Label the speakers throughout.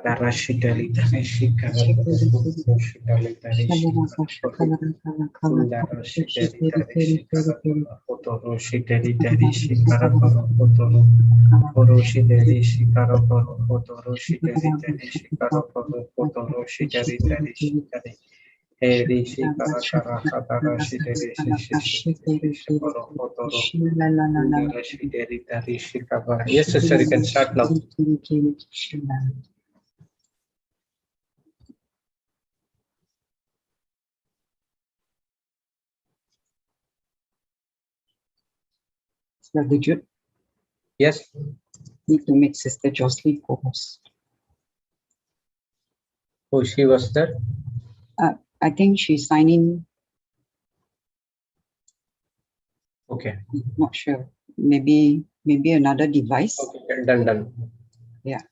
Speaker 1: Darashidari Tarishi Karapuru Shidali Tarishi Darashidari Tarishi Karapuru Fotoro Shidari Tarishi Karapuru Fotoro Oroshi Darishi Karapuru Fotoro Shidari Tarishi Karapuru Fotoro Shidari Tarishi Kari Rishi Karakara Hatarashi Darishi Shishi Koro Fotoro Darashidari Tarishi Kabara. Yes, sister, you can start now.
Speaker 2: Did you?
Speaker 1: Yes.
Speaker 2: Need to make Sister Jocelyn co-host.
Speaker 1: Oh, she was there?
Speaker 2: I think she's signing.
Speaker 1: Okay.
Speaker 2: Not sure. Maybe another device.
Speaker 1: Okay, done.
Speaker 2: Yeah.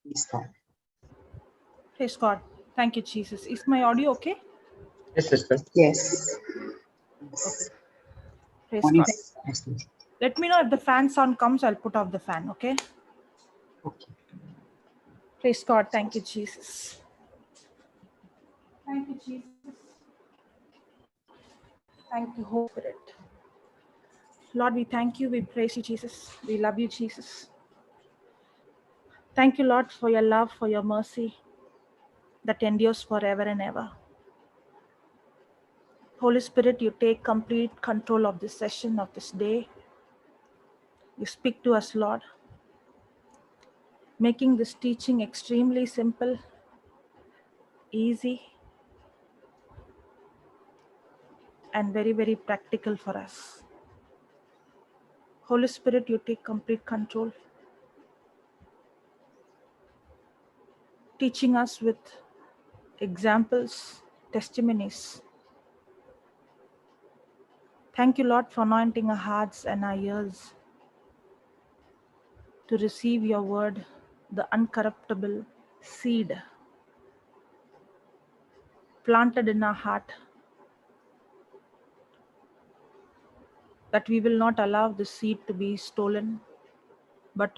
Speaker 2: Please God.
Speaker 3: Praise God. Thank you, Jesus. Is my audio okay?
Speaker 1: Yes, sister.
Speaker 2: Yes.
Speaker 3: Okay. Praise
Speaker 2: Morning,
Speaker 3: God.
Speaker 2: Jocelyn.
Speaker 3: Let me know if the fan sound comes. I'll put off the fan, okay?
Speaker 2: Okay.
Speaker 3: Praise God. Thank you, Jesus. Thank you, Jesus. Thank you, Holy Spirit. Lord, we thank you. We praise you, Jesus. We love you, Jesus. Thank you, Lord, for your love, for your mercy that endures forever and ever. Holy Spirit, you take complete control of this session, of this day. You speak to us, Lord, making this teaching extremely simple, easy, and very, very practical for us. Holy Spirit, you take complete control, teaching us with examples, testimonies. Thank you, Lord, for anointing our hearts and our ears to receive your word, the uncorruptible seed planted in our heart, that we will not allow the seed to be stolen, but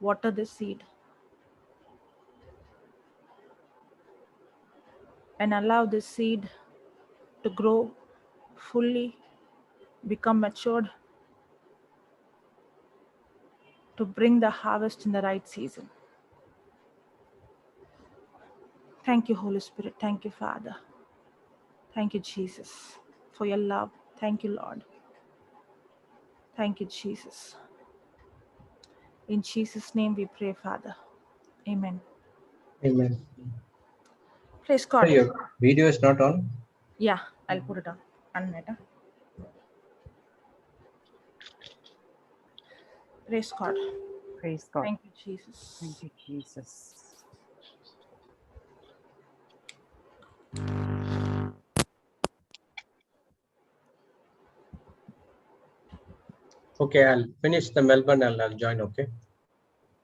Speaker 3: water the seed and allow the seed to grow fully, become matured, to bring the harvest in the right season. Thank you, Holy Spirit. Thank you, Father. Thank you, Jesus, for your love. Thank you, Lord. Thank you, Jesus. In Jesus' name we pray, Father. Amen.
Speaker 1: Amen.
Speaker 3: Praise God.
Speaker 1: So your video is not on?
Speaker 3: Yeah, I'll put it on. Praise God.
Speaker 2: Praise God.
Speaker 3: Thank you, Jesus.
Speaker 2: Thank you, Jesus.
Speaker 1: Okay, I'll finish the Melbourne and I'll join, okay?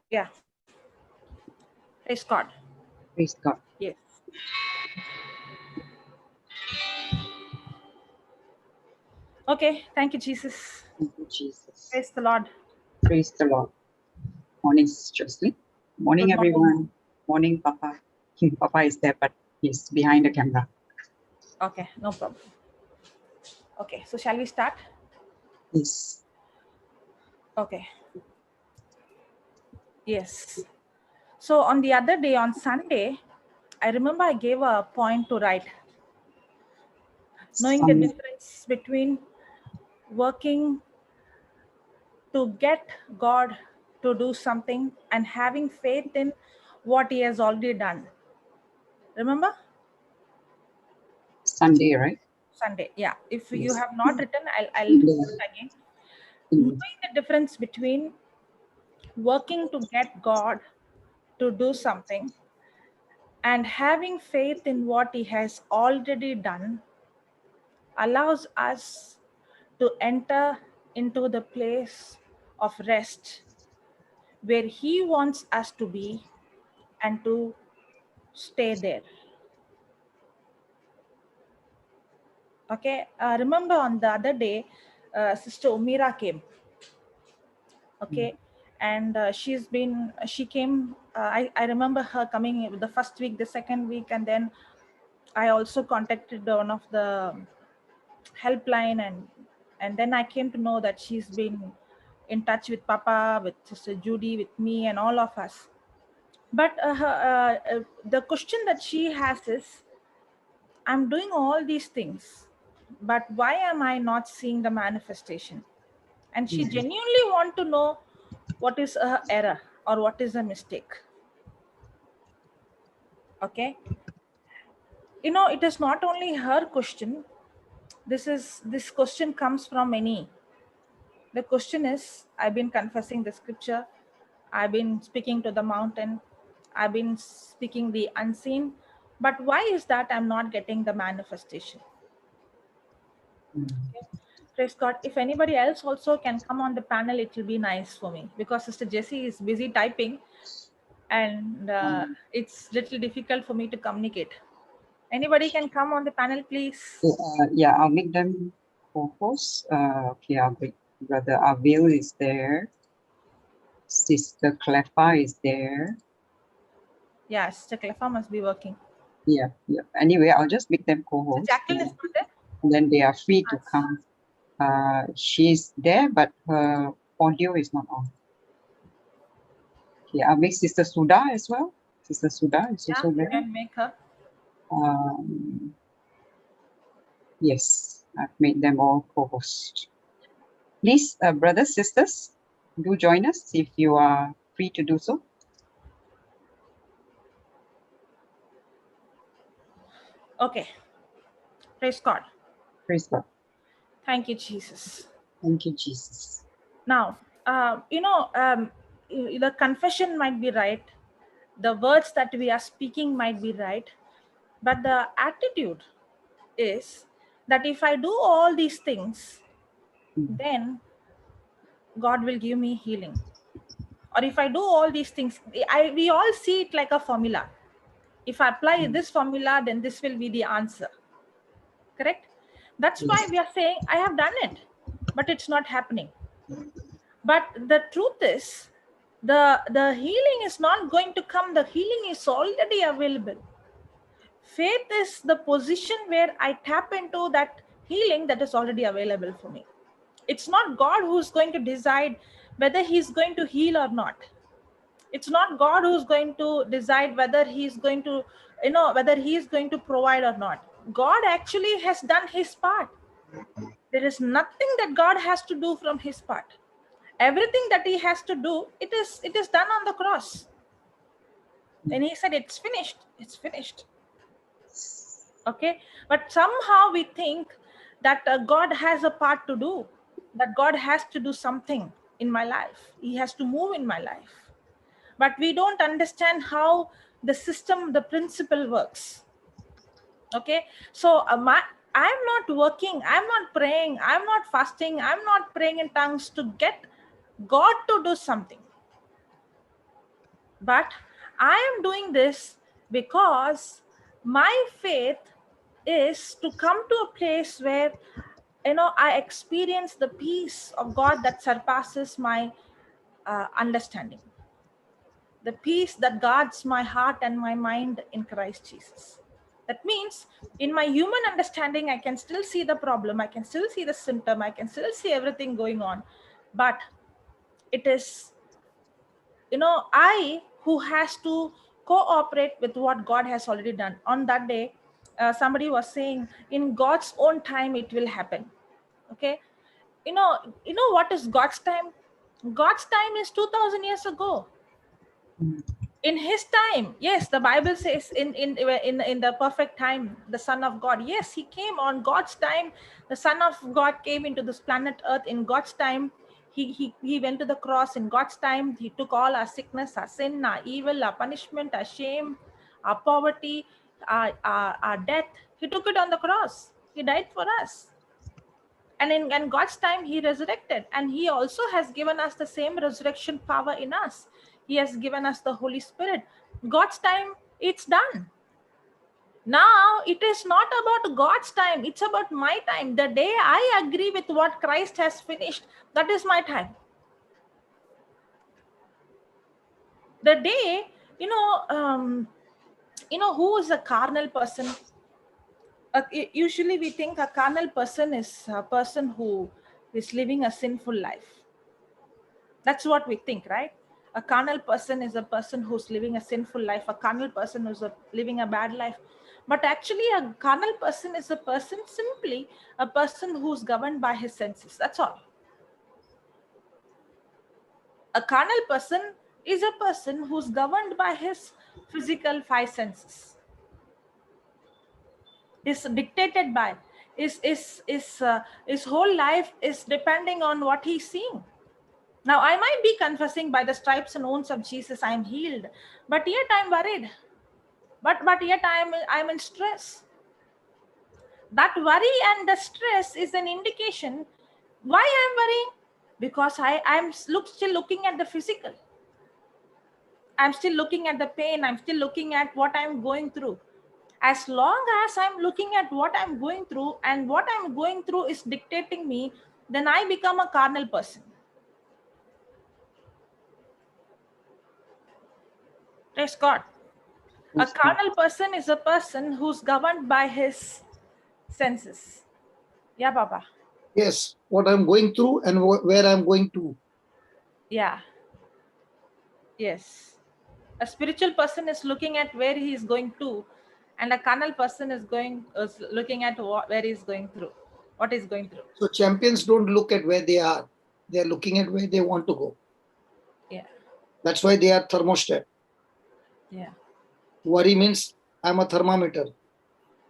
Speaker 3: Yeah. Praise God.
Speaker 2: Praise God.
Speaker 3: Yes. Okay. Thank you, Jesus.
Speaker 2: Thank you, Jesus.
Speaker 3: Praise the Lord.
Speaker 2: Praise the Lord. Morning, Sister Jocelyn. Morning,
Speaker 3: Good morning.
Speaker 2: everyone. Morning, Papa. Papa is there, but he's behind the camera.
Speaker 3: Okay, no problem. Okay, so shall we start?
Speaker 2: Yes.
Speaker 3: Okay. Yes. So on the other day, on Sunday, I remember I gave a point to write. Knowing the difference between working to get God to do something and having faith in what he has already done. Remember?
Speaker 2: Sunday, right?
Speaker 3: Sunday. Yeah. If you
Speaker 2: Yes.
Speaker 3: have not written, I'll do it again. Knowing the difference between working to get God to do something and having faith in what he has already done allows us to enter into the place of rest where he wants us to be and to stay there. Okay, remember on the other day, Sister Umira came. Okay, and she came. I remember her coming the first week, the second week, and then I also contacted one of the helpline, and then I came to know that she's been in touch with Papa, with Sister Judy, with me, and all of us. But the question that she has is, I'm doing all these things, but why am I not seeing the manifestation? And she genuinely want to know what is her error or what is a mistake. Okay, it is not only her question. This question comes from many. The question is, I've been confessing the scripture, I've been speaking to the mountain, I've been speaking the unseen, but why is that I'm not getting the manifestation? Okay. Praise God. If anybody else also can come on the panel, it will be nice for me, because Sister Jessie is busy typing, and it's little difficult for me to communicate. Anybody can come on the panel, please?
Speaker 2: Yeah, I'll make them co-hosts. Okay, Brother Avil is there. Sister Cleffa is there.
Speaker 3: Yeah, Sister Cleffa must be working.
Speaker 2: Yeah. Anyway, I'll just make them co-hosts.
Speaker 3: Jacqueline is not there?
Speaker 2: And then they are free to come. She's there, but her audio is not on. Okay, I'll make Sister Suda as well. Sister Suda is also
Speaker 3: You
Speaker 2: there.
Speaker 3: can make her.
Speaker 2: Yes, I've made them all co-hosts. Please, brothers, sisters, do join us if you are free to do so.
Speaker 3: Okay. Praise God.
Speaker 2: Praise God.
Speaker 3: Thank you, Jesus.
Speaker 2: Thank you, Jesus.
Speaker 3: Now, the confession might be right. The words that we are speaking might be right. But the attitude is that if I do all these things, then God will give me healing. Or if I do all these things, we all see it like a formula. If I apply this formula, then this will be the answer. Correct? That's why we are saying, I have done it, but it's not happening. But the truth is, the healing is not going to come. The healing is already available. Faith is the position where I tap into that healing that is already available for me. It's not God who's going to decide whether he's going to heal or not. It's not God who's going to decide whether he's going to, whether he's going to provide or not. God actually has done his part. There is nothing that God has to do from his part. Everything that he has to do, it is done on the cross. And he said, it's finished. It's finished. Okay. But somehow we think that God has a part to do, that God has to do something in my life. He has to move in my life. But we don't understand how the system, the principle works. Okay. So I'm not working, I'm not praying, I'm not fasting, I'm not praying in tongues to get God to do something. But I am doing this because my faith is to come to a place where I experience the peace of God that surpasses my understanding. The peace that guards my heart and my mind in Christ Jesus. That means in my human understanding, I can still see the problem, I can still see the symptom, I can still see everything going on. But it is, I who has to cooperate with what God has already done. On that day, somebody was saying, in God's own time, it will happen. Okay. You know what is God's time? God's time is 2000 years ago. In his time, yes, the Bible says in the perfect time, the Son of God, yes, he came on God's time. The Son of God came into this planet Earth in God's time. He went to the cross in God's time. He took all our sickness, our sin, our evil, our punishment, our shame, our poverty, our death. He took it on the cross. He died for us. And in God's time, he resurrected. And he also has given us the same resurrection power in us. He has given us the Holy Spirit. God's time, it's done. Now, it is not about God's time. It's about my time. The day I agree with what Christ has finished, that is my time. The day, who is a carnal person? Usually we think a carnal person is a person who is living a sinful life. That's what we think, right? A carnal person is a person who's living a sinful life. A carnal person who's living a bad life. But actually, a carnal person is a person, simply a person who's governed by his senses. That's all. A carnal person is a person who's governed by his physical five senses. Is dictated by his whole life is depending on what he's seeing. Now, I might be confessing, by the stripes and wounds of Jesus, I am healed, but yet I'm worried. But yet I'm in stress. That worry and the stress is an indication why I'm worrying, because I'm still looking at the physical. I'm still looking at the pain. I'm still looking at what I'm going through. As long as I'm looking at what I'm going through and what I'm going through is dictating me, then I become a carnal person. Praise God. A carnal person is a person who's governed by his senses. Yeah, Baba.
Speaker 4: Yes, what I'm going through and where I'm going to.
Speaker 3: Yeah. Yes. A spiritual person is looking at where he is going to, and a carnal person is looking at where he is going through, what he's going through.
Speaker 4: So champions don't look at where they are. They're looking at where they want to go.
Speaker 3: Yeah.
Speaker 4: That's why they are thermostat.
Speaker 3: Yeah.
Speaker 4: Worry means I'm a thermometer.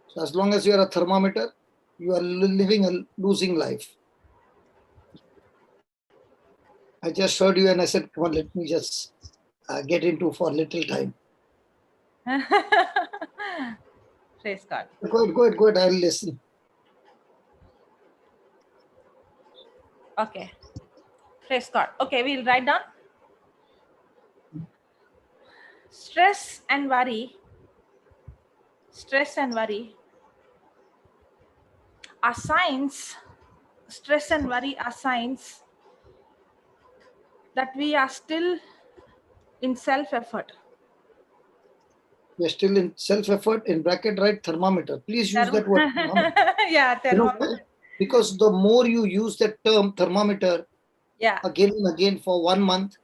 Speaker 4: So as long as you are a thermometer, you are living a losing life. I just heard you and I said, come on, let me just get into for a little time.
Speaker 3: Praise God.
Speaker 4: Go ahead, I'll listen.
Speaker 3: Okay. Praise God. Okay, we'll write down. Stress and worry are signs. Stress and worry are signs that we are still in self-effort.
Speaker 4: We're still in self-effort, in bracket, right? Thermometer. Please use that word.
Speaker 3: Yeah, thermometer.
Speaker 4: Because the more you use that term thermometer,
Speaker 3: Yeah,
Speaker 4: again and again for 1 month,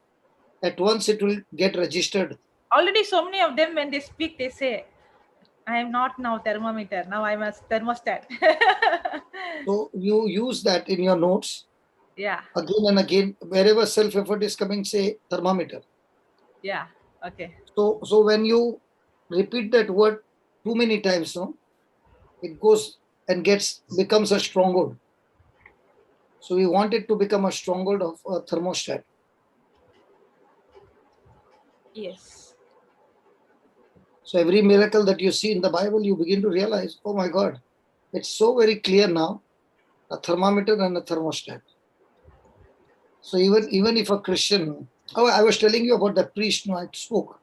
Speaker 4: at once it will get registered.
Speaker 3: already so many of them, when they speak, they say, I am not now thermometer, now I'm a thermostat.
Speaker 4: So you use that in your notes.
Speaker 3: Yeah.
Speaker 4: Again and again, wherever self-effort is coming, say thermometer.
Speaker 3: Yeah. Okay.
Speaker 4: So when you repeat that word too many times, no, it goes and becomes a stronghold. So we want it to become a stronghold of a thermostat.
Speaker 3: Yes.
Speaker 4: So every miracle that you see in the Bible, you begin to realize, oh my God, it's so very clear now, a thermometer and a thermostat. So even if a Christian, I was telling you about the priest, no, I spoke.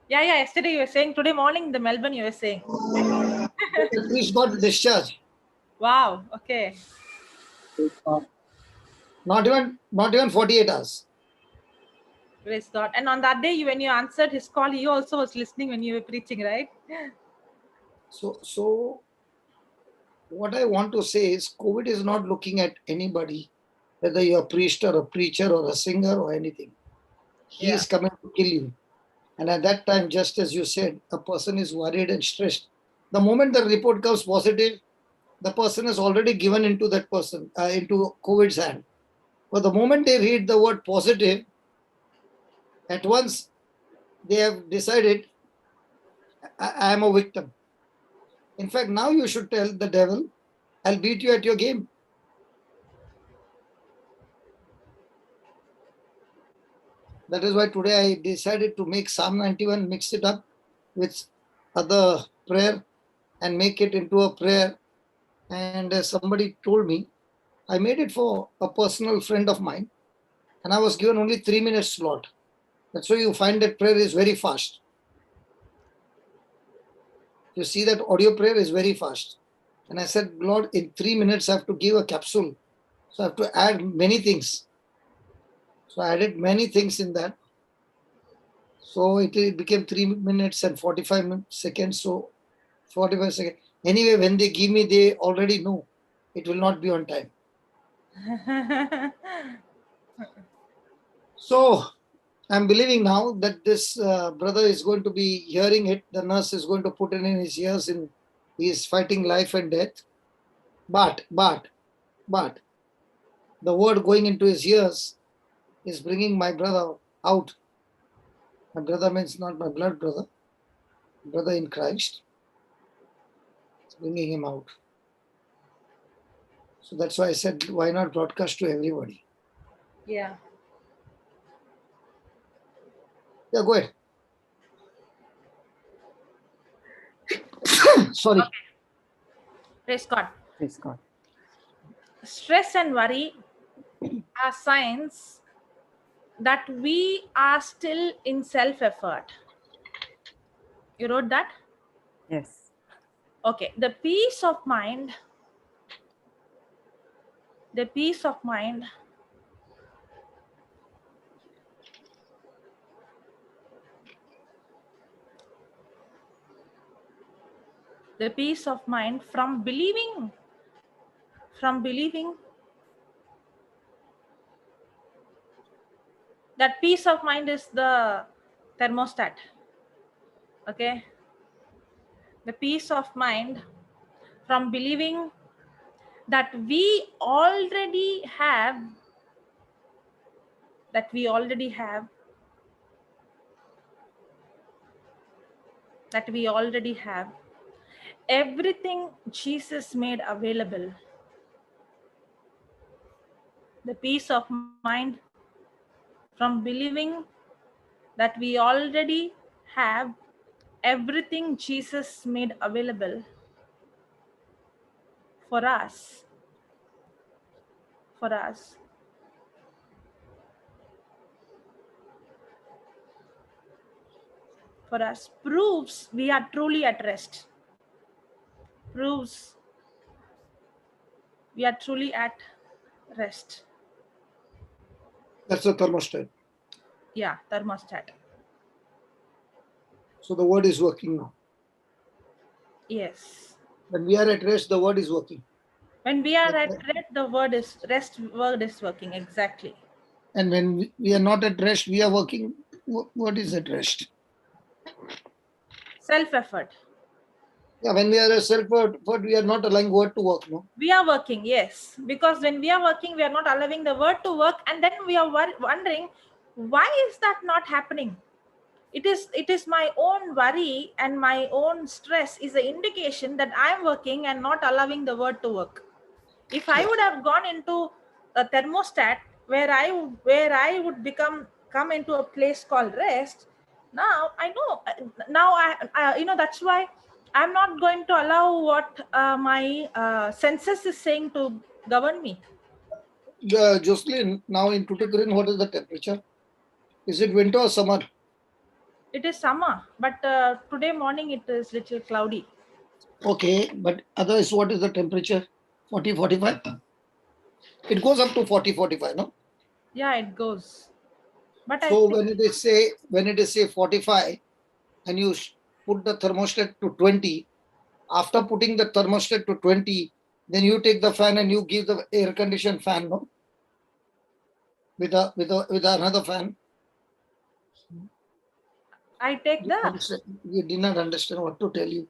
Speaker 3: Yeah. Yesterday you were saying, today morning in the Melbourne you were saying.
Speaker 4: The priest got discharged.
Speaker 3: Wow. Okay.
Speaker 4: Not even 48 hours.
Speaker 3: Praise God. And on that day, when you answered his call, he also was listening when you were preaching, right?
Speaker 4: So what I want to say is COVID is not looking at anybody, whether you're a priest or a preacher or a singer or anything. He is coming to kill you. And at that time, just as you said, a person is worried and stressed. The moment the report comes positive, the person is already given into that person, into COVID's hand. But the moment they read the word positive, at once they have decided, I am a victim. In fact, now you should tell the devil, I'll beat you at your game. That is why today I decided to make Psalm 91, mix it up with other prayer and make it into a prayer. And somebody told me, I made it for a personal friend of mine, and I was given only 3 minutes slot. That's why you find that prayer is very fast. You see that audio prayer is very fast. And I said, Lord, in 3 minutes I have to give a capsule. So I have to add many things. So I added many things in that. So it became 3 minutes and 45 seconds. So 45 seconds. Anyway, when they give me, they already know it will not be on time. So I'm believing now that this brother is going to be hearing it. The nurse is going to put it in his ears, and he is fighting life and death. But the word going into his ears is bringing my brother out. My brother means not my blood brother, brother in Christ. It's bringing him out. So that's why I said, why not broadcast to everybody?
Speaker 3: Yeah.
Speaker 4: Yeah, go ahead. Sorry.
Speaker 3: Okay. Praise God.
Speaker 2: Praise God.
Speaker 3: Stress and worry are signs that we are still in self-effort. You wrote that?
Speaker 2: Yes.
Speaker 3: Okay. The peace of mind the peace of mind from believing that peace of mind is the thermostat. Okay, the peace of mind from believing that we already have everything Jesus made available. The peace of mind from believing that we already have everything Jesus made available for us. Proves we are truly at rest. Proves we are truly at rest.
Speaker 4: That's the thermostat.
Speaker 3: Yeah, thermostat.
Speaker 4: So the word is working now.
Speaker 3: Yes.
Speaker 4: When we are at rest, the word is working.
Speaker 3: When we are at rest, the word is working. Exactly.
Speaker 4: And when we are not at rest, we are working. What is at rest?
Speaker 3: Self-effort.
Speaker 4: Yeah, when we are at self-effort, we are not allowing word to work, no?
Speaker 3: We are working, yes. Because when we are working, we are not allowing the word to work, and then we are wondering, why is that not happening? It is my own worry and my own stress is an indication that I am working and not allowing the word to work. If I would have gone into a thermostat where I would come into a place called rest, now I know. Now I that's why I'm not going to allow what my senses is saying to govern me.
Speaker 4: Jocelyn, now in Tuticorin, what is the temperature? Is it winter or summer?
Speaker 3: It is summer, but today morning it is little cloudy.
Speaker 4: Okay, but otherwise, what is the temperature? 40, 45? It goes up to 40, 45, no?
Speaker 3: Yeah, it goes. But I
Speaker 4: So
Speaker 3: think
Speaker 4: when it is say 45, and you put the thermostat to 20, after putting the thermostat to 20, then you take the fan and you give the air conditioned fan, no? With another fan.
Speaker 3: I take the
Speaker 4: You did not understand what to tell you.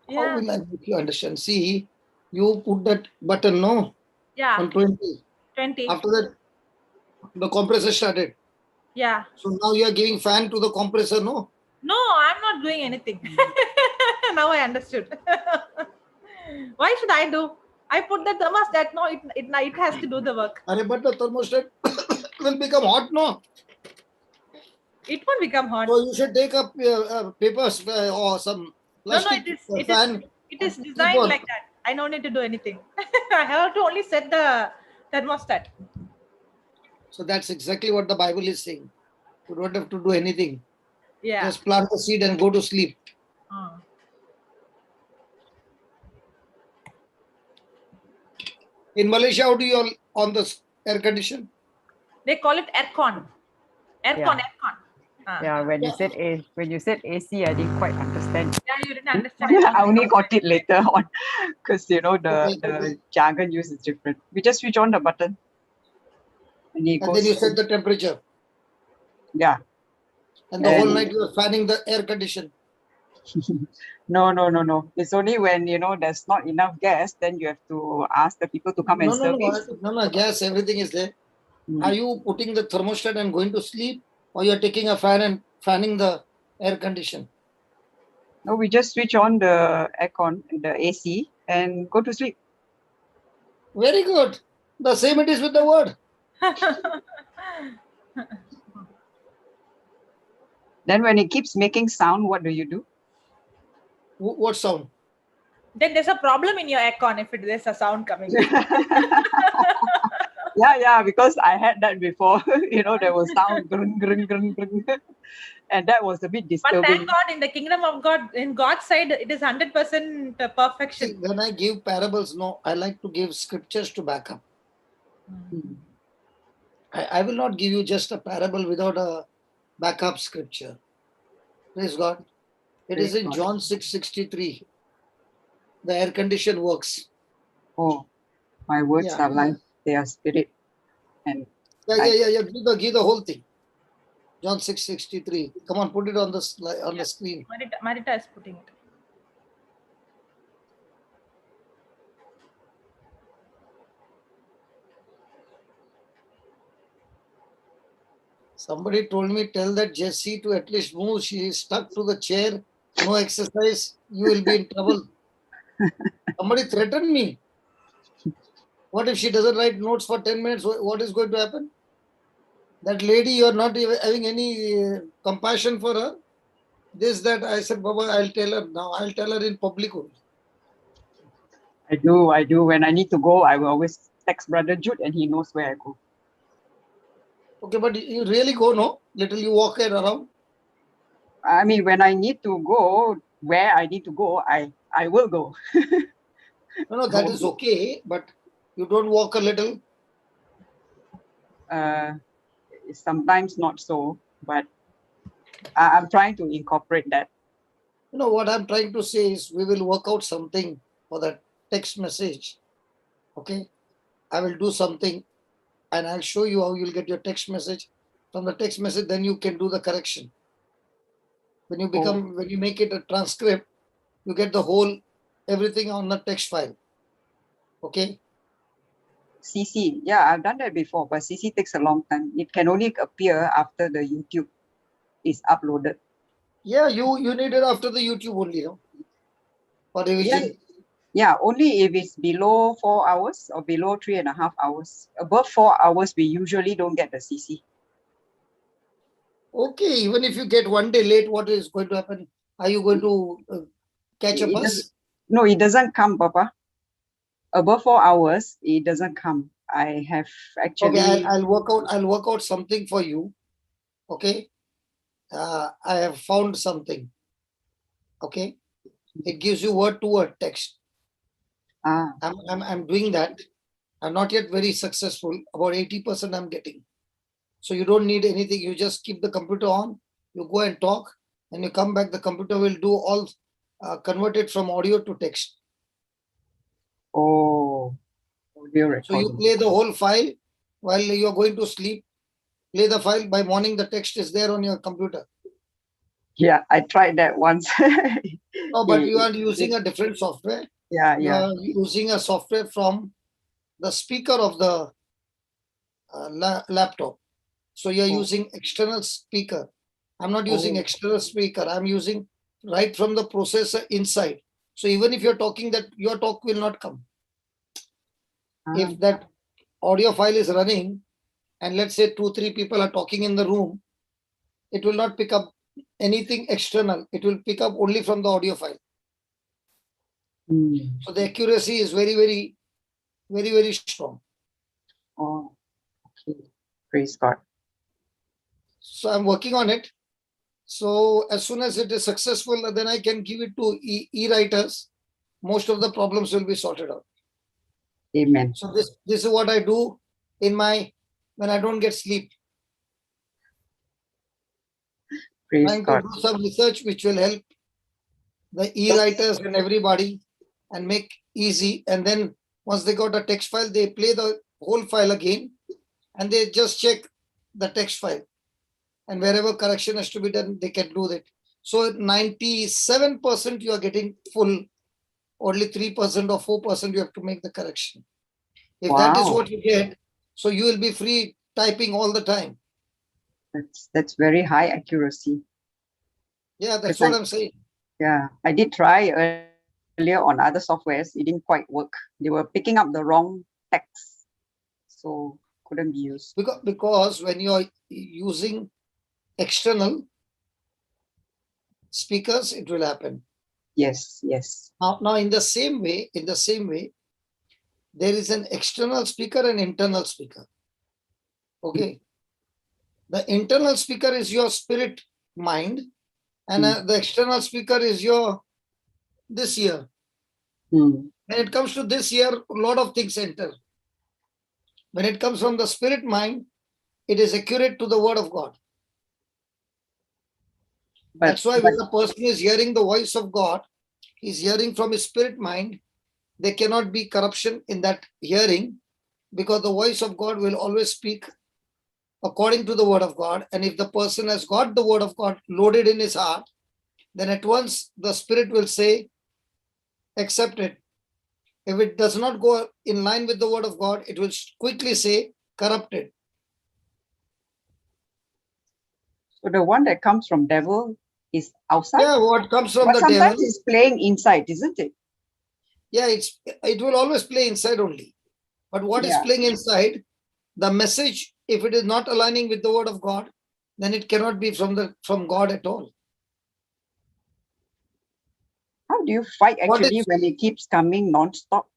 Speaker 4: How
Speaker 3: yeah
Speaker 4: will I make you understand? See, you put that button, no,
Speaker 3: yeah
Speaker 4: on 20.
Speaker 3: 20
Speaker 4: After that, the compressor started.
Speaker 3: yeah.
Speaker 4: So now you are giving fan to the compressor, no?
Speaker 3: No, I'm not doing anything. Now I understood. Why should I do? I put the thermostat. No, it has to do the work.
Speaker 4: But the thermostat will become hot, no?
Speaker 3: It won't become hot.
Speaker 4: So you should take up papers or some
Speaker 3: No,
Speaker 4: plastic
Speaker 3: it
Speaker 4: fan.
Speaker 3: is
Speaker 4: And keep
Speaker 3: designed
Speaker 4: on.
Speaker 3: like that. I don't need to do anything. I have to only set the thermostat.
Speaker 4: So that's exactly what the Bible is saying. You don't have to do anything.
Speaker 3: Yeah.
Speaker 4: Just plant the seed and go to sleep. In Malaysia, how do you on the air condition?
Speaker 3: They call it aircon. Aircon.
Speaker 2: Yeah, when you said AC, I didn't quite understand.
Speaker 3: Yeah, you didn't understand.
Speaker 2: I only got it later on because you know
Speaker 4: Okay.
Speaker 2: the jargon used is different. We just switch on the button and it
Speaker 4: And then you
Speaker 2: goes.
Speaker 4: set the temperature.
Speaker 2: Yeah.
Speaker 4: And the whole
Speaker 2: And-
Speaker 4: night you are fanning the air condition.
Speaker 2: No. It's only when you know there's not enough gas, then you have to ask the people to come and service.
Speaker 4: No, gas, everything is there.
Speaker 2: Mm.
Speaker 4: Are you putting the thermostat and going to sleep, or you're taking a fan and fanning the air condition?
Speaker 2: No, we just switch on the aircon, the AC, and go to sleep.
Speaker 4: Very good. The same it is with the word.
Speaker 2: Then when it keeps making sound, what do you do?
Speaker 4: What sound?
Speaker 3: Then there's a problem in your aircon if there's a sound coming.
Speaker 2: Yeah, because I had that before. You know, there was sound, grung, grung, grung, grung. And that was a bit
Speaker 3: But
Speaker 2: disturbing.
Speaker 3: thank God, in the kingdom of God, in God's side, it is 100%
Speaker 4: See,
Speaker 3: perfection.
Speaker 4: when I give parables, no, I like to give scriptures to back up.
Speaker 2: Mm.
Speaker 4: I will not give you just a parable without a backup scripture. Praise God. It is
Speaker 2: Praise
Speaker 4: in
Speaker 2: God.
Speaker 4: John 6:63. The air condition works.
Speaker 2: Oh, my words
Speaker 4: Yeah.
Speaker 2: are life, they are spirit. And
Speaker 4: Yeah. Give the whole thing. John 6:63. Come on, put it on the the screen.
Speaker 3: Marita is putting it.
Speaker 4: Somebody told me, tell that Jessie to at least move. She is stuck to the chair. No exercise. You will be in trouble. Somebody threatened me. What if she doesn't write notes for 10 minutes? What is going to happen? That lady, you're not even having any compassion for her. This, that. I said, Baba, I'll tell her now. I'll tell her in public only.
Speaker 2: I do. When I need to go, I will always text Brother Jude and he knows where I go.
Speaker 4: Okay, but you really go, no? Little you walk around.
Speaker 2: I mean, when I need to go, where I need to go, I will go.
Speaker 4: No, that is okay. But you don't walk a little.
Speaker 2: Sometimes not so, but I'm trying to incorporate that.
Speaker 4: You know, what I'm trying to say is we will work out something for that text message. Okay. I will do something and I'll show you how you'll get your text message. From the text message, then you can do the correction. When you make it a transcript, you get the whole everything on the text file. Okay.
Speaker 2: CC, yeah, I've done that before, but CC takes a long time. It can only appear after the YouTube is uploaded.
Speaker 4: Yeah, you need it after the YouTube only, no? For revision.
Speaker 2: Yeah, only if it's below 4 hours or below 3.5 hours. Above 4 hours, we usually don't get the CC.
Speaker 4: Okay, even if you get one day late, what is going to happen? Are you going to catch a bus?
Speaker 2: No, it doesn't come, Papa. Above 4 hours, it doesn't come. I have actually.
Speaker 4: Okay, I'll work out something for you. Okay, I have found something. Okay, it gives you word to word text. I'm doing that. I'm not yet very successful. About 80% I'm getting. So you don't need anything. You just keep the computer on. You go and talk, and you come back. The computer will do all convert it from audio to text.
Speaker 2: Oh, audio recording.
Speaker 4: So you play the whole file while you are going to sleep. Play the file. By morning, the text is there on your computer.
Speaker 2: Yeah, I tried that once.
Speaker 4: No, but you are using a different software.
Speaker 2: Yeah.
Speaker 4: You are using a software from the speaker of the laptop. So you are using external speaker. I'm not using external speaker. I'm using right from the processor inside. So even if you're talking, that your talk will not come. If that audio file is running, and let's say 2-3 people are talking in the room, it will not pick up anything external. It will pick up only from the audio file. So the accuracy is very, very, very, very strong.
Speaker 2: Oh, okay. Praise God.
Speaker 4: So I'm working on it. So as soon as it is successful, then I can give it to e-writers. Most of the problems will be sorted out.
Speaker 2: Amen.
Speaker 4: So this is what I do when I don't get sleep.
Speaker 2: Praise
Speaker 4: trying to
Speaker 2: God.
Speaker 4: do some research which will help the e-writers and everybody and make easy. And then once they got a text file, they play the whole file again and they just check the text file. And wherever correction has to be done, they can do that. So 97% you are getting full, only 3% or 4% you have to make the correction. If that is
Speaker 2: Wow.
Speaker 4: what you get, so you will be free typing all the time.
Speaker 2: That's very high accuracy.
Speaker 4: Yeah, that's
Speaker 2: Because
Speaker 4: what I'm saying.
Speaker 2: Yeah, I did try earlier on other softwares. It didn't quite work. They were picking up the wrong text, so couldn't be used.
Speaker 4: Because when you are using external speakers, it will happen.
Speaker 2: Yes, yes.
Speaker 4: Now in the same way, there is an external speaker and internal speaker. Okay. The internal speaker is your spirit mind, and the external speaker is your this year.
Speaker 2: Hmm.
Speaker 4: When it comes to this year, a lot of things enter. When it comes from the spirit mind, it is accurate to the word of God. That's why when a person is hearing the voice of God, he's hearing from his spirit mind. There cannot be corruption in that hearing, because the voice of God will always speak according to the word of God. And if the person has got the word of God loaded in his heart, then at once the spirit will say, accept it. If it does not go in line with the word of God, it will quickly say, corrupt it.
Speaker 2: So the one that comes from devil is outside?
Speaker 4: Yeah, what comes from
Speaker 2: But
Speaker 4: the
Speaker 2: sometimes
Speaker 4: devil.
Speaker 2: it's playing inside, isn't it?
Speaker 4: Yeah, it will always play inside only. But what is playing inside, the message, if it is not aligning with the word of God, then it cannot be from God at all.
Speaker 2: How do you fight actually when it keeps coming non-stop?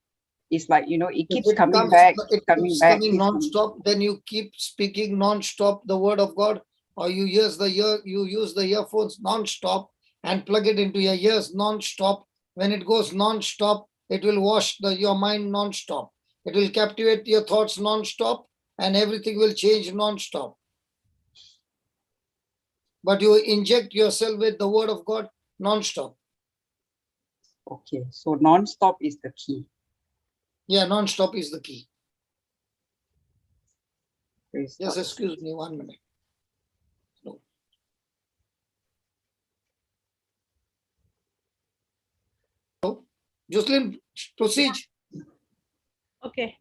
Speaker 2: It's like, it keeps coming back, coming back.
Speaker 4: Non-stop, then you keep speaking non-stop the word of God, or you use the earphones non-stop and plug it into your ears non-stop. When it goes non-stop, it will wash your mind non-stop. It will captivate your thoughts non-stop, and everything will change non-stop. But you inject yourself with the word of God non-stop.
Speaker 2: Okay, so non-stop is the key.
Speaker 4: Yeah, non-stop is the key.
Speaker 2: Praise
Speaker 4: Yes,
Speaker 2: God.
Speaker 4: excuse me 1 minute. No. Jocelyn, proceed.
Speaker 3: Okay.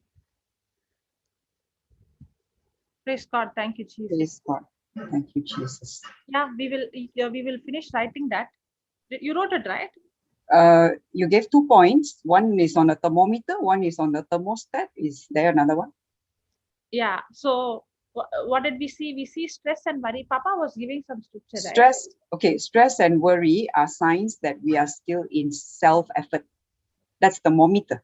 Speaker 3: Praise God. Thank you, Jesus.
Speaker 2: Praise God. Thank you, Jesus.
Speaker 3: Yeah, we will finish writing that. You wrote it, right?
Speaker 2: You gave 2 points. One is on the thermometer, one is on the thermostat. Is there another one?
Speaker 3: Yeah. So what did we see? We see stress and worry. Papa was giving some scripture, right?
Speaker 2: Stress. Okay, stress and worry are signs that we are still in self-effort. That's thermometer.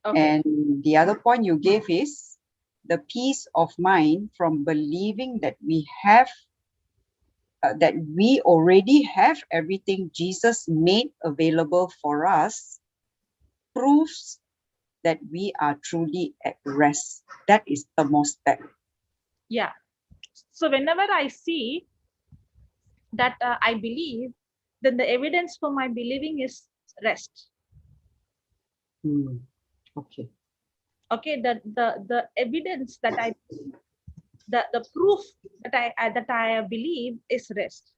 Speaker 3: Okay.
Speaker 2: And the other point you gave is the peace of mind from believing that we have, that we already have everything Jesus made available for us, proves that we are truly at rest. That is thermostat.
Speaker 3: Yeah. So whenever I see that I believe, then the evidence for my believing is rest.
Speaker 2: Okay.
Speaker 3: Okay. The evidence that the proof that I believe is rest.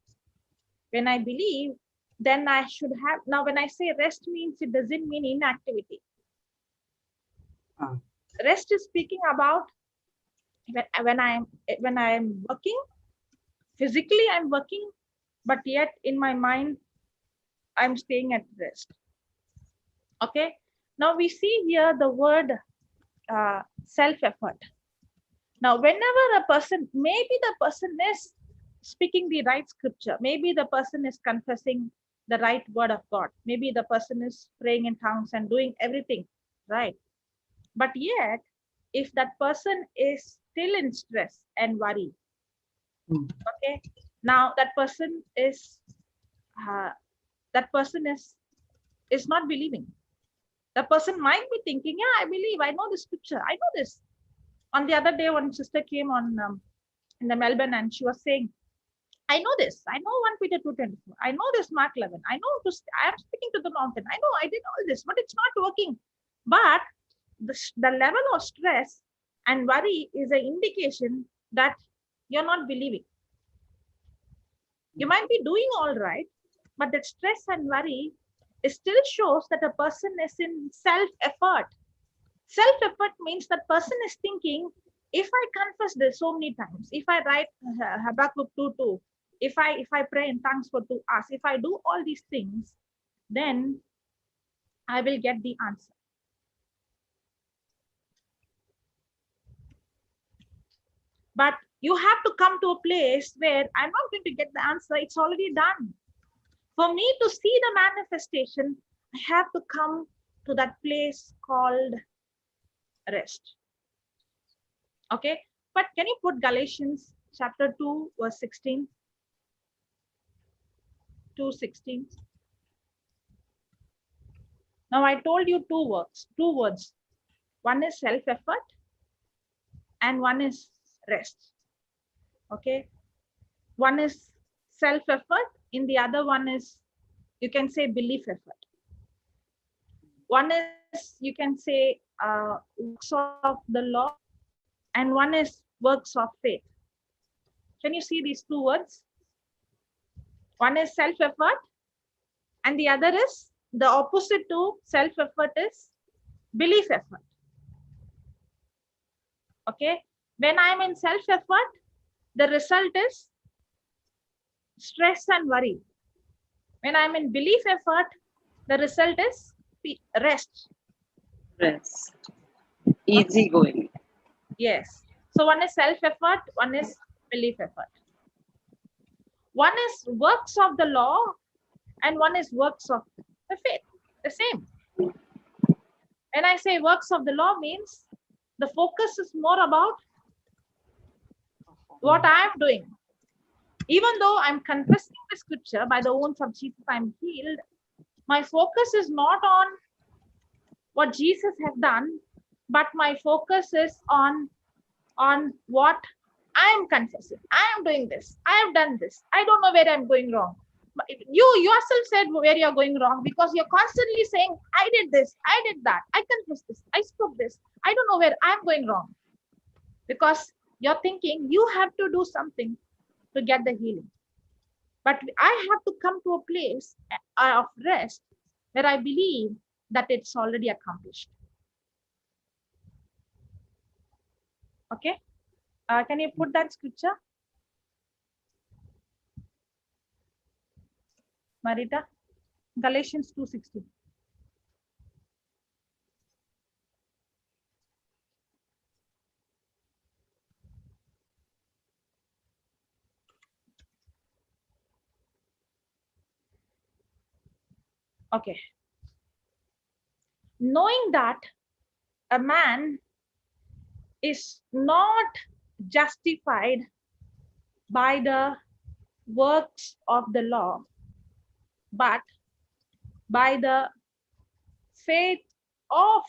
Speaker 3: When I believe, then I should have. Now, when I say rest means, it doesn't mean inactivity. Rest is speaking about when I'm working, physically I'm working, but yet in my mind, I'm staying at rest. Okay. Now we see here the word self-effort. Now, whenever a person, maybe the person is speaking the right scripture, maybe the person is confessing the right word of God, maybe the person is praying in tongues and doing everything right. But yet, if that person is still in stress and worry, okay, now that person is not believing. The person might be thinking, yeah, I believe, I know the scripture, I know this. On the other day, one sister came on in the Melbourne and she was saying, I know this. I know 1 Peter 2:24. I know this Mark 11. I know I am speaking to the mountain. I know I did all this, but it's not working. But the level of stress and worry is an indication that you're not believing. You might be doing all right, but that stress and worry still shows that a person is in self-effort. Self-effort means that person is thinking, if I confess this so many times, if I write Habakkuk 2:2, if I pray in tongues for 2 hours, if I do all these things, then I will get the answer. But you have to come to a place where I'm not going to get the answer, it's already done. For me to see the manifestation, I have to come to that place called rest. Okay, but can you put Galatians chapter 2 verse 16? 2:16. Now I told you two words. One is self-effort and one is rest. Okay, one is self-effort, in the other one is, you can say, belief effort. One is, you can say, works of the law, and one is works of faith. Can you see these two words? One is self-effort, and the other is, the opposite to self-effort is belief effort. Okay, when I'm in self-effort, the result is stress and worry. When I'm in belief effort, the result is rest.
Speaker 2: Rest. Easy going.
Speaker 3: Yes. So one is self-effort, one is belief effort. One is works of the law and one is works of the faith. The same. When I say works of the law means the focus is more about what I am doing. Even though I'm confessing the scripture, by the wounds of Jesus I'm healed, my focus is not on what Jesus has done, but my focus is on what I am confessing. I am doing this. I have done this. I don't know where I'm going wrong. But you yourself said where you're going wrong, because you're constantly saying, I did this, I did that, I confessed this, I spoke this. I don't know where I'm going wrong. Because you're thinking you have to do something to get the healing. But I have to come to a place of rest where I believe that it's already accomplished. Okay, can you put that scripture, Marita? Galatians 2:16. Okay. Knowing that a man is not justified by the works of the law, but by the faith of,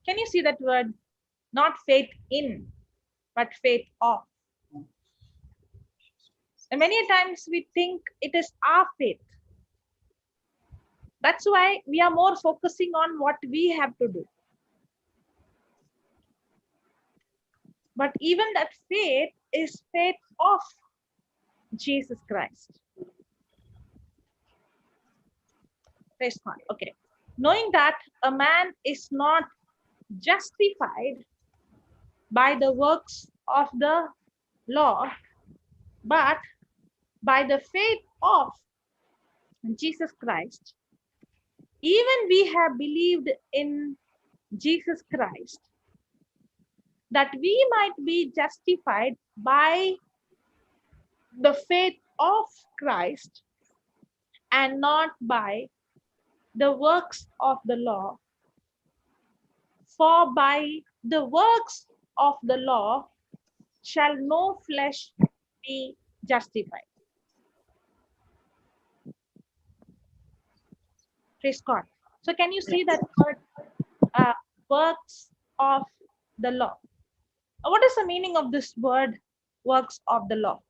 Speaker 3: can you see that word? Not faith in, but faith of. And many times we think it is our faith. That's why we are more focusing on what we have to do. But even that faith is faith of Jesus Christ. Praise God. Okay. Knowing that a man is not justified by the works of the law, but by the faith of Jesus Christ. Even we have believed in Jesus Christ, that we might be justified by the faith of Christ and not by the works of the law. For by the works of the law shall no flesh be justified. Praise God. So can you see that word, works of the law? What is the meaning of this word, works of the law?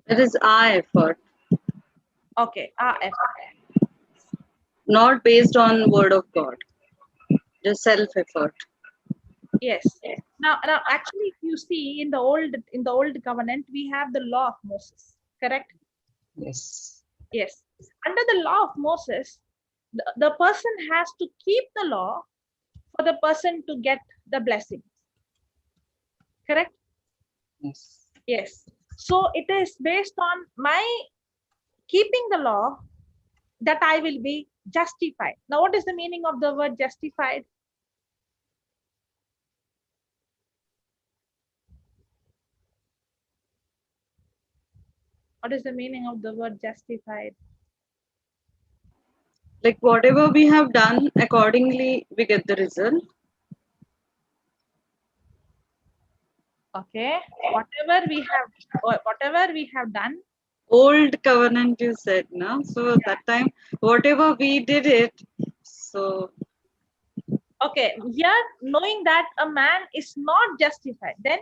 Speaker 5: It is our effort,
Speaker 3: Okay, our effort.
Speaker 5: not based on word of God. Just self-effort.
Speaker 3: Yes. Now, actually, if you see in the old covenant, we have the law of Moses. Correct?
Speaker 2: Yes.
Speaker 3: Yes. Under the law of Moses, the person has to keep the law for the person to get the blessing. Correct?
Speaker 2: Yes.
Speaker 3: Yes. So it is based on my keeping the law that I will be justified. Now, what is the meaning of the word justified? What is the meaning of the word justified?
Speaker 5: Like whatever we have done, accordingly we get the result.
Speaker 3: Okay. Whatever we have done.
Speaker 5: Old covenant you said, no? So that time, whatever we did it, so.
Speaker 3: Okay. Here, knowing that a man is not justified, then.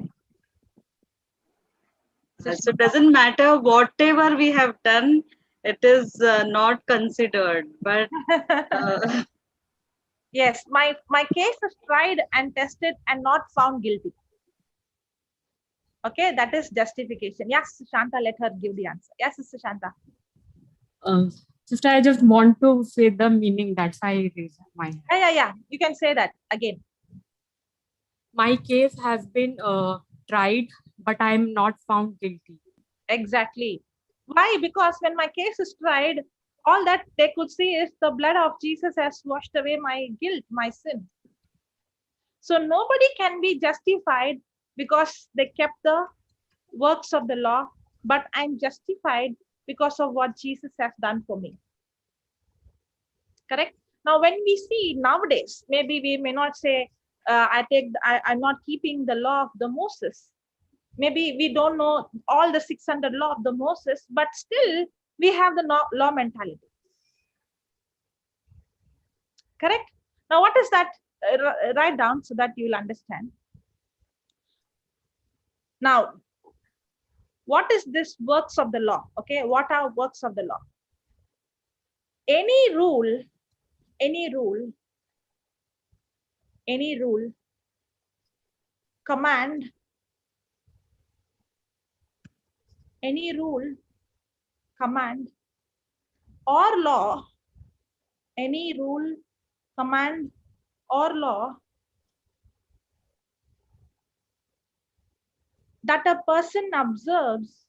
Speaker 5: So it doesn't matter whatever we have done, it is not considered. But
Speaker 3: yes, my case is tried and tested and not found guilty. Okay, that is justification. Yes, Shanta, let her give the answer. Yes, Sister Shanta.
Speaker 6: Sister, I just want to say the meaning. That's why I raised my hand.
Speaker 3: Yeah. You can say that again.
Speaker 6: My case has been tried, but I am not found guilty.
Speaker 3: Exactly. Why? Because when my case is tried, all that they could see is the blood of Jesus has washed away my guilt, my sin. So nobody can be justified because they kept the works of the law, but I'm justified because of what Jesus has done for me. Correct? Now, when we see nowadays, maybe we may not say, I'm not keeping the law of the Moses. Maybe we don't know all the 600 law of the Moses, but still we have the law mentality. Correct? Now, what is that? Write down so that you will understand. Now, what is this works of the law? Okay, what are works of the law? Any rule, command, any rule, command, or law, any rule, command, or law that a person observes,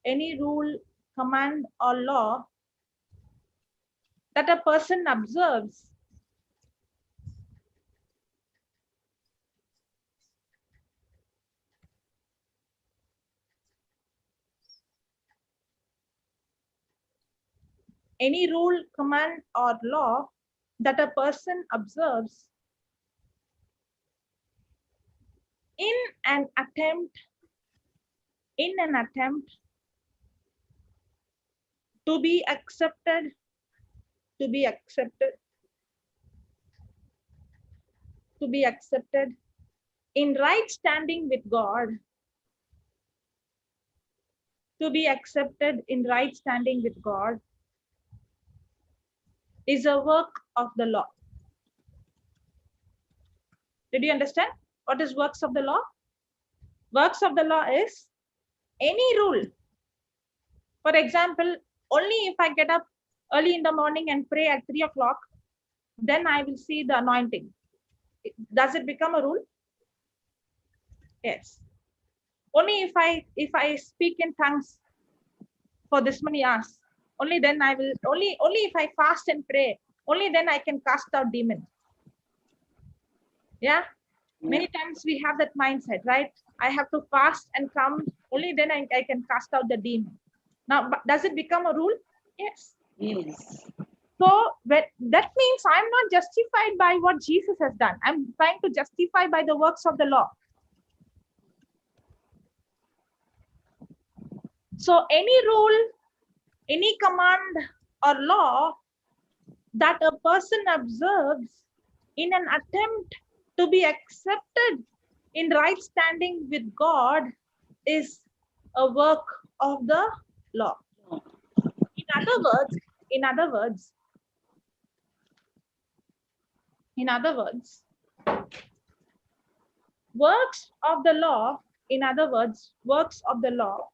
Speaker 3: any rule, command, or law that a person observes any rule, command, or law that a person observes in an attempt to be accepted in right standing with God, to be accepted in right standing with God is a work of the law. Did you understand what is works of the law? Works of the law is any rule. For example, only if I get up early in the morning and pray at 3 o'clock, then I will see the anointing. Does it become a rule? Yes. Only if I speak in tongues for this many hours, only then I will, only if I fast and pray, only then I can cast out demons. Yeah. Many times we have that mindset, right? I have to fast and come, only then I can cast out the demon. Now, does it become a rule? Yes.
Speaker 5: Yes.
Speaker 3: So that means I'm not justified by what Jesus has done. I'm trying to justify by the works of the law. So any rule, any command or law that a person observes in an attempt to be accepted in right standing with God is a work of the law. In other words, works of the law, in other words, works of the law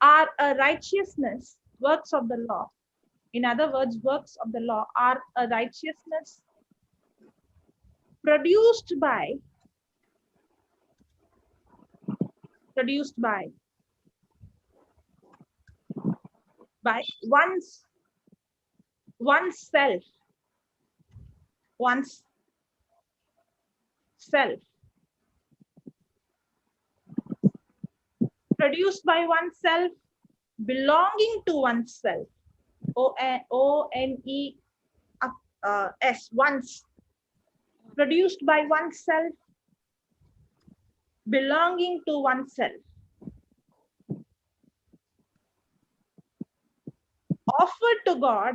Speaker 3: are a righteousness, works of the law. In other words, works of the law are a righteousness produced by oneself, produced by oneself, belonging to oneself. O-N-E-S, once. Produced by oneself, belonging to oneself. Offered to God,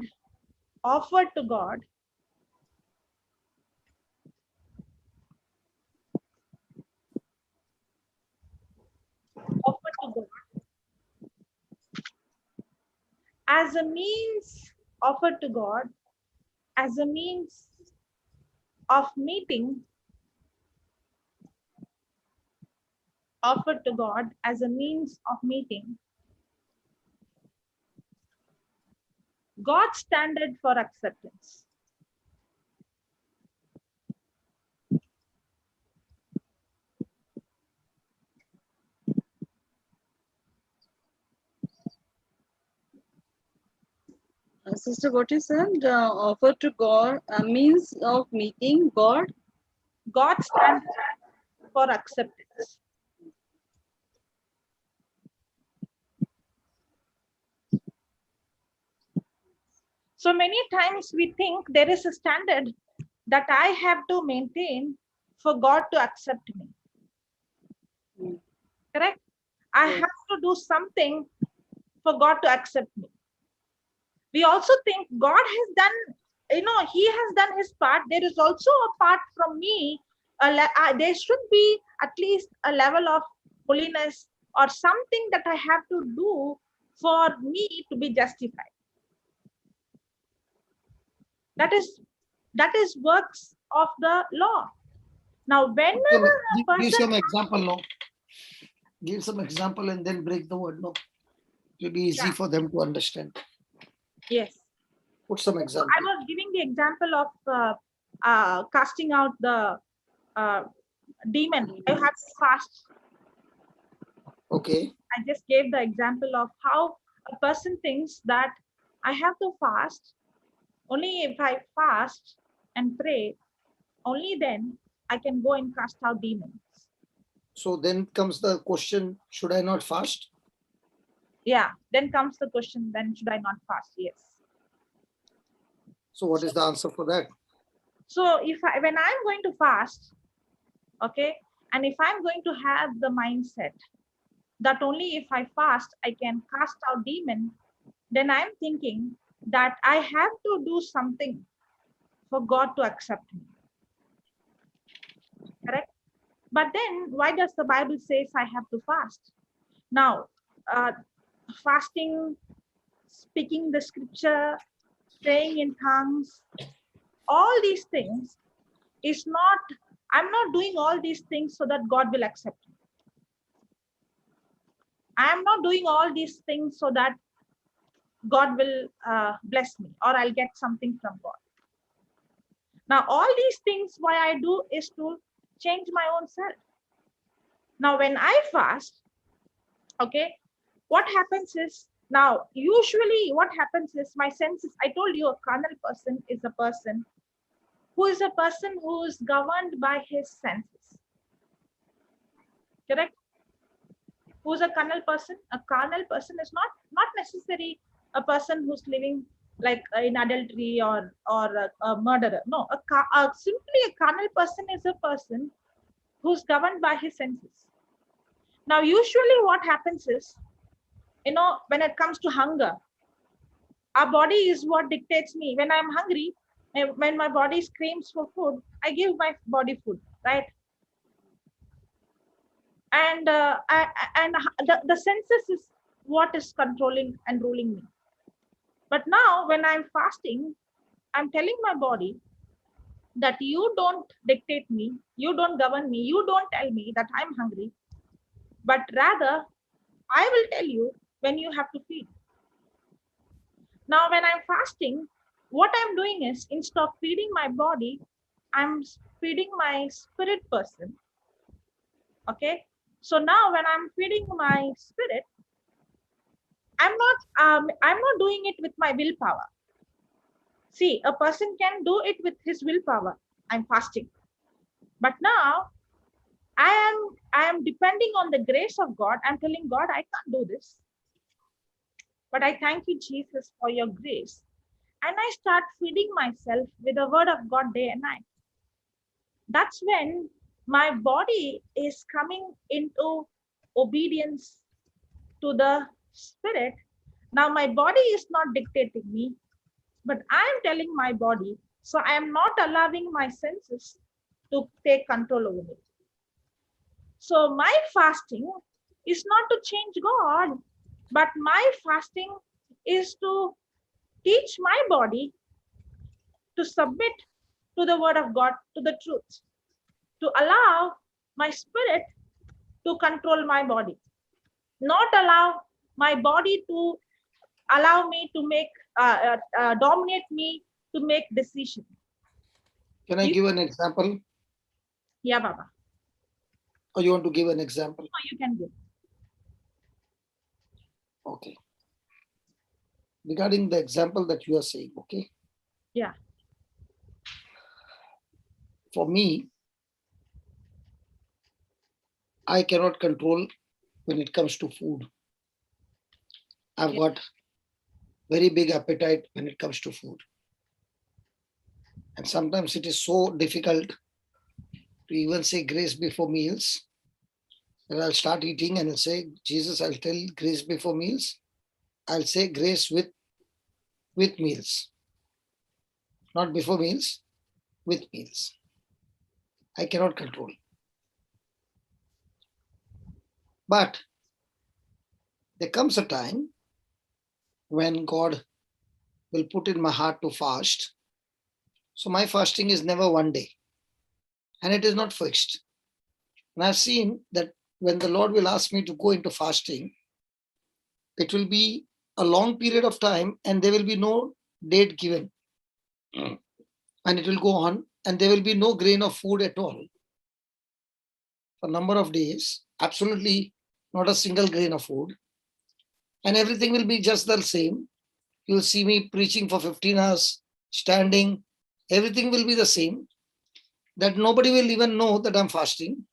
Speaker 3: as a means, offered to God as a means of meeting, God's standard for acceptance.
Speaker 5: Sister, what you said, offer to God, a means of meeting God.
Speaker 3: God's standard for acceptance. So many times we think there is a standard that I have to maintain for God to accept me. Correct? I have to do something for God to accept me. We also think God has done, he has done his part. There is also a part from me. There should be at least a level of holiness or something that I have to do for me to be justified. That is works of the law. Now, whenever a person...
Speaker 4: Give some example, no? Give some example and then break the word, no? It will be easy for them to understand.
Speaker 3: Yes.
Speaker 4: Put some example.
Speaker 3: I was giving the example of casting out the demon. I have to fast.
Speaker 4: Okay.
Speaker 3: I just gave the example of how a person thinks that I have to fast. Only if I fast and pray, only then I can go and cast out demons.
Speaker 4: So then comes the question, should I not fast?
Speaker 3: Yeah, then comes the question, then should I not fast? Yes.
Speaker 4: So what is the answer for that?
Speaker 3: So when I'm going to fast, okay, and if I'm going to have the mindset that only if I fast, I can cast out demon, then I'm thinking that I have to do something for God to accept me. Correct? But then why does the Bible says I have to fast? Now, fasting, speaking the scripture, praying in tongues, all these things is not, I'm not doing all these things so that God will accept me. I am not doing all these things so that God will bless me or I'll get something from God. Now, all these things why I do is to change my own self. Now, when I fast, okay, what happens is, now, usually what happens is my senses, I told you a carnal person is a person who is governed by his senses. Correct? Who's a carnal person? A carnal person is not necessarily a person who's living like in adultery or a murderer. No, simply a carnal person is a person who's governed by his senses. Now, usually what happens is, when it comes to hunger, our body is what dictates me. When I'm hungry, when my body screams for food, I give my body food, right? and the senses is what is controlling and ruling me. But now when I'm fasting, I'm telling my body that you don't dictate me, you don't govern me, you don't tell me that I'm hungry, but rather I will tell you when you have to feed. Now when I'm fasting, what I'm doing is, instead of feeding my body, I'm feeding my spirit person. Okay, so now when I'm feeding my spirit, I'm not doing it with my willpower. See, a person can do it with his willpower. I'm fasting, but now I am depending on the grace of God. I'm telling God, I can't do this, but I thank you, Jesus, for your grace. And I start feeding myself with the word of God day and night. That's when my body is coming into obedience to the spirit. Now my body is not dictating me, but I am telling my body. So I am not allowing my senses to take control over me. So my fasting is not to change God, but my fasting is to teach my body to submit to the word of God, to the truth, to allow my spirit to control my body, not allow my body to allow me to make, dominate me to make decision.
Speaker 4: Can I give an example?
Speaker 3: Yeah, Baba.
Speaker 4: Or you want to give an example?
Speaker 3: No, you can give.
Speaker 4: Okay. Regarding the example that you are saying, okay?
Speaker 3: Yeah.
Speaker 4: For me, I cannot control when it comes to food. I've
Speaker 3: Yeah.
Speaker 4: got very big appetite when it comes to food. And sometimes it is so difficult to even say grace before meals that I'll start eating and I'll say, Jesus, I'll tell grace before meals. I'll say grace with meals. Not before meals, with meals. I cannot control. But there comes a time when God will put in my heart to fast. So my fasting is never one day. And it is not fixed. And I've seen that when the Lord will ask me to go into fasting, it will be a long period of time and there will be no date given. And it will go on and there will be no grain of food at all. For a number of days, absolutely not a single grain of food. And everything will be just the same. You'll see me preaching for 15 hours, standing. Everything will be the same. That nobody will even know that I'm fasting.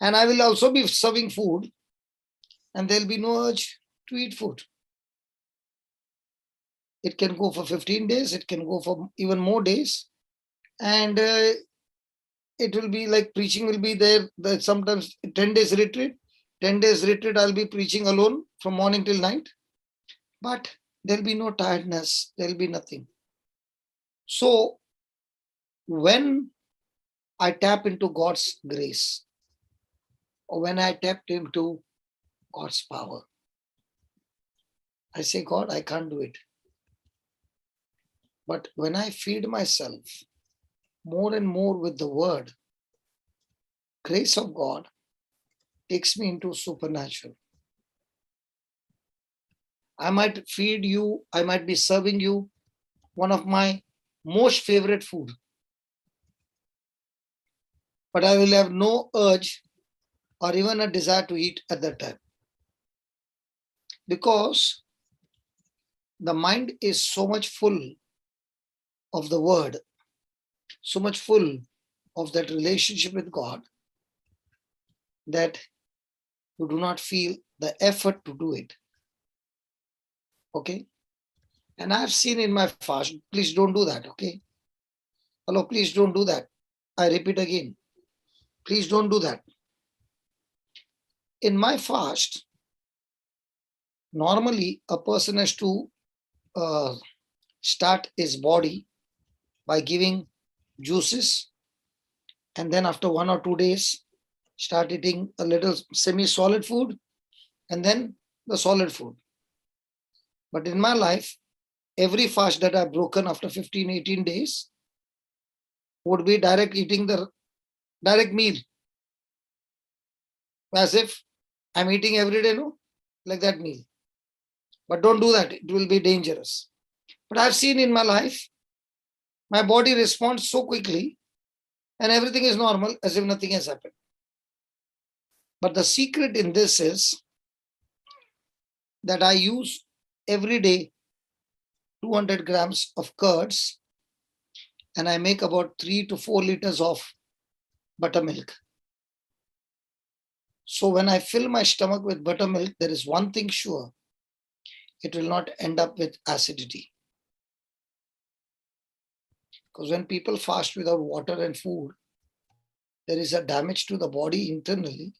Speaker 4: And I will also be serving food. And there'll be no urge to eat food. It can go for 15 days. It can go for even more days. And it will be like preaching will be there. Sometimes 10 days retreat. 10 days retreat, I'll be preaching alone from morning till night. But there'll be no tiredness. There'll be nothing. So when I tap into God's grace, or when I tap into God's power, I say, God, I can't do it. But when I feed myself more and more with the word, grace of God takes me into supernatural. I might feed you, I might be serving you one of my most favorite food. But I will have no urge or even a desire to eat at that time. Because the mind is so much full of the word, so much full of that relationship with God, that you do not feel the effort to do it. Okay? And I've seen in my fast, please don't do that, okay? Hello, please don't do that. I repeat again, please don't do that. In my fast, normally a person has to start his body by giving juices, and then after 1 or 2 days, start eating a little semi-solid food, and then the solid food. But in my life, every fast that I've broken after 15, 18 days would be direct eating the direct meal. As if I'm eating every day, no? Like that meal. But don't do that. It will be dangerous. But I've seen in my life, my body responds so quickly and everything is normal as if nothing has happened. But the secret in this is that I use every day 200 grams of curds and I make about 3 to 4 liters of buttermilk. So when I fill my stomach with buttermilk, there is one thing sure, it will not end up with acidity. Because when people fast without water and food, there is a damage to the body internally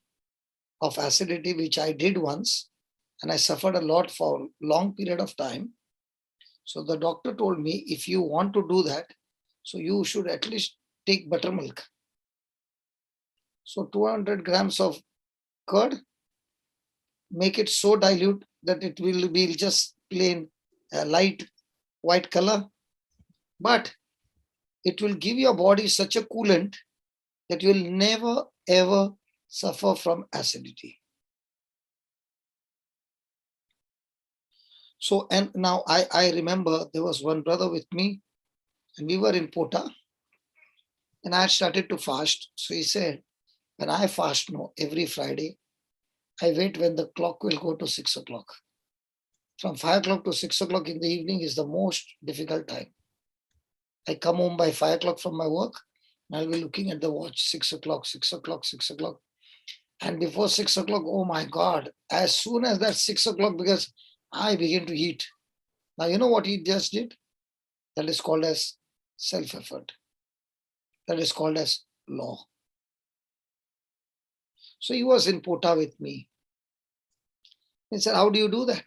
Speaker 4: of acidity, which I did once, and I suffered a lot for a long period of time. So the doctor told me, if you want to do that, so you should at least take buttermilk. So 200 grams of curd, make it so dilute that it will be just plain light white color, but it will give your body such a coolant that you will never ever suffer from acidity. So, and now I remember there was one brother with me and we were in Pota and I had started to fast. So he said, when I fast now every Friday, I wait when the clock will go to 6 o'clock. From 5 o'clock to 6 o'clock in the evening is the most difficult time. I come home by 5 o'clock from my work and I'll be looking at the watch, 6 o'clock, 6 o'clock, 6 o'clock. And before 6 o'clock, oh my God, as soon as that 6 o'clock, because I begin to eat. Now, you know what he just did? That is called as self-effort. That is called as law. So he was in Pota with me. He said, how do you do that?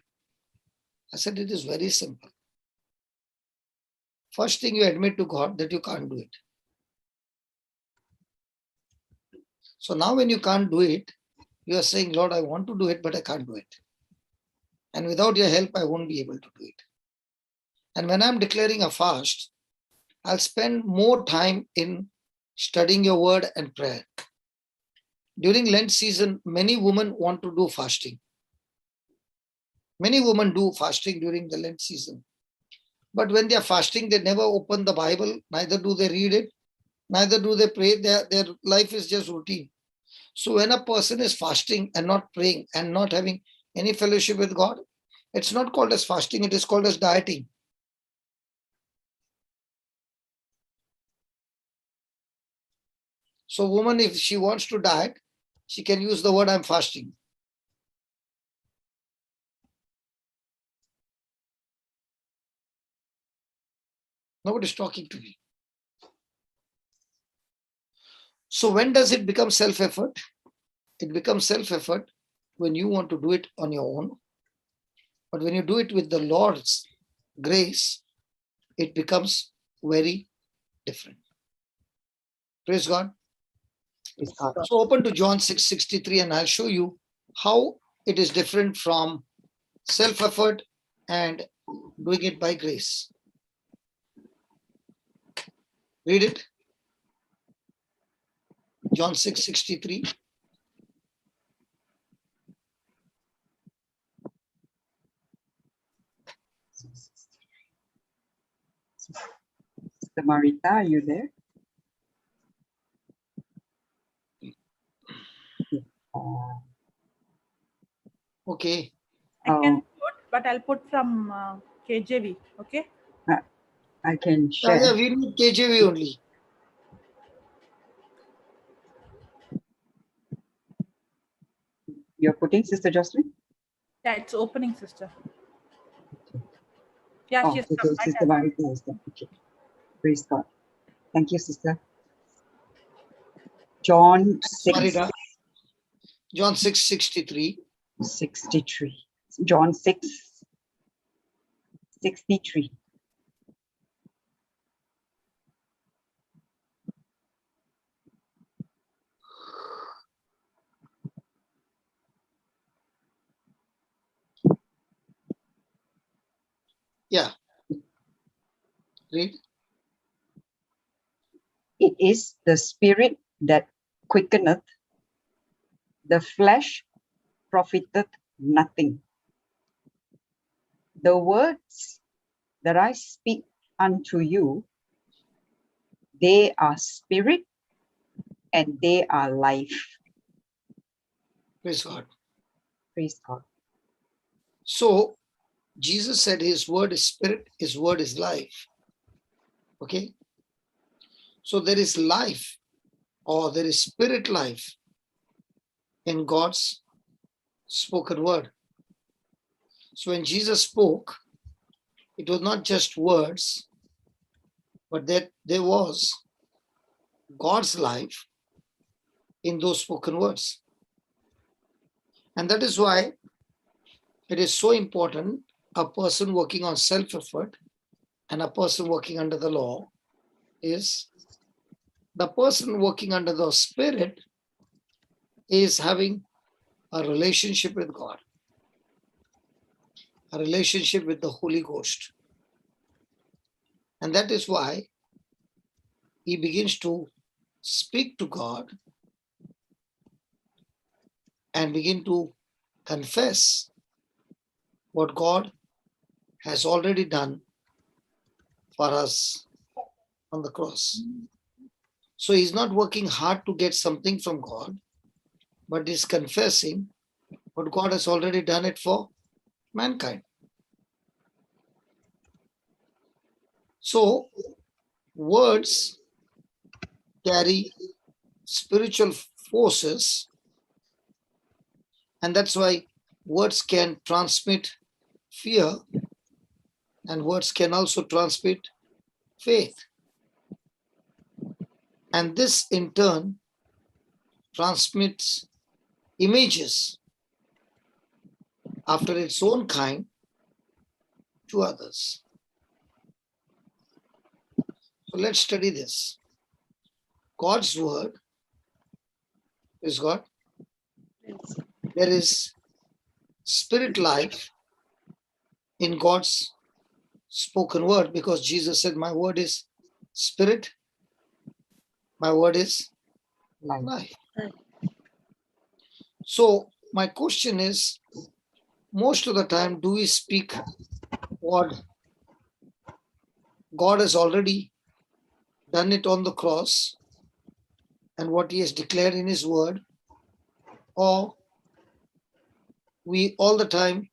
Speaker 4: I said, it is very simple. First thing, you admit to God that you can't do it. So now when you can't do it, you are saying, Lord, I want to do it, but I can't do it. And without your help, I won't be able to do it. And when I'm declaring a fast, I'll spend more time in studying your word and prayer. During Lent season, many women want to do fasting. Many women do fasting during the Lent season. But when they are fasting, they never open the Bible, neither do they read it, neither do they pray. Their life is just routine. So when a person is fasting and not praying and not having any fellowship with God, it's not called as fasting, it is called as dieting. So woman, if she wants to diet, she can use the word I'm fasting. Nobody's talking to me. So when does it become self-effort? It becomes self-effort when you want to do it on your own. But when you do it with the Lord's grace, it becomes very different. Praise God. So open to John 6:63 and I'll show you how it is different from self-effort and doing it by grace. Read it. John 6:63.
Speaker 2: Sister Marita, are you there?
Speaker 4: Okay.
Speaker 3: I can put, but I'll put from KJV. Okay.
Speaker 2: I can share.
Speaker 4: Yeah, we need KJV only.
Speaker 2: You're putting, Sister Jocelyn?
Speaker 3: Yeah, it's opening, sister. Yeah,
Speaker 2: Oh,
Speaker 3: she's
Speaker 2: okay,
Speaker 3: come.
Speaker 2: Sister Marita is there. Okay. Praise God. Thank you, Sister. John 6,
Speaker 4: Marita. John 6:63.
Speaker 2: 63. John 6, 63.
Speaker 4: Yeah. Read.
Speaker 2: It is the spirit that quickeneth, the flesh profiteth nothing. The words that I speak unto you, they are spirit and they are life.
Speaker 4: Praise God.
Speaker 2: Praise God.
Speaker 4: So Jesus said his word is spirit, his word is life. Okay. So there is life, or there is spirit life in God's spoken word. So when Jesus spoke, it was not just words, but that there was God's life in those spoken words. And that is why it is so important, a person working on self-effort and a person working under the law is the person working under the spirit is having a relationship with God, a relationship with the Holy Ghost. And that is why he begins to speak to God and begin to confess what God has already done for us on the cross. So he's not working hard to get something from God, but he's confessing what God has already done it for mankind. So words carry spiritual forces, and that's why words can transmit fear and words can also transmit faith. And this in turn transmits images after its own kind to others. So let's study this. God's word is God. There is spirit life in God's spoken word, because Jesus said, my word is spirit, my word is life. So my question is, most of the time, do we speak what God has already done it on the cross and what he has declared in his word, or we all the time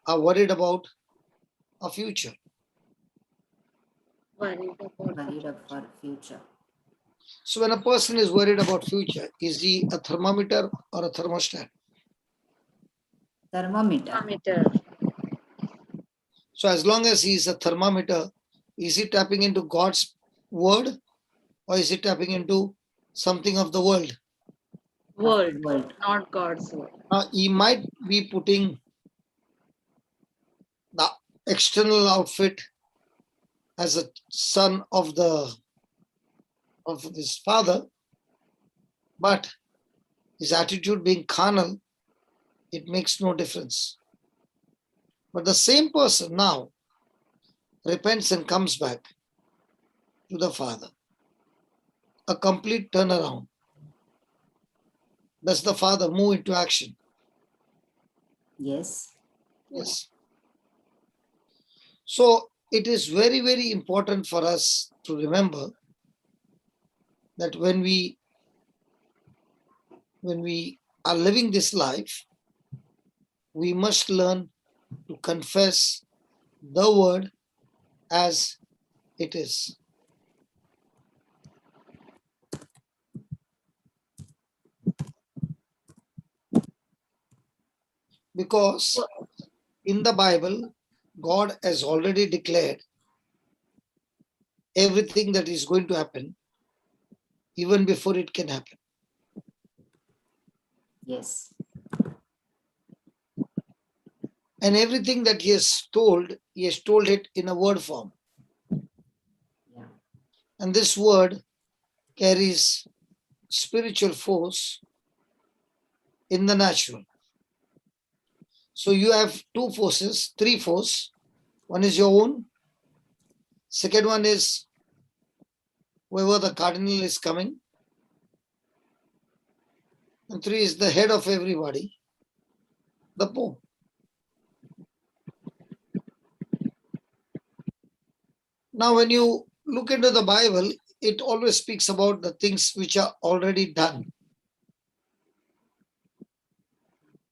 Speaker 4: are worried about our future?
Speaker 7: Worried for future.
Speaker 4: So when a person is worried about future, is he a thermometer or a thermostat?
Speaker 7: Thermometer.
Speaker 4: So as long as he is a thermometer, is he tapping into God's word or is he tapping into something of the world?
Speaker 5: World,
Speaker 7: World.
Speaker 5: not God's word.
Speaker 4: He might be putting the external outfit as a son of his father, but his attitude being carnal, it makes no difference. But the same person now repents and comes back to the Father. A complete turnaround. Does the Father move into action?
Speaker 7: Yes.
Speaker 4: Yes. So it is very, very important for us to remember that when we are living this life, we must learn to confess the word as it is. Because in the Bible, God has already declared everything that is going to happen even before it can happen.
Speaker 7: Yes.
Speaker 4: And everything that he has told it in a word form.
Speaker 7: Yeah.
Speaker 4: And this word carries spiritual force in the natural. So you have two forces, three forces. One is your own. Second one is whoever the cardinal is coming. And 3 is the head of everybody, the Pope. Now, when you look into the Bible, it always speaks about the things which are already done.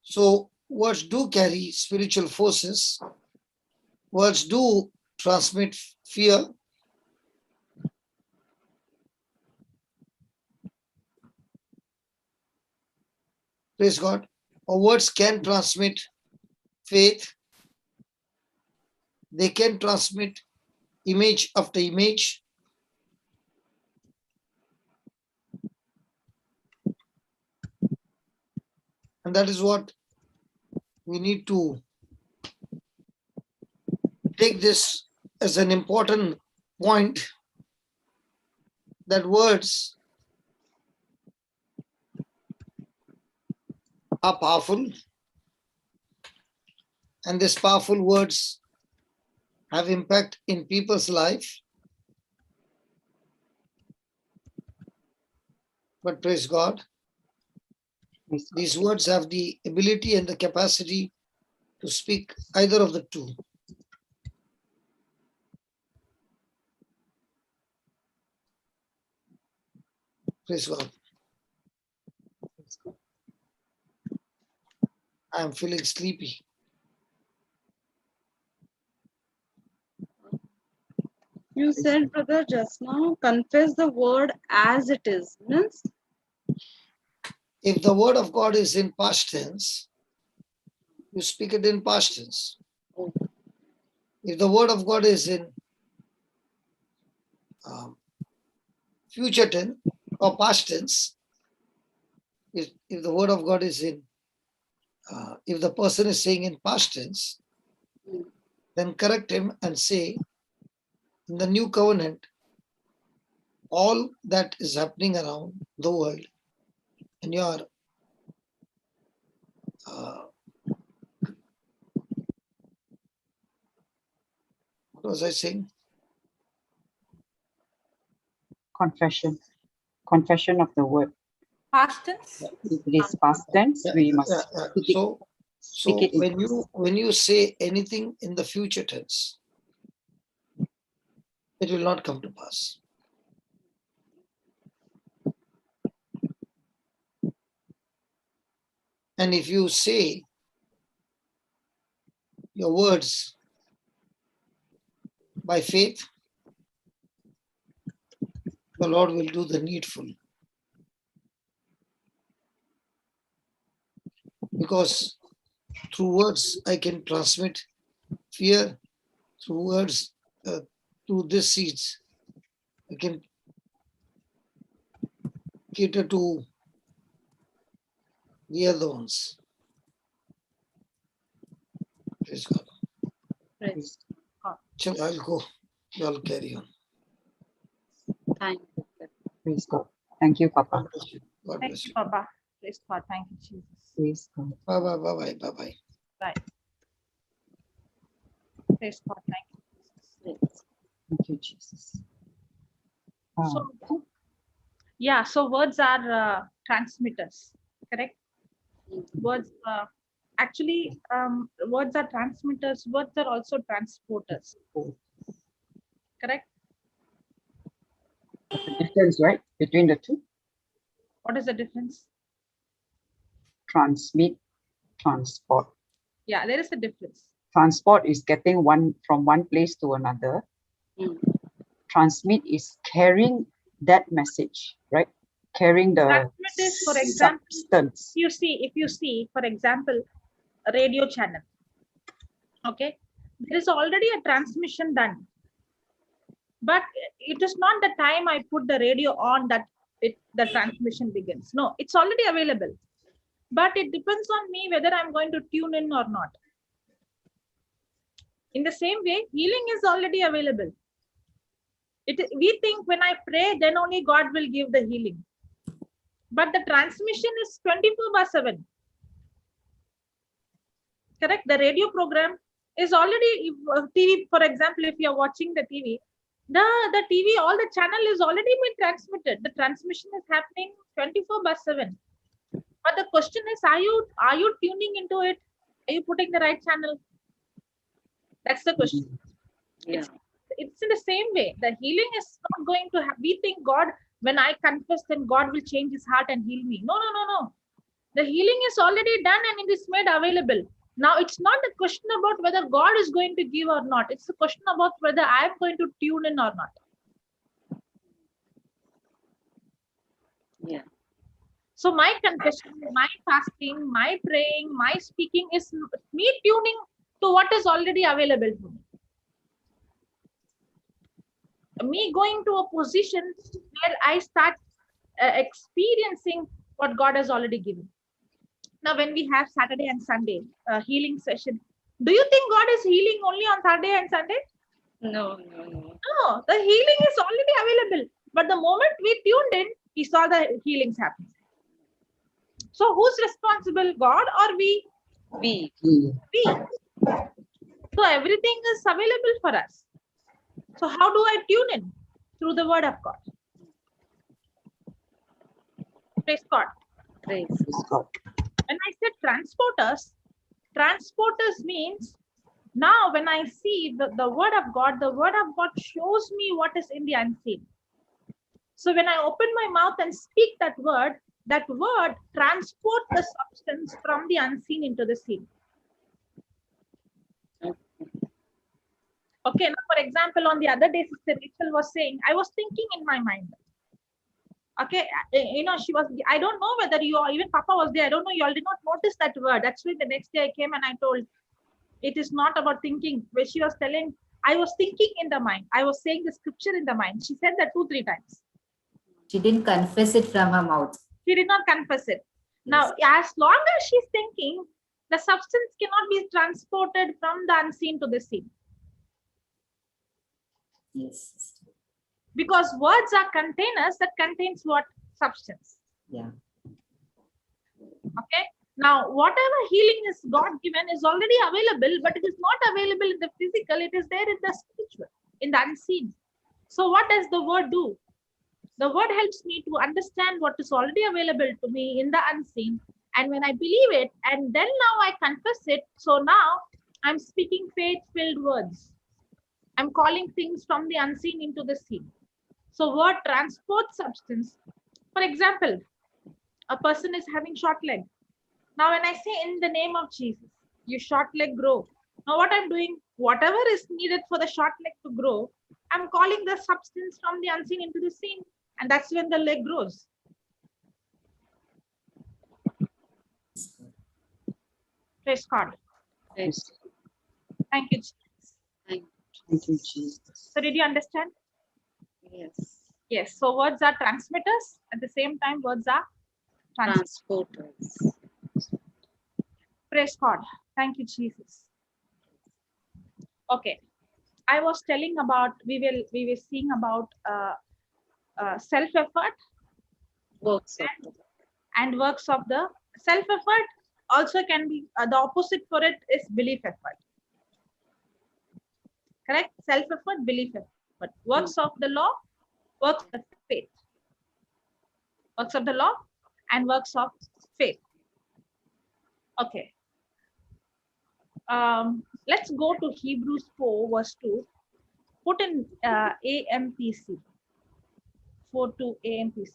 Speaker 4: So, words do carry spiritual forces. Words do transmit fear. Praise God. Or words can transmit faith. They can transmit image after image. And that is what we need to take this as an important point, that words are powerful, and these powerful words have impact in people's life. But praise God, these words have the ability and the capacity to speak either of the two. Praise God. I am feeling sleepy.
Speaker 5: You said, brother, just now, confess the word as it is. Means,
Speaker 4: If the word of God is in past tense, you speak it in past tense. If the word of God is in future tense or past tense, if the word of God is in, if the person is saying in past tense, then correct him and say, in the new covenant, all that is happening around the world, and your what was I saying?
Speaker 2: Confession of the word.
Speaker 3: Past tense.
Speaker 2: If it is past tense, we must speak it.
Speaker 4: So
Speaker 2: Speak it
Speaker 4: when you say anything in the future tense, it will not come to pass. And if you say your words by faith, the Lord will do the needful. Because through words I can transmit fear. Through words, through these seeds, I can cater to the other ones. Praise God.
Speaker 5: praise
Speaker 4: Chal, I'll go. You all carry on.
Speaker 5: thank you.
Speaker 2: Praise God. Thank you, Papa.
Speaker 4: God bless you. God
Speaker 3: Thank
Speaker 4: bless
Speaker 3: you,
Speaker 4: you.
Speaker 3: Papa. Praise God. Thank you, Jesus.
Speaker 2: Praise God.
Speaker 4: Bye bye bye bye bye bye.
Speaker 3: Right. Praise God. Thank you, Jesus.
Speaker 2: Thank you, Jesus.
Speaker 3: So, yeah, so words are transmitters, correct? Words, actually, words are transmitters, words are also transporters, correct?
Speaker 2: What's the difference, right, between the two?
Speaker 3: What is the difference?
Speaker 2: Transmit, transport.
Speaker 3: Yeah, there is a difference.
Speaker 2: Transport is getting one from one place to another. Transmit is carrying that message, right? Carrying the
Speaker 3: Transmit is, for example,
Speaker 2: substance.
Speaker 3: if you see, for example, a radio channel. Okay, there is already a transmission done, but it is not the time I put the radio on that the transmission begins. No, it's already available, but it depends on me whether I'm going to tune in or not. In the same way, healing is already available. We think when I pray, then only God will give the healing. But the transmission is 24/7. Correct? The radio program, is already TV. For example, if you are watching the TV, the TV, all the channel is already been transmitted. The transmission is happening 24/7. But the question is, are you tuning into it? Are you putting the right channel? That's the question.
Speaker 5: Yeah.
Speaker 3: It's in the same way. The healing is not going to have, we think God, when I confess, then God will change his heart and heal me. No, no, no, no. The healing is already done and it is made available. Now, it's not a question about whether God is going to give or not. It's a question about whether I am going to tune in or not.
Speaker 5: Yeah.
Speaker 3: So my confession, my fasting, my praying, my speaking is me tuning to what is already available to me. Me going to a position where I start experiencing what God has already given. Now, when we have Saturday and Sunday healing session, do you think God is healing only on Saturday and Sunday?
Speaker 5: No, no, no.
Speaker 3: No, the healing is already available. But the moment we tuned in, we saw the healings happening. So who's responsible, God or we?
Speaker 5: We.
Speaker 3: We. So everything is available for us. So how do I tune in? Through the word of God. Praise God.
Speaker 5: Praise
Speaker 2: God.
Speaker 3: When I said transporters means now when I see the word of God shows me what is in the unseen. So when I open my mouth and speak that word transports the substance from the unseen into the seen. Okay, now for example, on the other day, Sister Rachel was saying, I was thinking in my mind. Okay, she was, I don't know whether you or even Papa was there. I don't know, you all did not notice that word. That's why the next day I came and I told, it is not about thinking. Where she was telling, I was thinking in the mind. I was saying the scripture in the mind. She said that 2-3 times.
Speaker 7: She didn't confess it from her mouth.
Speaker 3: She did not confess it. Now,
Speaker 7: Yes.
Speaker 3: as long as she's thinking, the substance cannot be transported from the unseen to the seen.
Speaker 7: Yes.
Speaker 3: Because words are containers that contains what? Substance.
Speaker 7: Yeah.
Speaker 3: Okay. Now, whatever healing is God given is already available, but it is not available in the physical. It is there in the spiritual, in the unseen. So what does the word do? The word helps me to understand what is already available to me in the unseen. And when I believe it, and then now I confess it. So now I'm speaking faith-filled words. I'm calling things from the unseen into the seen. So word transports substance. For example, a person is having short leg. Now when I say in the name of Jesus, you short leg grow. Now what I'm doing, whatever is needed for the short leg to grow, I'm calling the substance from the unseen into the seen. And that's when the leg grows. Praise God.
Speaker 5: Praise.
Speaker 3: Thank you, Jesus.
Speaker 5: Thank
Speaker 2: Thank you, Jesus.
Speaker 3: So did you understand?
Speaker 5: Yes.
Speaker 3: Yes. So words are transmitters. At the same time, words are
Speaker 5: Transporters.
Speaker 3: Praise God. Thank you, Jesus. Okay. I was telling about, we were seeing about self-effort
Speaker 5: Works of the
Speaker 3: and works of the self-effort also can be, the opposite for it is belief effort. Correct? Self-effort, belief effort. Works of the law, works of faith. Works of the law and works of faith. Okay. Let's go to Hebrews 4 verse 2. Put in AMPC. 4:2 AMPC.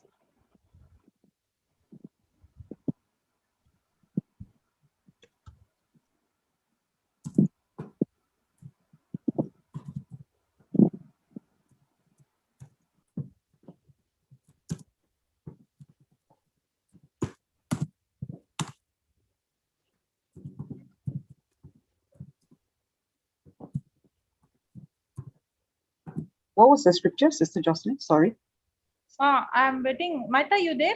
Speaker 2: What was the scripture, Sister Jocelyn? Sorry.
Speaker 3: I'm waiting. Maita, you there?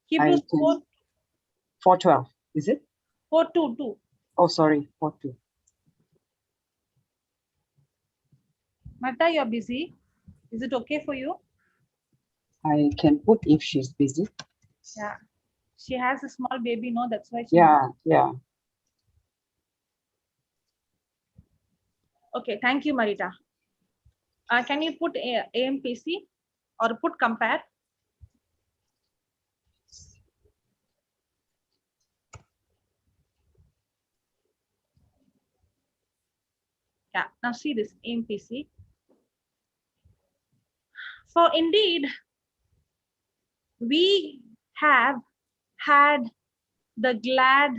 Speaker 3: Hebrews 4,
Speaker 2: 4:12. Is it?
Speaker 3: 4:2.
Speaker 2: Oh, sorry. 4:2.
Speaker 3: Maita, you're busy. Is it okay for you?
Speaker 2: I can put if she's busy.
Speaker 3: Yeah. She has a small baby, no? That's why she.
Speaker 2: Yeah.
Speaker 3: Okay, thank you, Marita. Can you put AMPC or put compare? Yeah, now see this AMPC. For indeed, we have had the glad,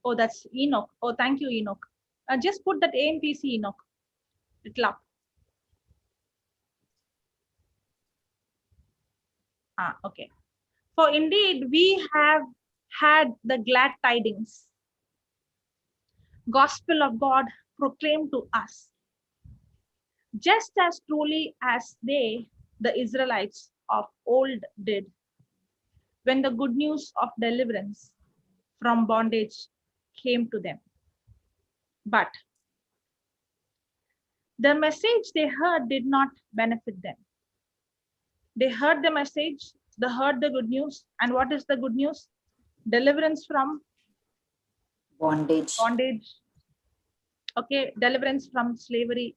Speaker 3: oh, that's Enoch. Oh, thank you, Enoch. Just put that AMPC, Enoch. Little up. Okay. For indeed, we have had the glad tidings, gospel of God proclaimed to us, just as truly as they, the Israelites of old, did, when the good news of deliverance from bondage came to them. But the message they heard did not benefit them. They heard the message, they heard the good news. And what is the good news? Deliverance from
Speaker 7: Bondage.
Speaker 3: Okay, deliverance from slavery.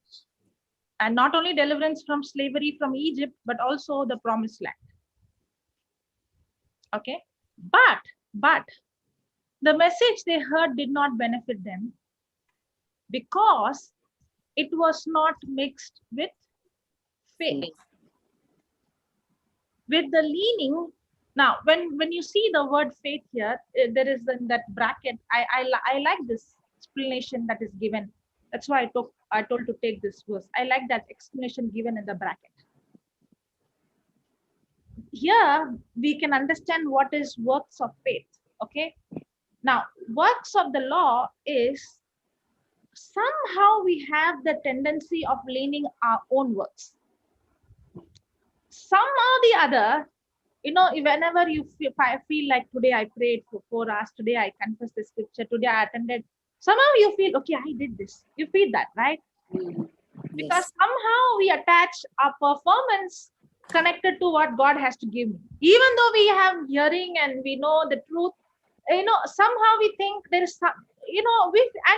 Speaker 3: And not only deliverance from slavery from Egypt, but also the promised land. Okay, but the message they heard did not benefit them because it was not mixed with faith. With the leaning. Now, when you see the word faith here, there is in that bracket. I like this explanation that is given. That's why I told to take this verse. I like that explanation given in the bracket. Here we can understand what is works of faith. Okay. Now, works of the law is somehow we have the tendency of leaning our own works. Some or the other, whenever you feel like today I prayed for 4 hours, today I confessed the scripture, today I attended, somehow you feel, okay, I did this. You feel that, right? Because somehow we attach our performance connected to what God has to give me. Even though we have hearing and we know the truth, somehow we think there is some,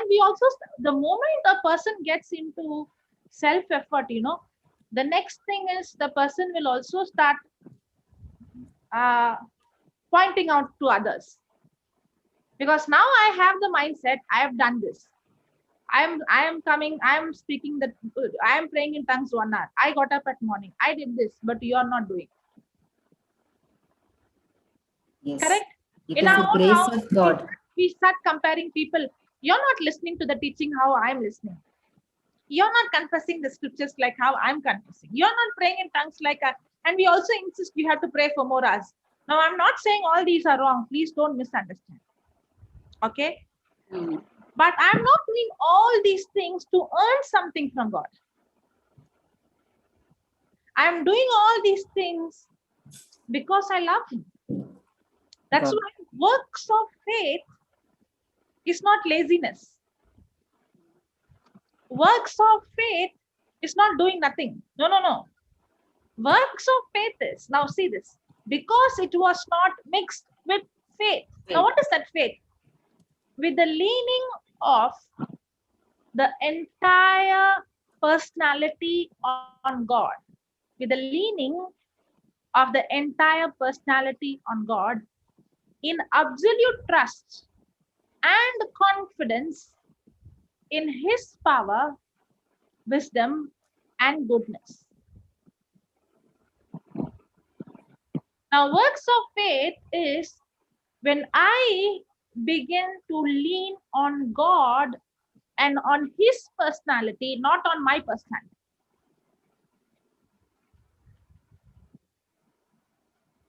Speaker 3: we also, the moment a person gets into self-effort, the next thing is the person will also start pointing out to others. Because now I have the mindset, I have done this. I am speaking that I am praying in tongues 1 hour. I got up at morning. I did this, but you are not doing.
Speaker 7: Yes.
Speaker 3: Correct?
Speaker 7: It is the grace of God.
Speaker 3: We start comparing people. You're not listening to the teaching how I'm listening. You're not confessing the scriptures like how I'm confessing. You're not praying in tongues like and we also insist you have to pray for more hours. Now, I'm not saying all these are wrong. Please don't misunderstand. Okay? But I'm not doing all these things to earn something from God. I'm doing all these things because I love Him. That's why works of faith is not laziness. Works of faith is not doing nothing. No. Works of faith is, now see this, because it was not mixed with faith. Now, what is that faith? With the leaning of the entire personality on God. With the leaning of the entire personality on God in absolute trust and confidence in His power, wisdom, and goodness. Now, works of faith is when I begin to lean on God and on His personality, not on my personality.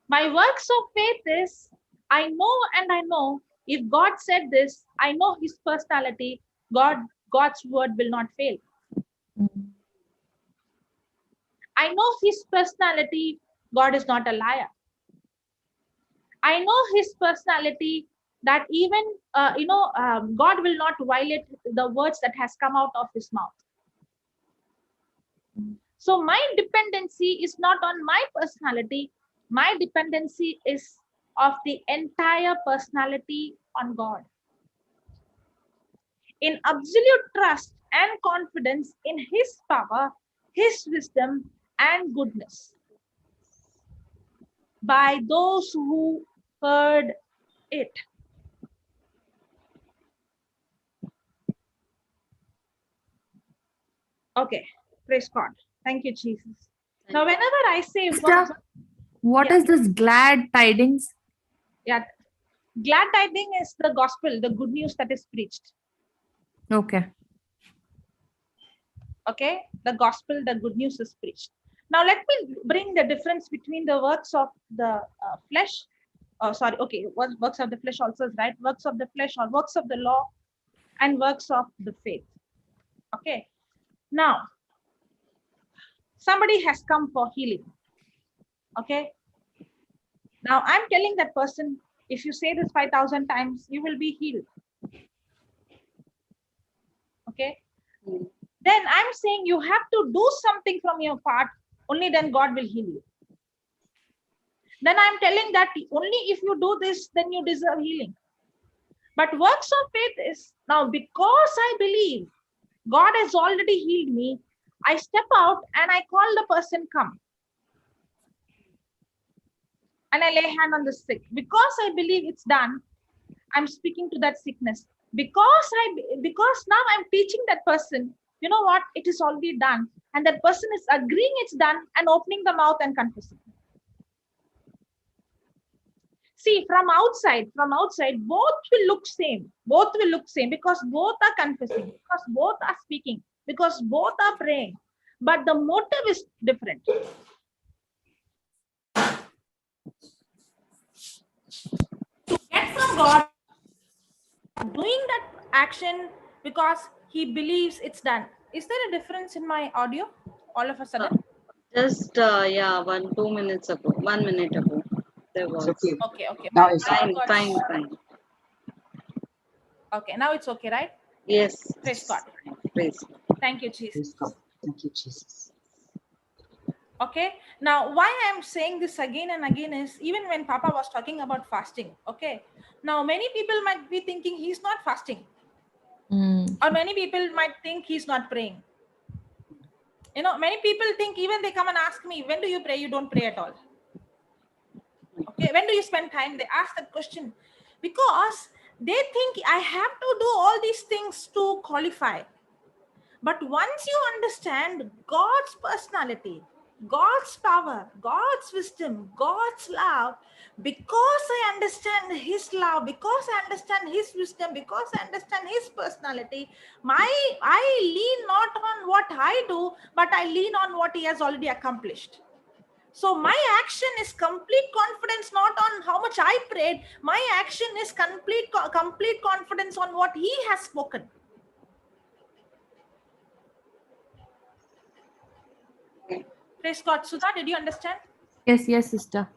Speaker 3: My works of faith is, I know if God said this, I know His personality, God's word will not fail. I know His personality, God is not a liar. I know His personality that even, God will not violate the words that has come out of His mouth. So my dependency is not on my personality. My dependency is of the entire personality on God. In absolute trust and confidence in his power, his wisdom, and goodness by those who heard it. Okay, praise God. Thank you, Jesus. Now, whenever I say
Speaker 8: Sister, what is this glad tidings?
Speaker 3: Yeah, glad tidings is the gospel, the good news that is preached.
Speaker 8: Okay.
Speaker 3: Okay, the gospel, the good news is preached. Now, let me bring the difference between the works of the flesh. Works of the flesh also is right. Works of the flesh or works of the law and works of the faith. Okay. Now, somebody has come for healing. Okay. Now, I'm telling that person, if you say this 5,000 times, you will be healed. Okay. Then I'm saying you have to do something from your part, only then God will heal you. Then I'm telling that only if you do this, then you deserve healing. But works of faith is, now because I believe God has already healed me, I step out and I call the person, come. And I lay hand on the sick. Because I believe it's done, I'm speaking to that sickness. Because now I'm teaching that person, you know what, it is already done. And that person is agreeing it's done and opening the mouth and confessing. See, from outside, both will look same. Both will look same because both are confessing, because both are speaking, because both are praying. But the motive is different. To get from God, doing that action because he believes it's done. Is there a difference in my audio all of a sudden?
Speaker 5: Just 1 minute ago there was.
Speaker 3: Okay.
Speaker 2: Now it's
Speaker 5: Fine.
Speaker 3: Okay, now it's okay, right?
Speaker 5: Yes.
Speaker 3: Praise God.
Speaker 5: Praise.
Speaker 3: Thank you, Jesus.
Speaker 2: Thank you, Jesus.
Speaker 3: Okay, now why I'm saying this again and again is, even when Papa was talking about fasting, okay, now many people might be thinking he's not fasting, or many people might think he's not praying. You know, many people think, even they come and ask me, when do you pray? You don't pray at all. Okay, when do you spend time? They ask that question because they think I have to do all these things to qualify. But once you understand God's personality, God's power, God's wisdom, God's love, because I understand his love, because I understand his wisdom, because I understand his personality, I lean not on what I do, but I lean on what he has already accomplished. So my action is complete confidence, not on how much I prayed. My action is complete confidence on what he has spoken. Praise God. Sudha, did you understand?
Speaker 8: Yes, sister.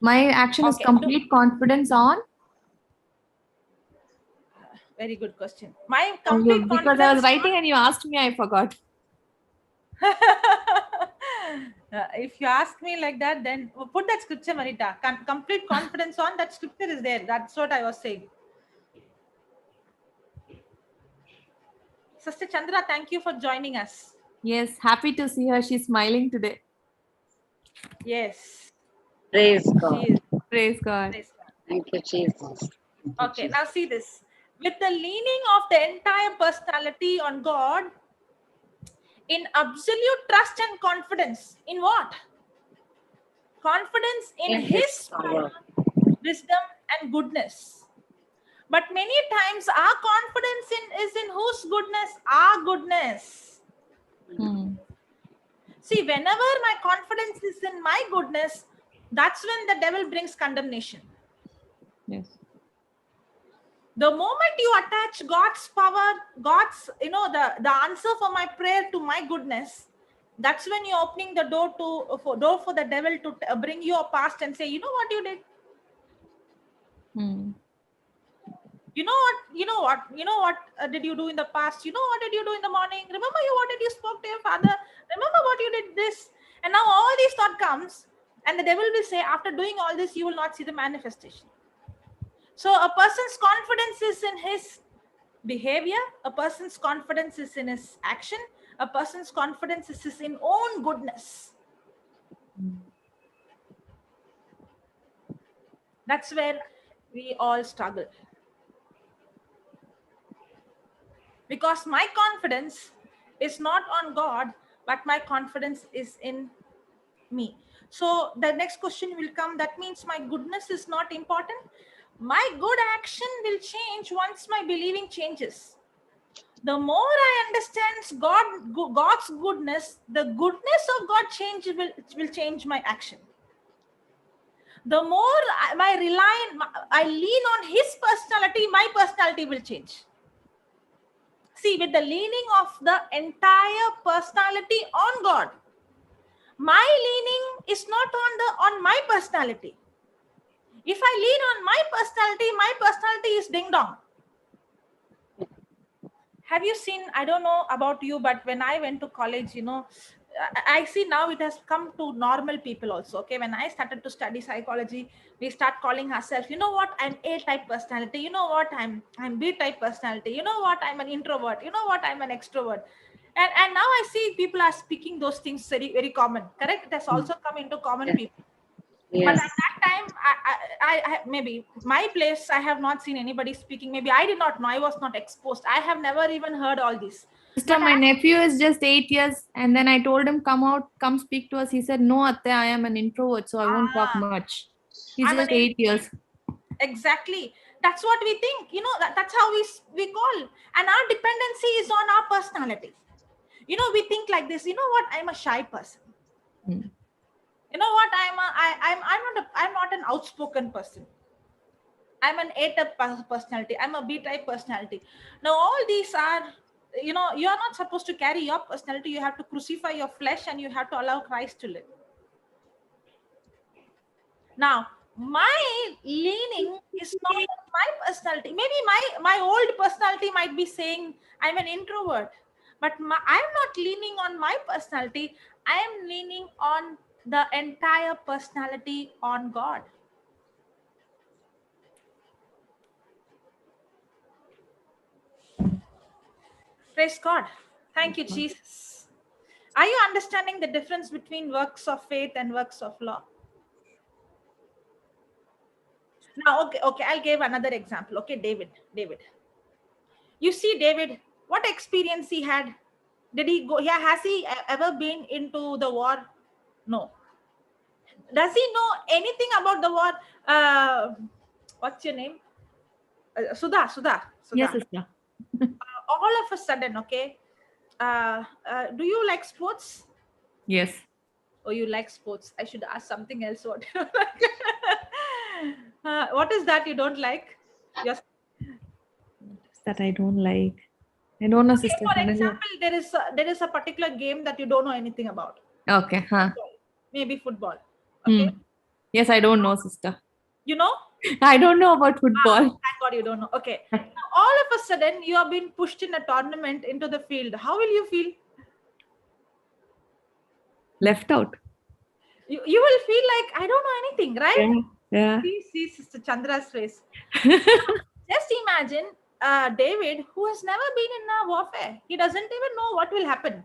Speaker 8: My action is complete confidence on.
Speaker 3: Very good question. My complete confidence.
Speaker 8: Because I was writing and you asked me, I forgot.
Speaker 3: If you ask me like that, then put that scripture, Marita. Complete confidence on, that scripture is there. That's what I was saying. Sister Chandra, thank you for joining us.
Speaker 8: Yes, happy to see her. She's smiling today.
Speaker 3: Yes.
Speaker 5: Praise God.
Speaker 8: Praise God.
Speaker 5: Thank you, Jesus.
Speaker 3: Okay, now see this. With the leaning of the entire personality on God, in absolute trust and confidence, in what? Confidence in his power, wisdom, and goodness. But many times our confidence is in whose goodness? Our goodness. See, whenever my confidence is in my goodness, that's when the devil brings condemnation.
Speaker 8: Yes.
Speaker 3: The moment you attach God's power, God's, the answer for my prayer to my goodness, that's when you're opening the door for the devil to bring you a past and say, you know what you did? You know what did you do in the past? You know what did you do in the morning? Remember what did you spoke to your father? Remember what you did this? And now all these thought comes, and the devil will say, after doing all this, you will not see the manifestation. So a person's confidence is in his behavior. A person's confidence is in his action. A person's confidence is his in own goodness. That's where we all struggle. Because my confidence is not on God, but my confidence is in me. So the next question will come. That means my goodness is not important. My good action will change once my believing changes. The more I understand God's goodness, the goodness of God will change my action. The more I lean on His personality, my personality will change. See, with the leaning of the entire personality on God, my leaning is not on my personality. If I lean on my personality is ding dong. Have you seen, I don't know about you, but when I went to college, I see now it has come to normal people also. Okay, when I started to study psychology, we start calling ourselves, you know what, I'm A-type personality. You know what, I'm B-type personality. You know what, I'm an introvert. You know what, I'm an extrovert. And now I see people are speaking those things very, very common. Correct? It has also come into common people. But
Speaker 7: Yes.
Speaker 3: at that time, I maybe my place, I have not seen anybody speaking. Maybe I did not know. I was not exposed. I have never even heard all this.
Speaker 8: Sister, my nephew is just 8 years, and then I told him, come out, come speak to us. He said, no, Atte, I am an introvert, so I won't talk much. He's
Speaker 3: I'm
Speaker 8: just
Speaker 3: an
Speaker 8: 8 years.
Speaker 3: Exactly. That's what we think. That's how we call. And our dependency is on our personality. We think like this. You know what? I'm a shy person.
Speaker 8: Hmm.
Speaker 3: You know what? I'm not an outspoken person. I'm an A-type personality. I'm a B-type personality. Now, all these are, you are not supposed to carry your personality. You have to crucify your flesh and you have to allow Christ to live. Now, my leaning is not on my personality. Maybe my old personality might be saying I'm an introvert, but I'm not leaning on my personality. I am leaning on the entire personality on God. Praise God. Thank you, Jesus. Are you understanding the difference between works of faith and works of law? Now, okay, I'll give another example. Okay, David. You see, David, what experience he had? Did he go? Yeah, has he ever been into the war? No. Does he know anything about the war? What's your name? Sudha.
Speaker 8: Yes, sister.
Speaker 3: All of a sudden, okay. Do you like sports?
Speaker 8: Yes.
Speaker 3: Oh, you like sports. I should ask something else. What you like? What is that you don't like? Yes.
Speaker 8: That I don't like. I don't know,
Speaker 3: Okay,
Speaker 8: sister.
Speaker 3: for example, there is a particular game that you don't know anything about.
Speaker 8: Okay, huh.
Speaker 3: Maybe football. Okay.
Speaker 8: Yes, I don't know, sister.
Speaker 3: You know?
Speaker 8: I don't know about football.
Speaker 3: Thank God you don't know. Okay. Now, all of a sudden, you have been pushed in a tournament into the field. How will you feel?
Speaker 8: Left out.
Speaker 3: You will feel like, I don't know anything, right?
Speaker 8: Yeah.
Speaker 3: See Sister Chandra's face. Just imagine David, who has never been in a warfare. He doesn't even know what will happen.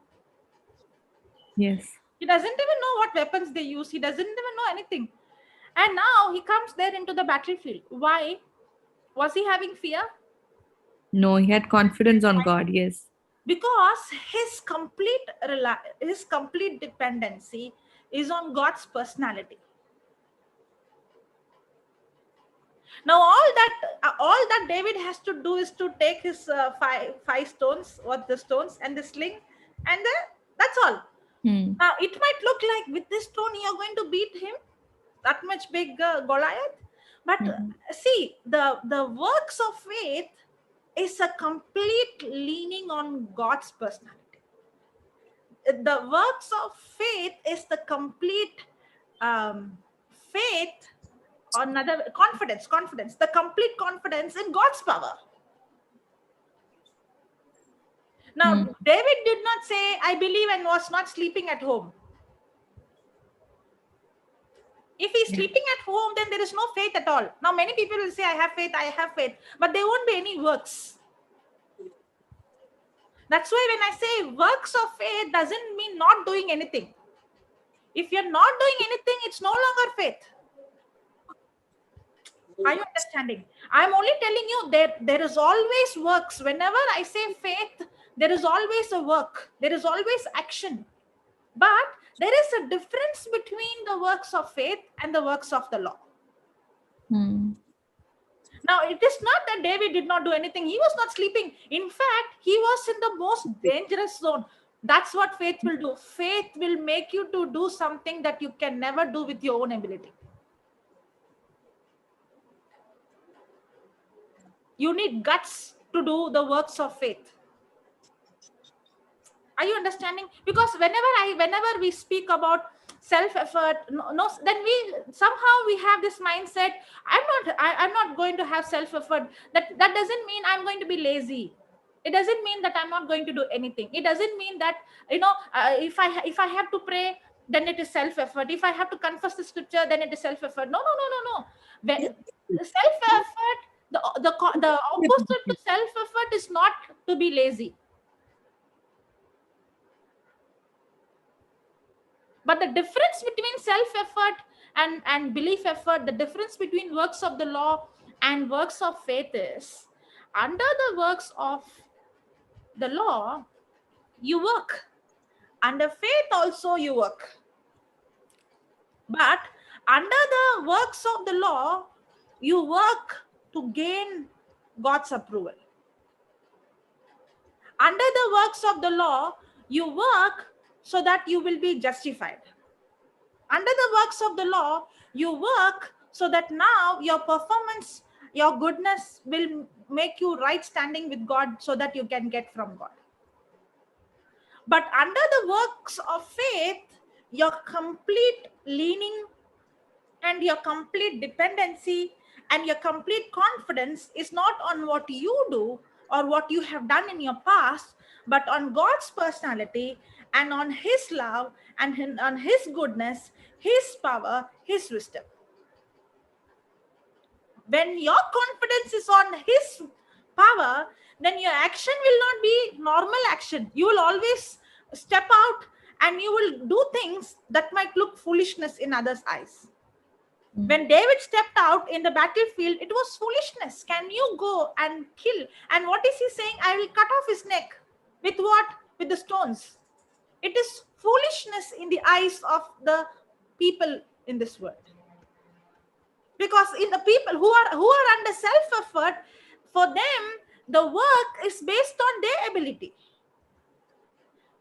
Speaker 8: Yes.
Speaker 3: He doesn't even know what weapons they use. He doesn't even know anything. And now he comes there into the battlefield. Why? Was he having fear?
Speaker 8: No, he had confidence on God. Yes.
Speaker 3: Because his complete dependency is on God's personality. Now all that David has to do is to take his five stones, or the stones and the sling, and that's all. Now it might look like with this stone you're going to beat him, that much big Goliath, but see, the works of faith is a complete leaning on God's personality. The works of faith is the complete faith, or another confidence, the complete confidence in God's power. Now, David did not say, I believe, and was not sleeping at home. If he's sleeping at home, then there is no faith at all. Now, many people will say, I have faith, but there won't be any works. That's why when I say works of faith doesn't mean not doing anything. If you're not doing anything, it's no longer faith. Are you understanding? I'm only telling you there is always works. Whenever I say faith, there is always a work. There is always action. But there is a difference between the works of faith and the works of the law. Now, it is not that David did not do anything. He was not sleeping. In fact, he was in the most dangerous zone. That's what faith will do. Faith will make you to do something that you can never do with your own ability. You need guts to do the works of faith. Are you understanding? Because whenever we speak about self-effort, then somehow we have this mindset. I'm not going to have self-effort. That doesn't mean I'm going to be lazy. It doesn't mean that I'm not going to do anything. It doesn't mean that if I have to pray, then it is self-effort. If I have to confess the scripture, then it is self-effort. No. Self-effort, the opposite to self-effort is not to be lazy. But the difference between self-effort and belief effort, the difference between works of the law and works of faith is, under the works of the law, you work. Under faith also you work. But under the works of the law, you work to gain God's approval. Under the works of the law, you work so that you will be justified. Under the works of the law, you work so that now your performance, your goodness will make you right standing with God so that you can get from God. But under the works of faith, your complete leaning and your complete dependency and your complete confidence is not on what you do or what you have done in your past, but on God's personality and on His love and on His goodness, His power, His wisdom. When your confidence is on His power, then your action will not be normal action. You will always step out and you will do things that might look foolishness in others' eyes. When David stepped out in the battlefield, it was foolishness. Can you go and kill? And what is he saying? I will cut off his neck. With what? With the stones. It is foolishness in the eyes of the people in this world. Because in the people who are under self-effort, for them, the work is based on their ability.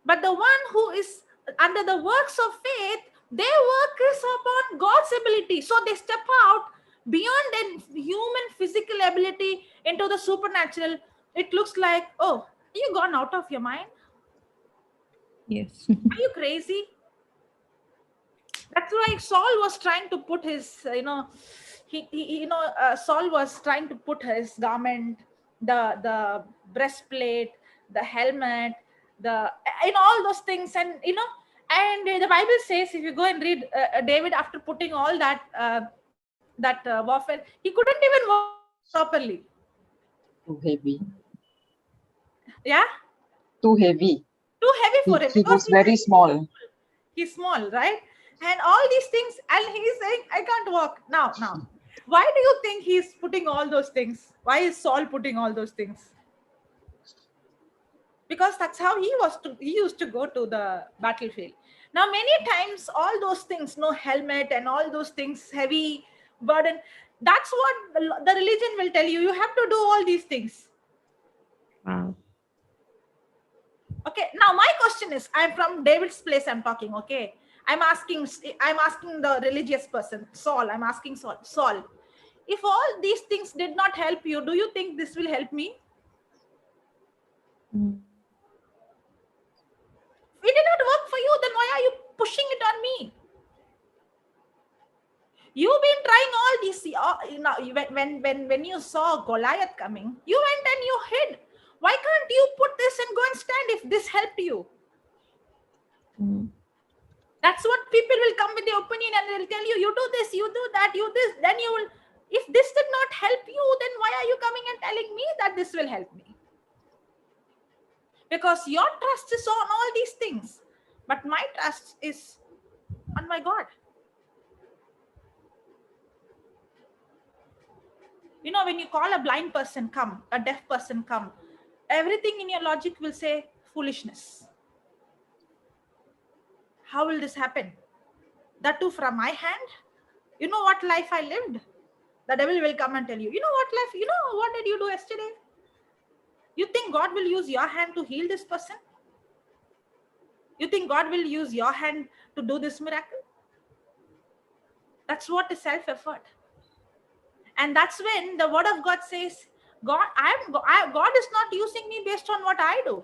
Speaker 3: But the one who is under the works of faith, their work is upon God's ability. So they step out beyond the human physical ability into the supernatural. It looks like, oh, are you gone out of your mind?
Speaker 8: Yes.
Speaker 3: Are you crazy? That's why Saul was trying to put his, Saul was trying to put his garment, the breastplate, the helmet, all those things, and the Bible says, if you go and read David, after putting all that warfare, he couldn't even walk properly.
Speaker 2: Too heavy.
Speaker 3: Yeah.
Speaker 2: Too heavy.
Speaker 3: Too heavy for him.
Speaker 2: He was very small.
Speaker 3: He's small, right? And all these things, and he's saying, I can't walk. Now, why do you think he's putting all those things? Why is Saul putting all those things? Because that's how he used to go to the battlefield. Now, many times, all those things, no helmet and all those things, heavy burden, that's what the religion will tell you. You have to do all these things.
Speaker 8: Wow.
Speaker 3: Okay, now my question is, I'm from David's place, I'm talking, okay? I'm asking the religious person, Saul, I'm asking Saul, if all these things did not help you, do you think this will help me? If it did not work for you, then why are you pushing it on me? You've been trying all these, when you saw Goliath coming, you went and you hid. Why can't you put this and go and stand if this helped you? That's what people will come with their opinion and they'll tell you, you do this, you do that, you this, then you will. If this did not help you, then why are you coming and telling me that this will help me? Because your trust is on all these things, but my trust is on my God. You know, when you call a blind person come, a deaf person come, everything in your logic will say foolishness. How will this happen? That too from my hand? You know what life I lived? The devil will come and tell you, you know what life, you know what did you do yesterday? You think God will use your hand to heal this person? You think God will use your hand to do this miracle? That's what is self-effort. And that's when the word of God says, God is not using me based on what I do.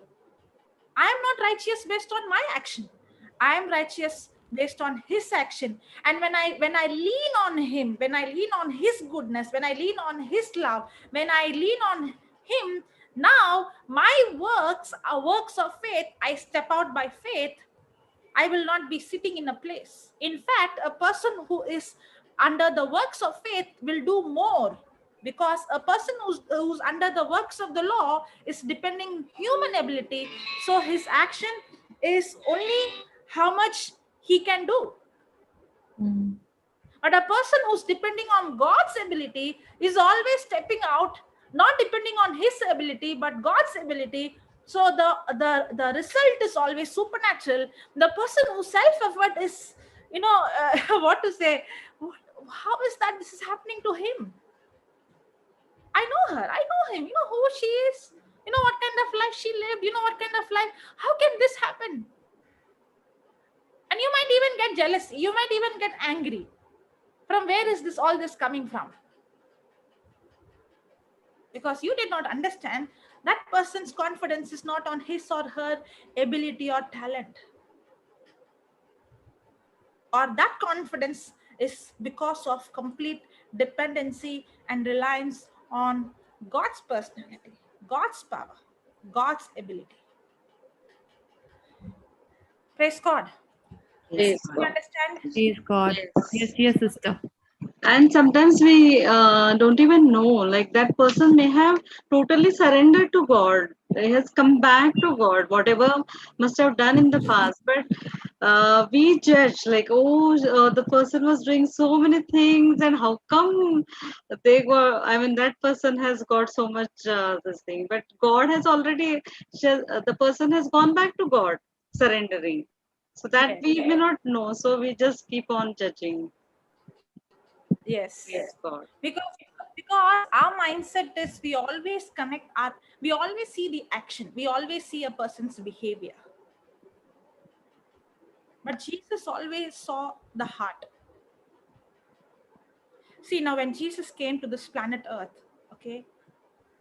Speaker 3: I am not righteous based on my action. I am righteous based on his action. And when I lean on him, when I lean on his goodness, when I lean on his love, when I lean on him, now my works are works of faith. I step out by faith. I will not be sitting in a place. In fact, a person who is under the works of faith will do more, because a person who's under the works of the law is depending human ability. So his action is only how much he can do. But a person who's depending on God's ability is always stepping out, not depending on his ability, but God's ability. So the result is always supernatural. The person whose self-effort is, what to say, how is that this is happening to him? I know her, I know him, you know who she is, you know what kind of life she lived, you know what kind of life, how can this happen? And you might even get jealous, you might even get angry. From where is this all this coming from? Because you did not understand that person's confidence is not on his or her ability or talent. Or that confidence is because of complete dependency and reliance on God's personality, God's power, God's ability. Praise God.
Speaker 5: Praise
Speaker 3: You
Speaker 5: God.
Speaker 3: understand?
Speaker 8: Praise God. Yes, sister.
Speaker 5: And sometimes we don't even know, like that person may have totally surrendered to God. He has come back to God, whatever must have done in the past. But we judge, like, the person was doing so many things, and how come they go? I mean, that person has got so much this thing. But God has already, the person has gone back to God, surrendering. So that we may not know. So we just keep on judging.
Speaker 3: Yes.
Speaker 5: Yes, God.
Speaker 3: Because our mindset is we always see the action, we always see a person's behavior. But Jesus always saw the heart. See, now when Jesus came to this planet Earth, okay,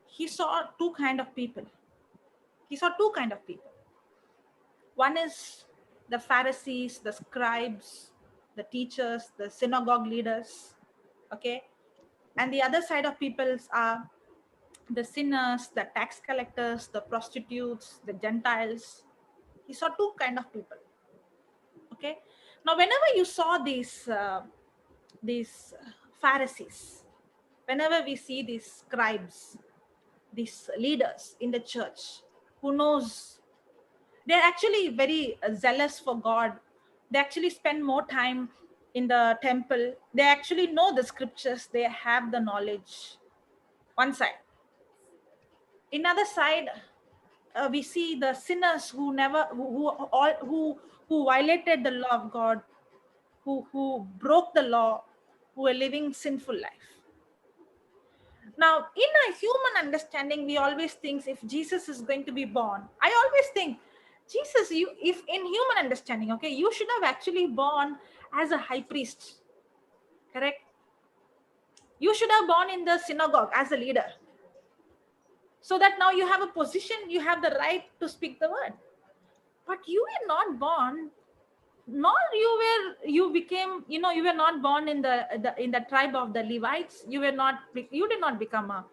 Speaker 3: he saw two kind of people. He saw two kind of people. One is the Pharisees, the scribes, the teachers, the synagogue leaders, okay, and the other side of peoples are the sinners, the tax collectors, the prostitutes, the Gentiles. He saw two kind of people. Okay. Now, whenever you saw these Pharisees, whenever we see these scribes, these leaders in the church who knows, they're actually very zealous for God. They actually spend more time in the temple. They actually know the scriptures. They have the knowledge. One side. Another side, we see the sinners who violated the law of God, who broke the law, who are living sinful life. Now, in a human understanding, we always think if Jesus is going to be born, I always think, Jesus, if in human understanding, okay, you should have actually born as a high priest, correct? You should have born in the synagogue as a leader, so that now you have a position, you have the right to speak the word. But you were not born, nor you became, you were not born in the tribe of the Levites. You did not become a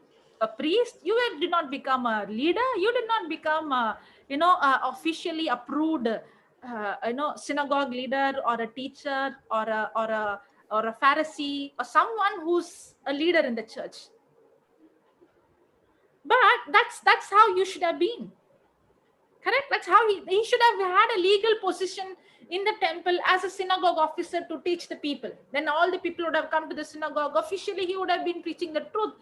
Speaker 3: priest. Did not become a leader. You did not become a officially approved synagogue leader or a teacher or a Pharisee or someone who's a leader in the church. But that's how you should have been. Correct? That's how he should have had a legal position in the temple as a synagogue officer to teach the people. Then all the people would have come to the synagogue. Officially, he would have been preaching the truth.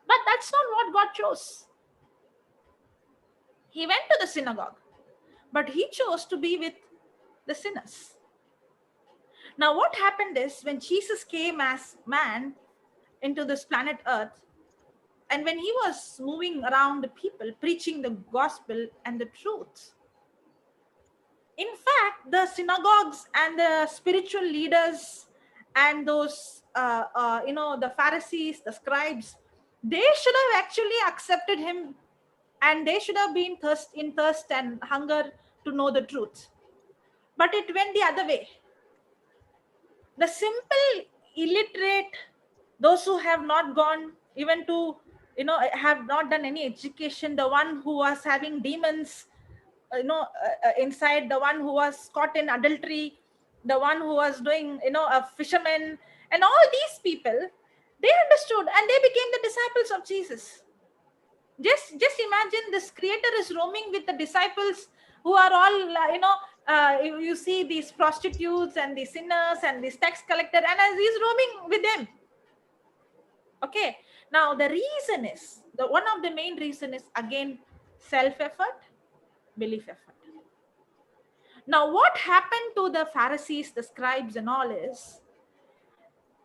Speaker 3: But that's not what God chose. He went to the synagogue, but he chose to be with the sinners. Now, what happened is when Jesus came as man into this planet Earth, and when he was moving around the people, preaching the gospel and the truth, in fact, the synagogues and the spiritual leaders and those, the Pharisees, the scribes, they should have actually accepted him, and they should have been in thirst and hunger to know the truth. But it went the other way. The simple illiterate, those who have not gone even to, have not done any education, the one who was having demons, inside, the one who was caught in adultery, the one who was doing, a fisherman, and all these people, they understood and they became the disciples of Jesus. Just imagine this creator is roaming with the disciples who are all, you see these prostitutes and these sinners and these tax collector, and as he's roaming with them. Okay, now the reason is, one of the main reason is again self-effort, belief effort. Now what happened to the Pharisees, the scribes and all is,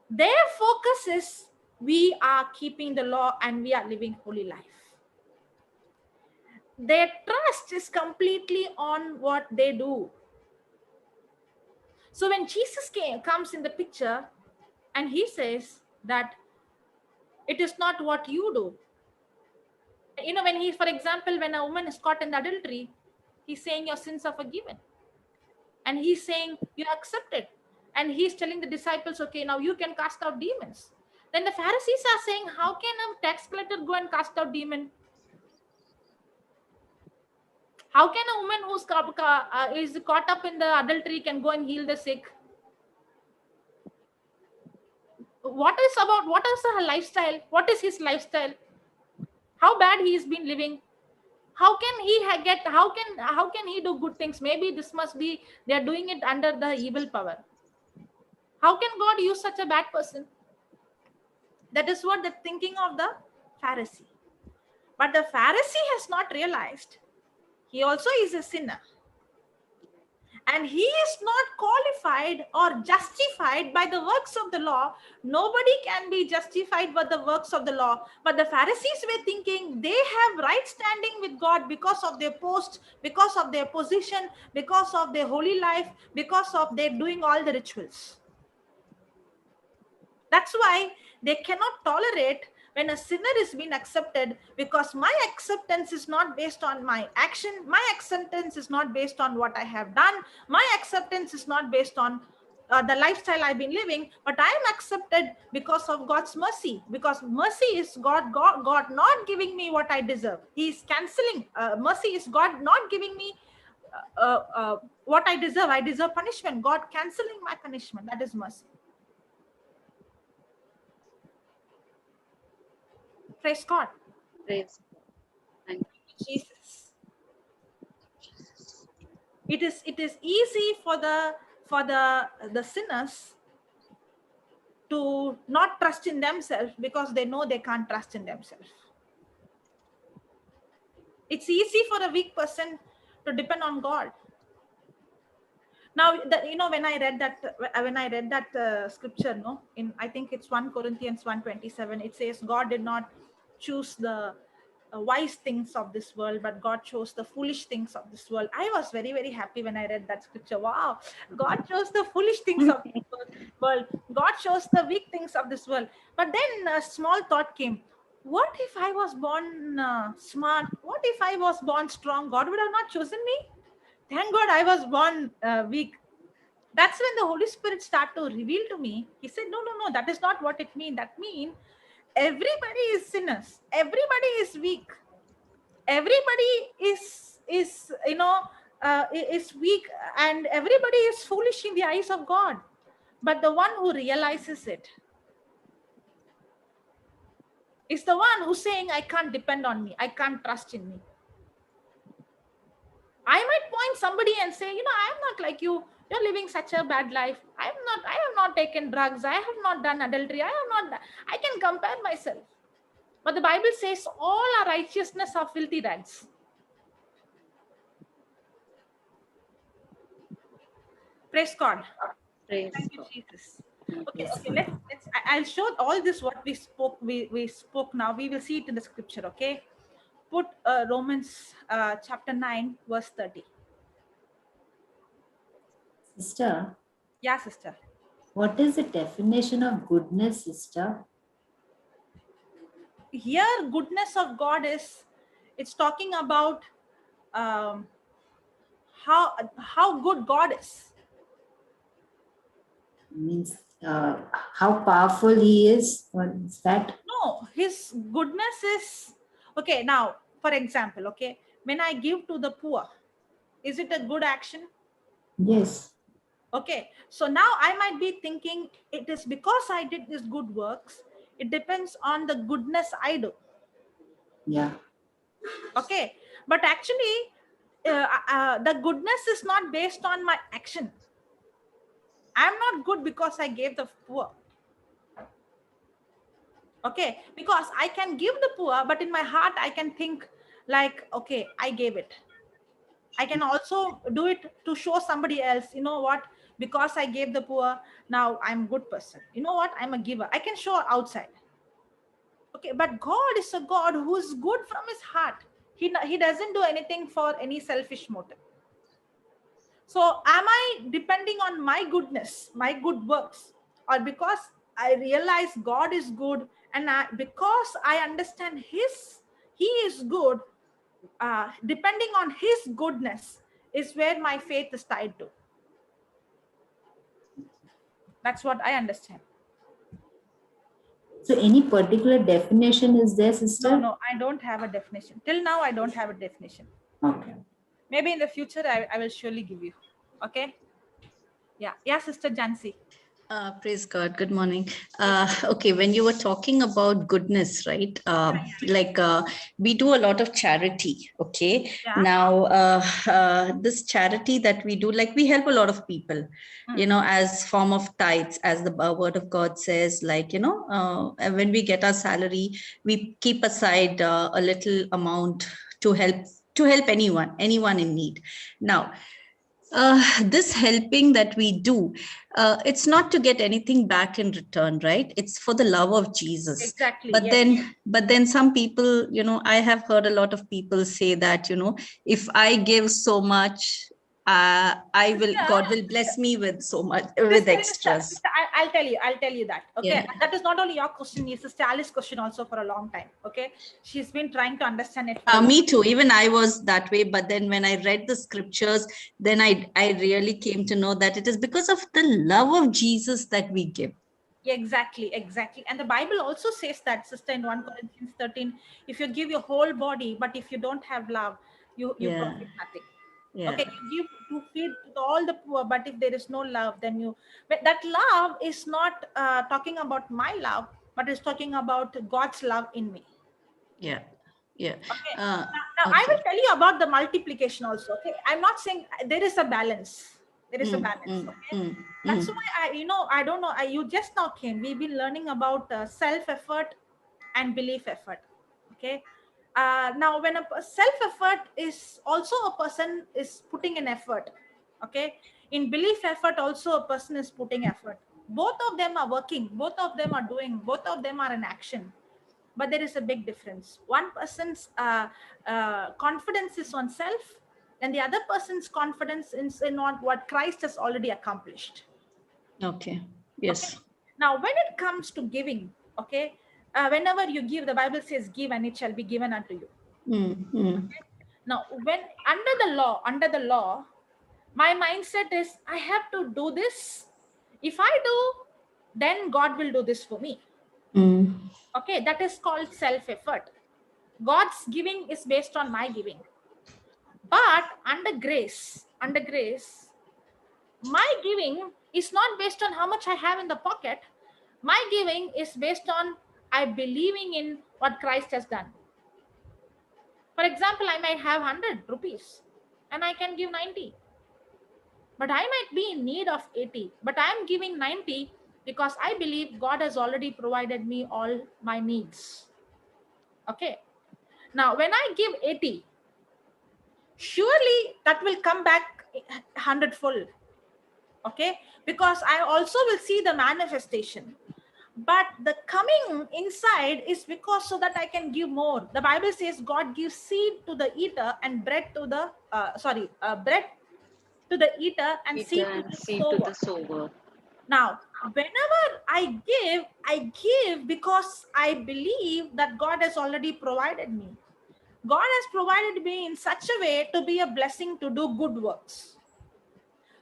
Speaker 3: their focus is, we are keeping the law and we are living holy life. Their trust is completely on what they do. So when Jesus comes in the picture and he says that it is not what you do. When for example, when a woman is caught in adultery, he's saying your sins are forgiven. And he's saying you accept it. And he's telling the disciples, okay, now you can cast out demons. Then the Pharisees are saying, how can a tax collector go and cast out demon? How can a woman who's is caught up in the adultery can go and heal the sick? What is her lifestyle? What is his lifestyle? How bad he has been living? How can he do good things? Maybe this must be, they are doing it under the evil power. How can God use such a bad person? That is what the thinking of the Pharisee. But the Pharisee has not realized he also is a sinner. And he is not qualified or justified by the works of the law. Nobody can be justified by the works of the law. But the Pharisees were thinking they have right standing with God because of their post, because of their position, because of their holy life, because of their doing all the rituals. That's why they cannot tolerate when a sinner is being accepted, because my acceptance is not based on my action. My acceptance is not based on what I have done. My acceptance is not based on the lifestyle I've been living, but I am accepted because of God's mercy. Because mercy is God not giving me what I deserve. He's canceling. Mercy is God not giving me what I deserve. I deserve punishment. God canceling my punishment. That is mercy. Praise God.
Speaker 5: Praise God. Thank you.
Speaker 3: Jesus. It is easy for the sinners to not trust in themselves because they know they can't trust in themselves. It's easy for a weak person to depend on God. Now, when I read that scripture, I think it's 1 Corinthians 1:27, it says God did not choose the wise things of this world, but God chose the foolish things of this world. I was very, very happy when I read that scripture. Wow, God chose the foolish things of this world. God chose the weak things of this world. But then a small thought came. What if I was born smart? What if I was born strong? God would have not chosen me. Thank God I was born weak. That's when the Holy Spirit started to reveal to me. He said, no, that is not what it means. That means everybody is sinners. Everybody is weak. Everybody is weak, and everybody is foolish in the eyes of God. But the one who realizes it is the one who's saying, I can't depend on me. I can't trust in me. I might point somebody and say, I am not like you. You're living such a bad life. I have not taken drugs. I have not done adultery. I can compare myself. But the Bible says all our righteousness are filthy rags. Praise God.
Speaker 5: Praise
Speaker 3: Thank you,
Speaker 5: God.
Speaker 3: Jesus. Okay, let's I'll show all this what we spoke. We spoke now. We will see it in the scripture. Okay, put Romans chapter 9 verse 30.
Speaker 7: Sister,
Speaker 3: Yeah, sister.
Speaker 7: what is the definition of goodness, sister?
Speaker 3: Here, goodness of God is, it's talking about how good God is.
Speaker 7: Means how powerful he is? What is that?
Speaker 3: No, his goodness is, okay, now, for example, okay, when I give to the poor, is it a good action?
Speaker 7: Yes.
Speaker 3: Okay, so now I might be thinking it is because I did these good works. It depends on the goodness I do.
Speaker 7: Yeah.
Speaker 3: Okay, but actually, the goodness is not based on my action. I'm not good because I gave the poor. Okay, because I can give the poor, but in my heart, I can think like, okay, I gave it. I can also do it to show somebody else, you know what, because I gave the poor, now I'm a good person. You know what, I'm a giver. I can show outside. Okay, but God is a God who is good from his heart. He doesn't do anything for any selfish motive. So am I depending on my goodness, my good works, or because I realize God is good and because I understand he is good, depending on his goodness is where my faith is tied to. That's what I understand.
Speaker 7: So any particular definition is there, sister?
Speaker 3: No, I don't have a definition. Till now, I don't have a definition.
Speaker 7: Okay.
Speaker 3: Maybe in the future, I will surely give you. Okay? Yeah, Sister Jansi.
Speaker 9: Praise God. Good morning. Okay, when you were talking about goodness, right? We do a lot of charity. Okay.
Speaker 3: Yeah.
Speaker 9: Now, this charity that we do, like we help a lot of people, as form of tithes, as the word of God says, when we get our salary, we keep aside a little amount to help anyone in need. Now, this helping that we do, it's not to get anything back in return, right? It's for the love of Jesus.
Speaker 3: Exactly.
Speaker 9: But
Speaker 3: yes.
Speaker 9: then some people, I have heard a lot of people say that, if I give so much, God will bless me with so much, with extras.
Speaker 3: I'll tell you that. Okay.
Speaker 9: Yeah.
Speaker 3: That is not only your question, it's Sister Alice's question also for a long time. Okay. She's been trying to understand it.
Speaker 9: Me too. Even I was that way. But then when I read the scriptures, then I really came to know that it is because of the love of Jesus that we give.
Speaker 3: Exactly. And the Bible also says that, sister, in 1 Corinthians 13, if you give your whole body, but if you don't have love, you profit nothing.
Speaker 9: Yeah.
Speaker 3: Okay, you give to feed all the poor, but if there is no love, then but that love is not talking about my love, but it's talking about God's love in me.
Speaker 9: Yeah.
Speaker 3: Okay.
Speaker 9: Now,
Speaker 3: I will tell you about the multiplication also. Okay, I'm not saying there is a balance. There is a balance. Okay, that's why I don't know. You just now came. We've been learning about self-effort and belief effort. Okay. Now, when a self-effort is also a person is putting an effort. Okay. In belief effort, also a person is putting effort. Both of them are working. Both of them are doing. Both of them are in action. But there is a big difference. One person's confidence is on self, and the other person's confidence is in on what Christ has already accomplished.
Speaker 9: Okay. Yes.
Speaker 3: Okay? Now, when it comes to giving, okay, whenever you give, the Bible says, "Give, and it shall be given unto you." Okay? Now, when under the law, my mindset is I have to do this. If I do, then God will do this for me. Okay, that is called self-effort. God's giving is based on my giving. But under grace, my giving is not based on how much I have in the pocket. My giving is based on I believing in what Christ has done. For example, I might have 100 rupees. and I can give 90. But I might be in need of 80, but I'm giving 90 because I believe God has already provided me all my needs. Okay. Now, when I give 80, surely that will come back 100-fold. Okay. Because I also will see the manifestation. But the coming inside is because so that I can give more. The Bible says God gives seed to the eater and bread to the, bread to the eater and seed to the sower. Now, whenever I give because I believe that God has already provided me. God has provided me in such a way to be a blessing to do good works.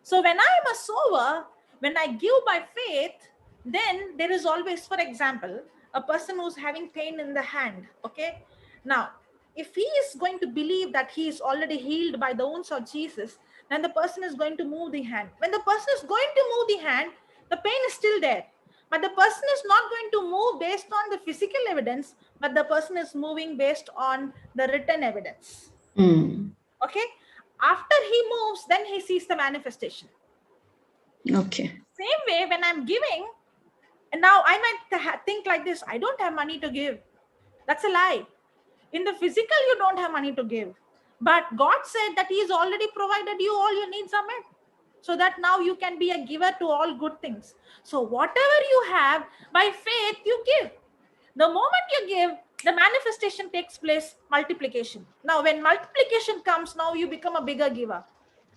Speaker 3: So when I am a sower, when I give by faith, then there is always, for example, a person who's having pain in the hand. Okay. Now, if he is going to believe that he is already healed by the wounds of Jesus, then the person is going to move the hand. When the person is going to move the hand, the pain is still there. But the person is not going to move based on the physical evidence, but the person is moving based on the written evidence. Okay. After he moves, then he sees the manifestation.
Speaker 9: Okay.
Speaker 3: Same way, when I'm giving, and now I might think like this, I don't have money to give. That's a lie. In the physical, you don't have money to give. But God said that He has already provided you all your needs are met. So that now you can be a giver to all good things. So whatever you have, by faith, you give. The moment you give, the manifestation takes place, multiplication. Now, when multiplication comes, now you become a bigger giver.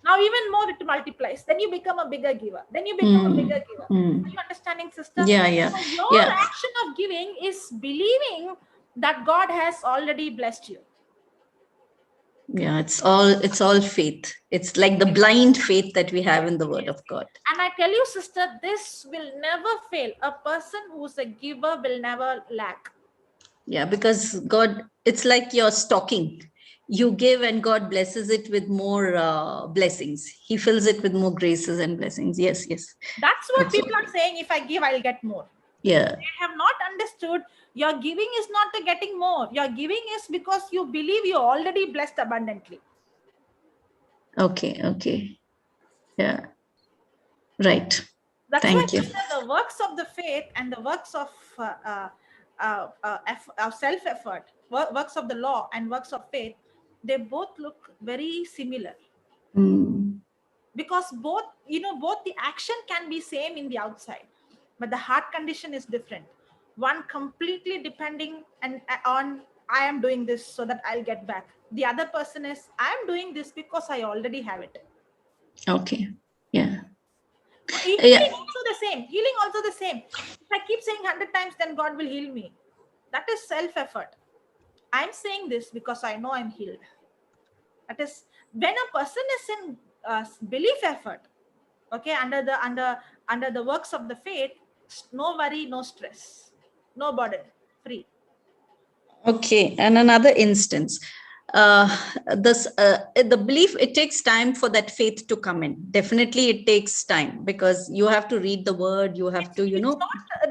Speaker 3: Now, even more it multiplies. Then you become a bigger giver. Then you become a bigger giver. Are you understanding, sister?
Speaker 9: Yeah, yeah.
Speaker 3: So your action of giving is believing that God has already blessed you.
Speaker 9: Yeah, it's all faith. It's like the blind faith that we have in the Word of God.
Speaker 3: And I tell you, sister, this will never fail. A person who's a giver will never lack.
Speaker 9: Yeah, because God, it's like you're stocking. You give and God blesses it with more blessings. He fills it with more graces and blessings. Yes, yes.
Speaker 3: That's what people are saying. If I give, I'll get more.
Speaker 9: Yeah.
Speaker 3: They have not understood your giving is not to getting more. Your giving is because you believe you're already blessed abundantly.
Speaker 9: Okay, okay. Yeah. Right.
Speaker 3: That's
Speaker 9: Thank
Speaker 3: why
Speaker 9: you.
Speaker 3: the works of the faith and the works of self-effort, works of the law and works of faith, they both look very similar. Because both the action can be same in the outside, but the heart condition is different. One completely depending on I am doing this so that I'll get back. The other person is I am doing this because I already have it.
Speaker 9: Okay. Yeah.
Speaker 3: Healing also the same. Healing also the same. If I keep saying 100 times, then God will heal me. That is self-effort. I'm saying this because I know I'm healed. That is when a person is in belief effort. Okay, under the works of the faith, no worry, no stress, no burden, free.
Speaker 9: Okay, and another instance, the belief, it takes time for that faith to come in. Definitely, it takes time because you have to read the word. You have to,
Speaker 3: It's not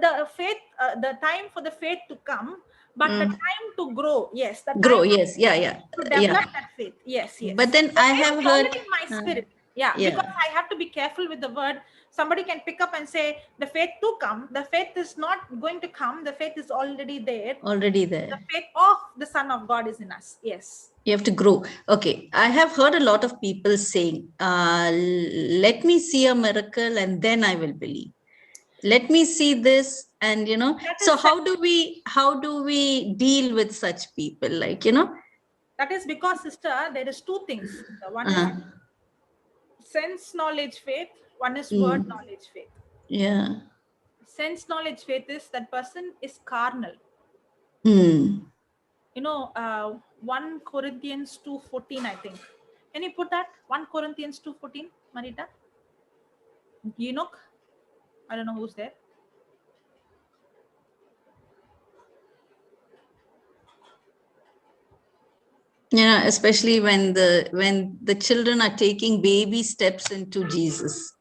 Speaker 3: the faith, the time for the faith to come, but the time to grow. Yes, the
Speaker 9: grow.
Speaker 3: time
Speaker 9: Yes, yeah.
Speaker 3: to develop that faith. Yes.
Speaker 9: But then I have heard
Speaker 3: already in my spirit. Because I have to be careful with the word. Somebody can pick up and say the faith to come. The faith is not going to come. The faith is already there. The faith of the Son of God is in us. Yes.
Speaker 9: You have to grow. Okay. I have heard a lot of people saying, let me see a miracle and then I will believe. Let me see this. And, so how do we deal with such people? Like,
Speaker 3: That is because, sister, there is two things. One is sense knowledge faith. One is word knowledge faith.
Speaker 9: Yeah.
Speaker 3: Sense knowledge faith is that person is carnal. 1 Corinthians 2:14, I think. Can you put that? 1 Corinthians 2:14, Marita? Enoch? I don't know who's there.
Speaker 9: Yeah, especially when the children are taking baby steps into Jesus.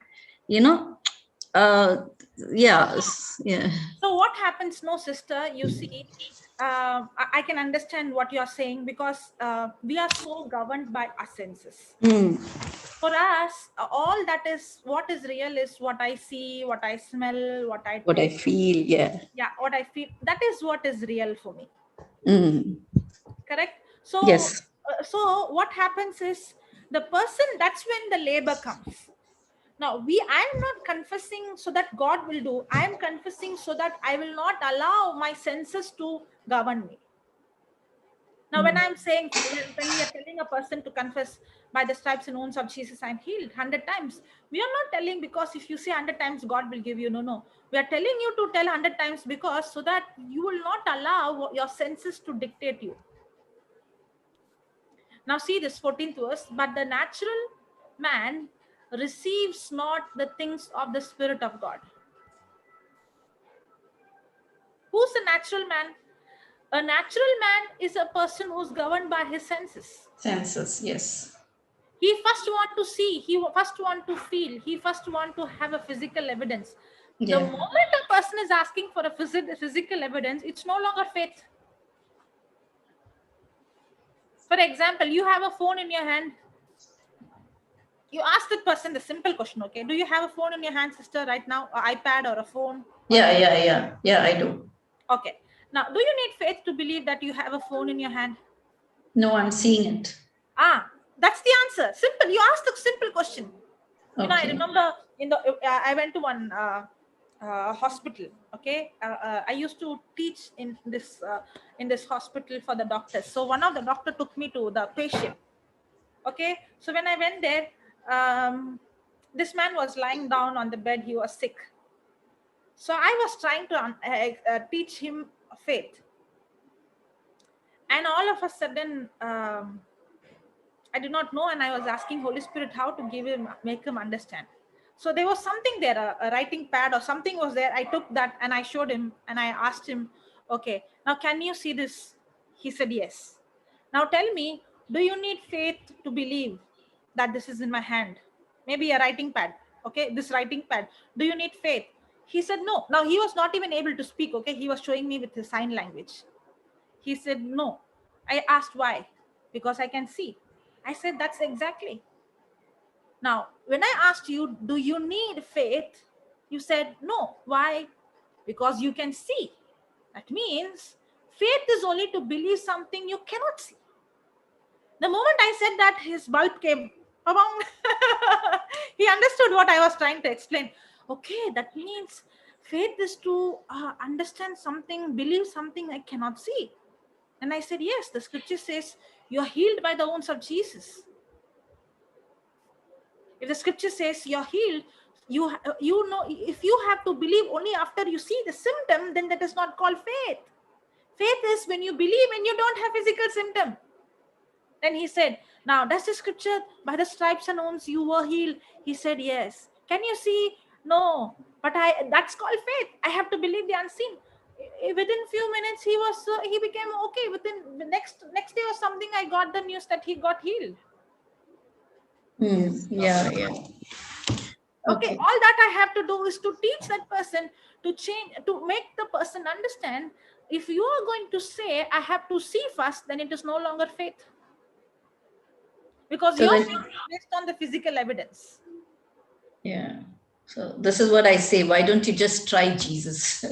Speaker 9: So what
Speaker 3: happens, no, sister, you see, I can understand what you are saying, because we are so governed by our senses. For us, all that is what is real is what I see, what I smell, what I taste.
Speaker 9: feel. Yeah.
Speaker 3: Yeah, what I feel. That is what is real for me. Correct? So,
Speaker 9: Yes.
Speaker 3: so what happens is the person, that's when the labor comes. Now, I'm not confessing so that God will do. I am confessing so that I will not allow my senses to govern me. Now, when I'm saying, when we are telling a person to confess by the stripes and wounds of Jesus, I'm healed 100 times. We are not telling because if you say 100 times, God will give you. No. We are telling you to tell 100 times because so that you will not allow your senses to dictate you. Now, see this 14th verse. But the natural man receives not the things of the Spirit of God. Who's a natural man? A natural man is a person who's governed by his senses.
Speaker 9: Senses, yes.
Speaker 3: He first want to see, he first want to feel, he first want to have a physical evidence.
Speaker 9: Yeah.
Speaker 3: The moment a person is asking for a physical evidence, it's no longer faith. For example, you have a phone in your hand. You ask that person the simple question, okay? Do you have a phone in your hand, sister, right now? An iPad or a phone?
Speaker 9: Yeah, I do.
Speaker 3: Okay. Now, do you need faith to believe that you have a phone in your hand?
Speaker 9: No, I'm seeing it.
Speaker 3: That's the answer. Simple. You ask the simple question.
Speaker 9: Okay.
Speaker 3: You know, I remember I went to one hospital. Okay, I used to teach in this hospital for the doctors. So one of the doctor took me to the patient. Okay, so when I went there, this man was lying down on the bed. He was sick. So I was trying to teach him faith, and all of a sudden, I did not know, and I was asking Holy Spirit how to make him understand. So there was something there, a writing pad or something was there. I took that and I showed him and I asked him, okay, now can you see this? He said, yes. Now tell me, do you need faith to believe that this is in my hand? Maybe a writing pad. Okay, this writing pad. Do you need faith? He said, no. Now he was not even able to speak. Okay, he was showing me with his sign language. He said, no. I asked why. Because I can see. I said, that's exactly. Now, when I asked you, do you need faith? You said, no. Why? Because you can see. That means faith is only to believe something you cannot see. The moment I said that, his bulb came. He understood what I was trying to explain. Okay, that means faith is to understand something, believe something I cannot see. And I said, yes, the scripture says you are healed by the wounds of Jesus. If the scripture says you're healed, you know, if you have to believe only after you see the symptom, then that is not called faith. Faith is when you believe and you don't have physical symptom. Then he said, now does the scripture, by the stripes and wounds you were healed? He said, yes. Can you see? No, but that's called faith. I have to believe the unseen. Within few minutes he became okay. Within the next day or something, I got the news that he got healed.
Speaker 9: Yeah.
Speaker 3: Okay, all that I have to do is to teach that person, to change, to make the person understand. If you are going to say I have to see first, then it is no longer faith, because your faith is based on the physical evidence.
Speaker 9: Yeah. So this is what I say. Why don't you just try Jesus?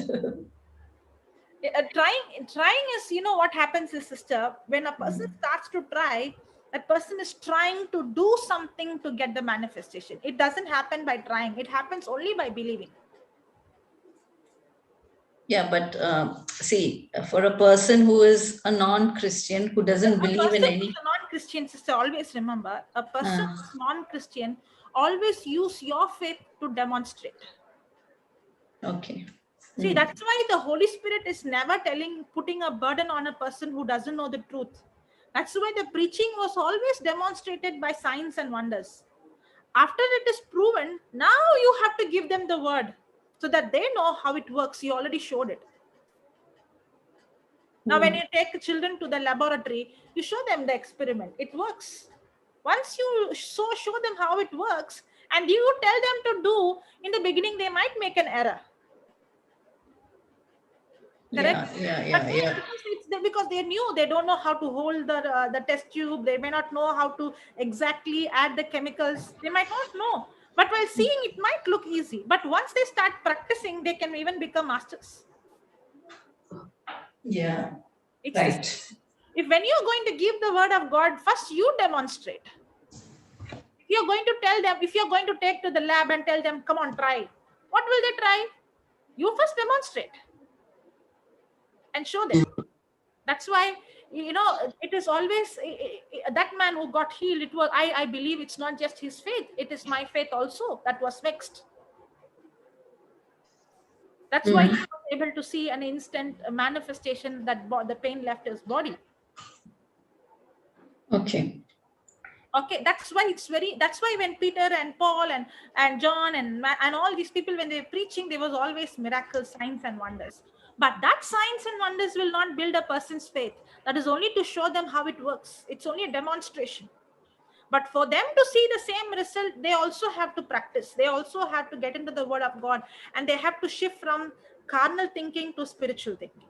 Speaker 3: Trying is, you know what happens is, sister, when a person starts to try, that person is trying to do something to get the manifestation. It doesn't happen by trying. It happens only by believing.
Speaker 9: Yeah, but see, for a person who is a non-Christian, who doesn't believe in any...
Speaker 3: A non-Christian, sister, always remember, a person who's non-Christian, always use your faith to demonstrate.
Speaker 9: Okay.
Speaker 3: See, that's why the Holy Spirit is never putting a burden on a person who doesn't know the truth. That's why the preaching was always demonstrated by signs and wonders. After it is proven, now you have to give them the word so that they know how it works. You already showed it. Now, when you take children to the laboratory, you show them the experiment. It works. Once you show them how it works, and you tell them to do, in the beginning, they might make an error. Correct?
Speaker 9: Yeah.
Speaker 3: Because because they knew they don't know how to hold the test tube. They may not know how to exactly add the chemicals. They might not know. But while seeing, it might look easy. But once they start practicing, they can even become masters.
Speaker 9: Yeah.
Speaker 3: It's
Speaker 9: Right.
Speaker 3: if when you're going to give the word of God, first you demonstrate. If you're going to tell them, if you're going to take to the lab and tell them, come on, try. What will they try? You first demonstrate and show them. That's why, it is always that man who got healed. It was, I believe it's not just his faith. It is my faith also that was mixed. That's why he was able to see an instant manifestation that the pain left his body.
Speaker 9: Okay.
Speaker 3: Okay, that's why when Peter and Paul and John and all these people, when they were preaching, there was always miracles, signs and wonders. But that signs and wonders will not build a person's faith. That is only to show them how it works. It's only a demonstration. But for them to see the same result, they also have to practice. They also have to get into the word of God, and they have to shift from carnal thinking to spiritual thinking.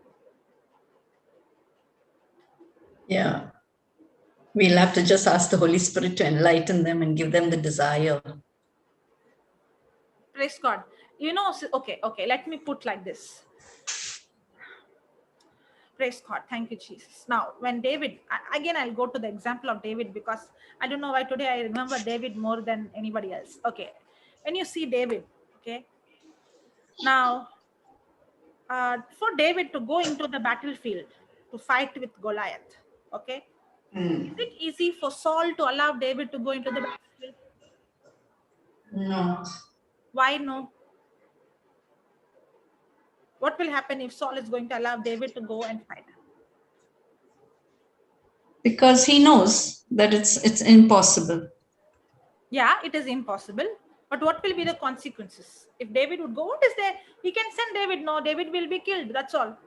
Speaker 9: Yeah. We'll have to just ask the Holy Spirit to enlighten them and give them the desire.
Speaker 3: Praise God. Okay, let me put like this. Praise God. Thank you, Jesus. Now, when David, again, I'll go to the example of David, because I don't know why today I remember David more than anybody else. Okay. When you see David, okay. Now, for David to go into the battlefield to fight with Goliath, okay. Is it easy for Saul to allow David to go into the battlefield?
Speaker 9: No.
Speaker 3: Why no? What will happen if Saul is going to allow David to go and fight?
Speaker 9: Because he knows that it's impossible.
Speaker 3: Yeah, it is impossible. But what will be the consequences? If David would go, what is there? He can send David. No, David will be killed. That's all.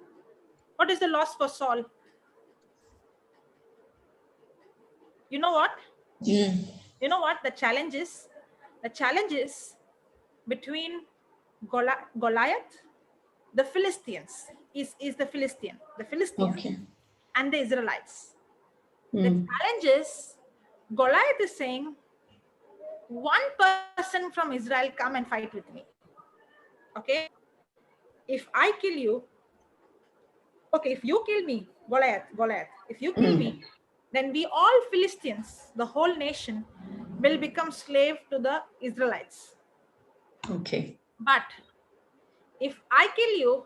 Speaker 3: What is the loss for Saul? You know what? You know what? The challenge is between Goliath, the Philistines, is the Philistines,
Speaker 9: Okay.
Speaker 3: and the Israelites. The challenge is Goliath is saying, one person from Israel come and fight with me. Okay? If I kill you, okay, if you kill me, Goliath, if you kill me, then we all Philistines, the whole nation, will become slave to the Israelites.
Speaker 9: Okay.
Speaker 3: But if I kill you,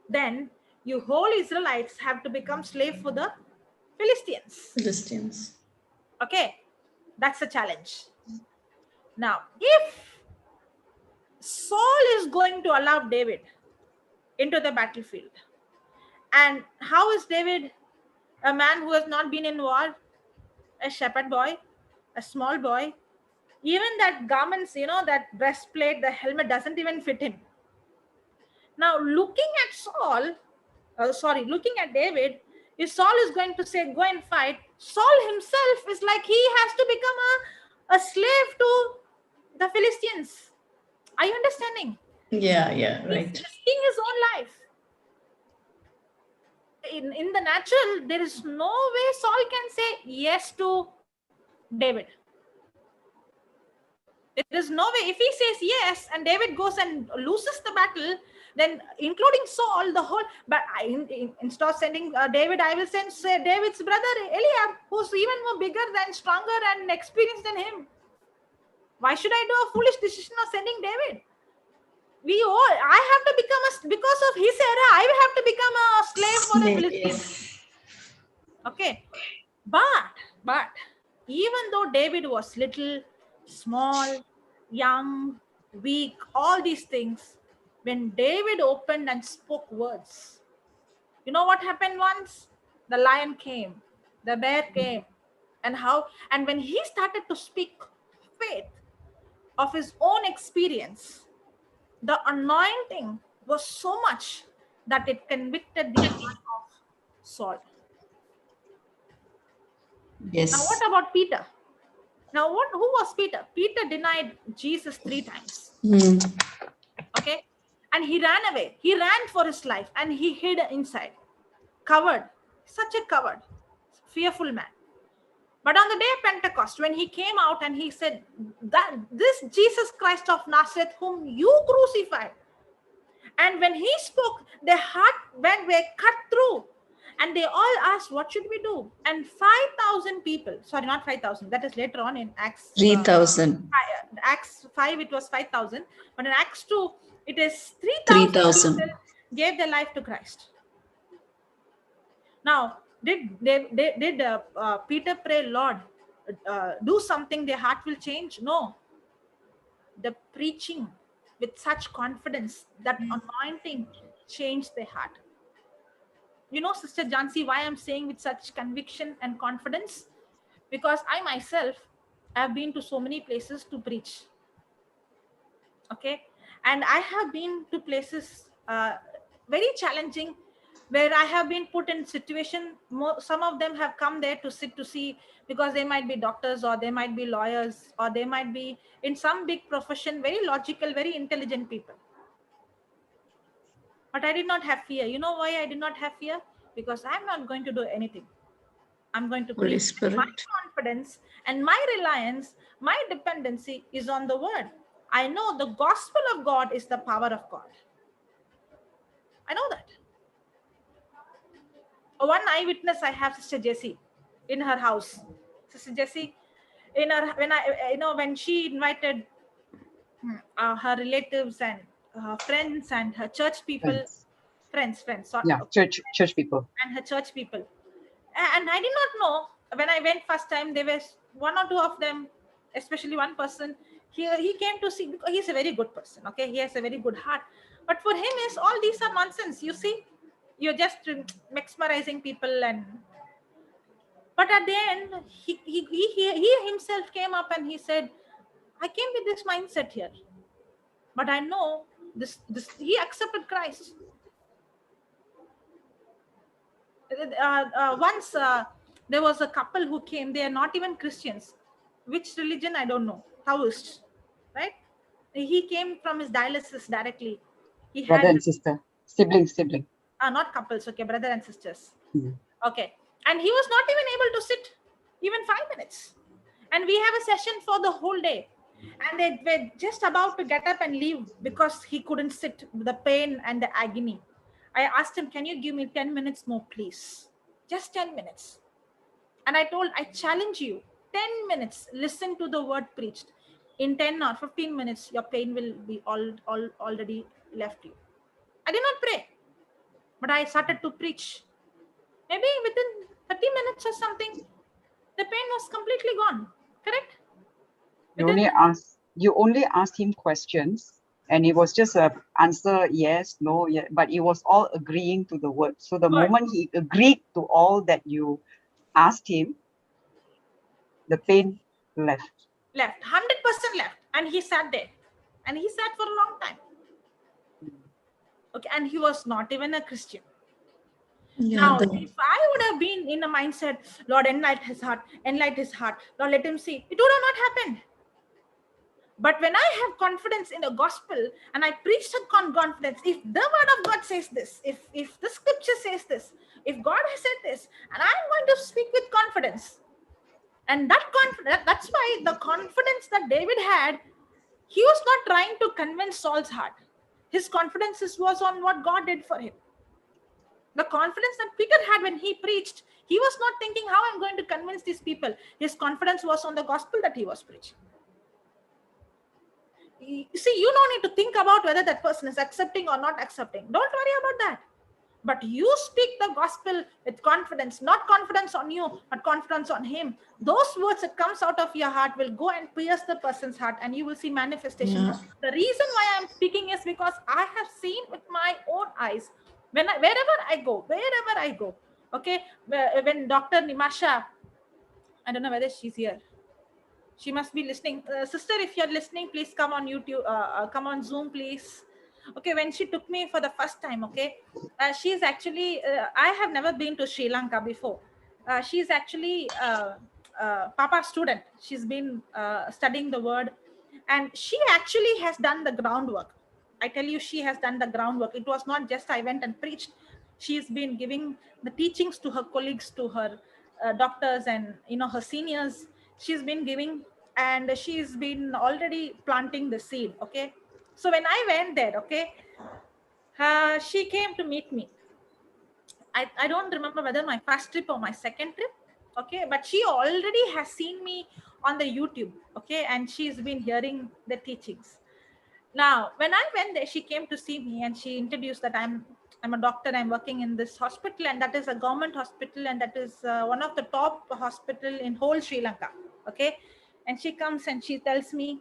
Speaker 3: then you whole Israelites have to become slave for the Philistines. Okay, that's the challenge. Now, if Saul is going to allow David into the battlefield, and how is David a man who has not been in war? A shepherd boy, a small boy. Even that garments, that breastplate, the helmet doesn't even fit him. Now, looking at David, if Saul is going to say, go and fight, Saul himself is like he has to become a slave to the Philistines. Are you understanding?
Speaker 9: Yeah, right.
Speaker 3: He's risking his own life. In the natural, there is no way Saul can say yes to David. There is no way. If he says yes and David goes and loses the battle, then including Saul, the whole, but instead of sending David, I will send David's brother Eliab, who's even more bigger and stronger and experienced than him. Why should I do a foolish decision of sending David? I have to become because of his error, I will have to become a slave for the Philistines. Okay. But even though David was little, small, young, weak, all these things, when David opened and spoke words, you know what happened once? The lion came, the bear came, and when he started to speak faith of his own experience, the anointing was so much that it convicted the heart of Saul.
Speaker 9: Yes.
Speaker 3: Now, what about Peter? Now, who was Peter? Peter denied Jesus 3 times. Okay. And he ran away. He ran for his life and he hid inside, covered such a coward, fearful man. But on the day of Pentecost, when he came out and he said that this Jesus Christ of Nazareth, whom you crucified, and when he spoke, their heart were cut through, and they all asked, what should we do? And 5,000 people, sorry, not 5,000, that is later on in Acts
Speaker 9: 3,000.
Speaker 3: Acts 5, it was 5,000, but in Acts 2, it is 3,000 people gave their life to Christ. Now, did Peter pray, Lord, do something, their heart will change? No. The preaching with such confidence, that anointing changed their heart. You know, Sister Jansi, why I'm saying with such conviction and confidence? Because I myself have been to so many places to preach. Okay. And I have been to places very challenging, where I have been put in situation. Some of them have come there to sit to see, because they might be doctors, or they might be lawyers, or they might be in some big profession, very logical, very intelligent people. But I did not have fear. You know why I did not have fear? Because I'm not going to do anything. I'm going to preach. My confidence and my reliance, my dependency is on the word. I know the gospel of God is the power of God. I know that. One eyewitness I have, Sister Jessie, in her house. Sister Jessie, in her, when she invited her relatives and her friends and her church people, friends,
Speaker 2: yeah, church people,
Speaker 3: and her church people. And I did not know, when I went first time, there was one or two of them, especially one person. He came to see, because he's a very good person. Okay, he has a very good heart. But for him, is all these are nonsense. You see, you're just mesmerizing people. But at the end, he himself came up and he said, I came with this mindset here, but I know this he accepted Christ. Once there was a couple who came. They are not even Christians. Which religion, I don't know. Taoist, right? He came from his dialysis directly. He
Speaker 2: brother and sister, sibling.
Speaker 3: Not couples, okay, brother and sisters. Okay, and he was not even able to sit even 5 minutes. And we have a session for the whole day, and they were just about to get up and leave because he couldn't sit, the pain and the agony. I asked him, can you give me 10 minutes more, please? Just 10 minutes. And I told, I challenge you, 10 minutes, listen to the word preached. In 10 or 15 minutes, your pain will be already left you. I did not pray, but I started to preach. Maybe within 30 minutes or something, the pain was completely gone. Correct?
Speaker 2: You only asked him questions, and it was just a answer yes, no, yeah, but it was all agreeing to the word. So the moment he agreed to all that you asked him, the pain left.
Speaker 3: 100% left. And he sat there. And he sat for a long time. Okay, and he was not even a Christian. Yeah, now, if I would have been in a mindset, Lord, enlighten his heart, Lord, let him see, it would have not happened. But when I have confidence in the gospel and I preach with confidence, if the word of God says this, if the scripture says this, if God has said this, and I'm going to speak with confidence, and that's why the confidence that David had, he was not trying to convince Saul's heart. His confidence was on what God did for him. The confidence that Peter had when he preached, he was not thinking how I'm going to convince these people. His confidence was on the gospel that he was preaching. You see, you don't need to think about whether that person is accepting or not accepting. Don't worry about that. But you speak the gospel with confidence, not confidence on you, but confidence on him. Those words that comes out of your heart will go and pierce the person's heart, and you will see manifestation. Yeah. The reason why I'm speaking is because I have seen with my own eyes, wherever I go, okay, when Dr. Nimasha, I don't know whether she's here. She must be listening. Sister, if you're listening, please come on YouTube, come on Zoom, please. Okay, when she took me for the first time, okay, she's actually, I have never been to Sri Lanka before. She's actually Papa's student. She's been studying the word, and she actually has done the groundwork. I tell you, she has done the groundwork. It was not just I went and preached. She's been giving the teachings to her colleagues, to her doctors and her seniors. She's been giving, and she's been already planting the seed. Okay, so when I went there, okay, she came to meet me. I don't remember whether my first trip or my second trip, okay, but she already has seen me on the YouTube, okay, and she's been hearing the teachings. Now, when I went there, she came to see me and she introduced that I'm a doctor. I'm working in this hospital, and that is a government hospital, and that is one of the top hospital in whole Sri Lanka. Okay, and she comes and she tells me,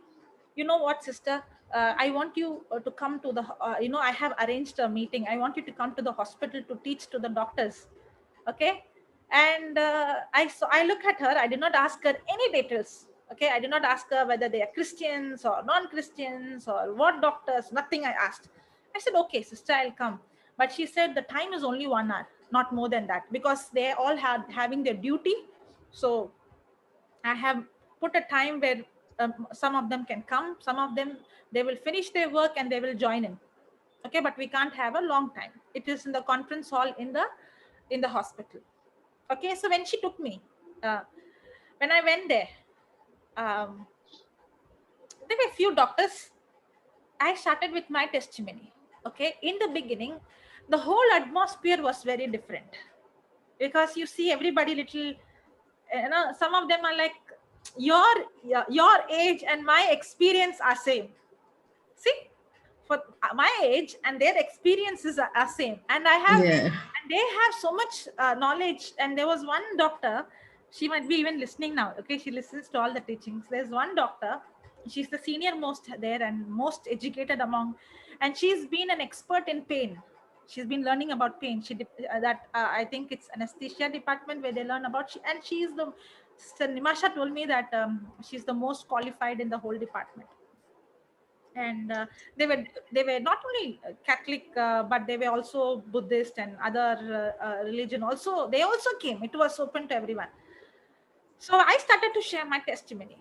Speaker 3: you know what, sister, I want you to come to the, I have arranged a meeting. I want you to come to the hospital to teach to the doctors. Okay, and I look at her. I did not ask her any details. Okay, I did not ask her whether they are Christians or non-Christians or what doctors. Nothing I asked. I said, okay, sister, I'll come. But she said the time is only 1 hour, not more than that, because they all had having their duty. So I have put a time where some of them can come, some of them they will finish their work and they will join in. Okay, but we can't have a long time. It is in the conference hall in the hospital. Okay, so when she took me, when I went there, there were a few doctors. I started with my testimony. Okay, in the beginning, the whole atmosphere was very different, because you see everybody little, some of them are like, your age and my experience are same. See, for my age and their experiences are same, and and they have so much knowledge. And there was one doctor, she might be even listening now. Okay, she listens to all the teachings. There's one doctor, she's the senior most there and most educated among, and she's been an expert in pain. She's been learning about pain. I think it's anesthesia department where they learn about, and she's the, Sister Nimasha told me that she's the most qualified in the whole department. And they were not only Catholic, but they were also Buddhist and other religion also. They also came. It was open to everyone. So I started to share my testimony.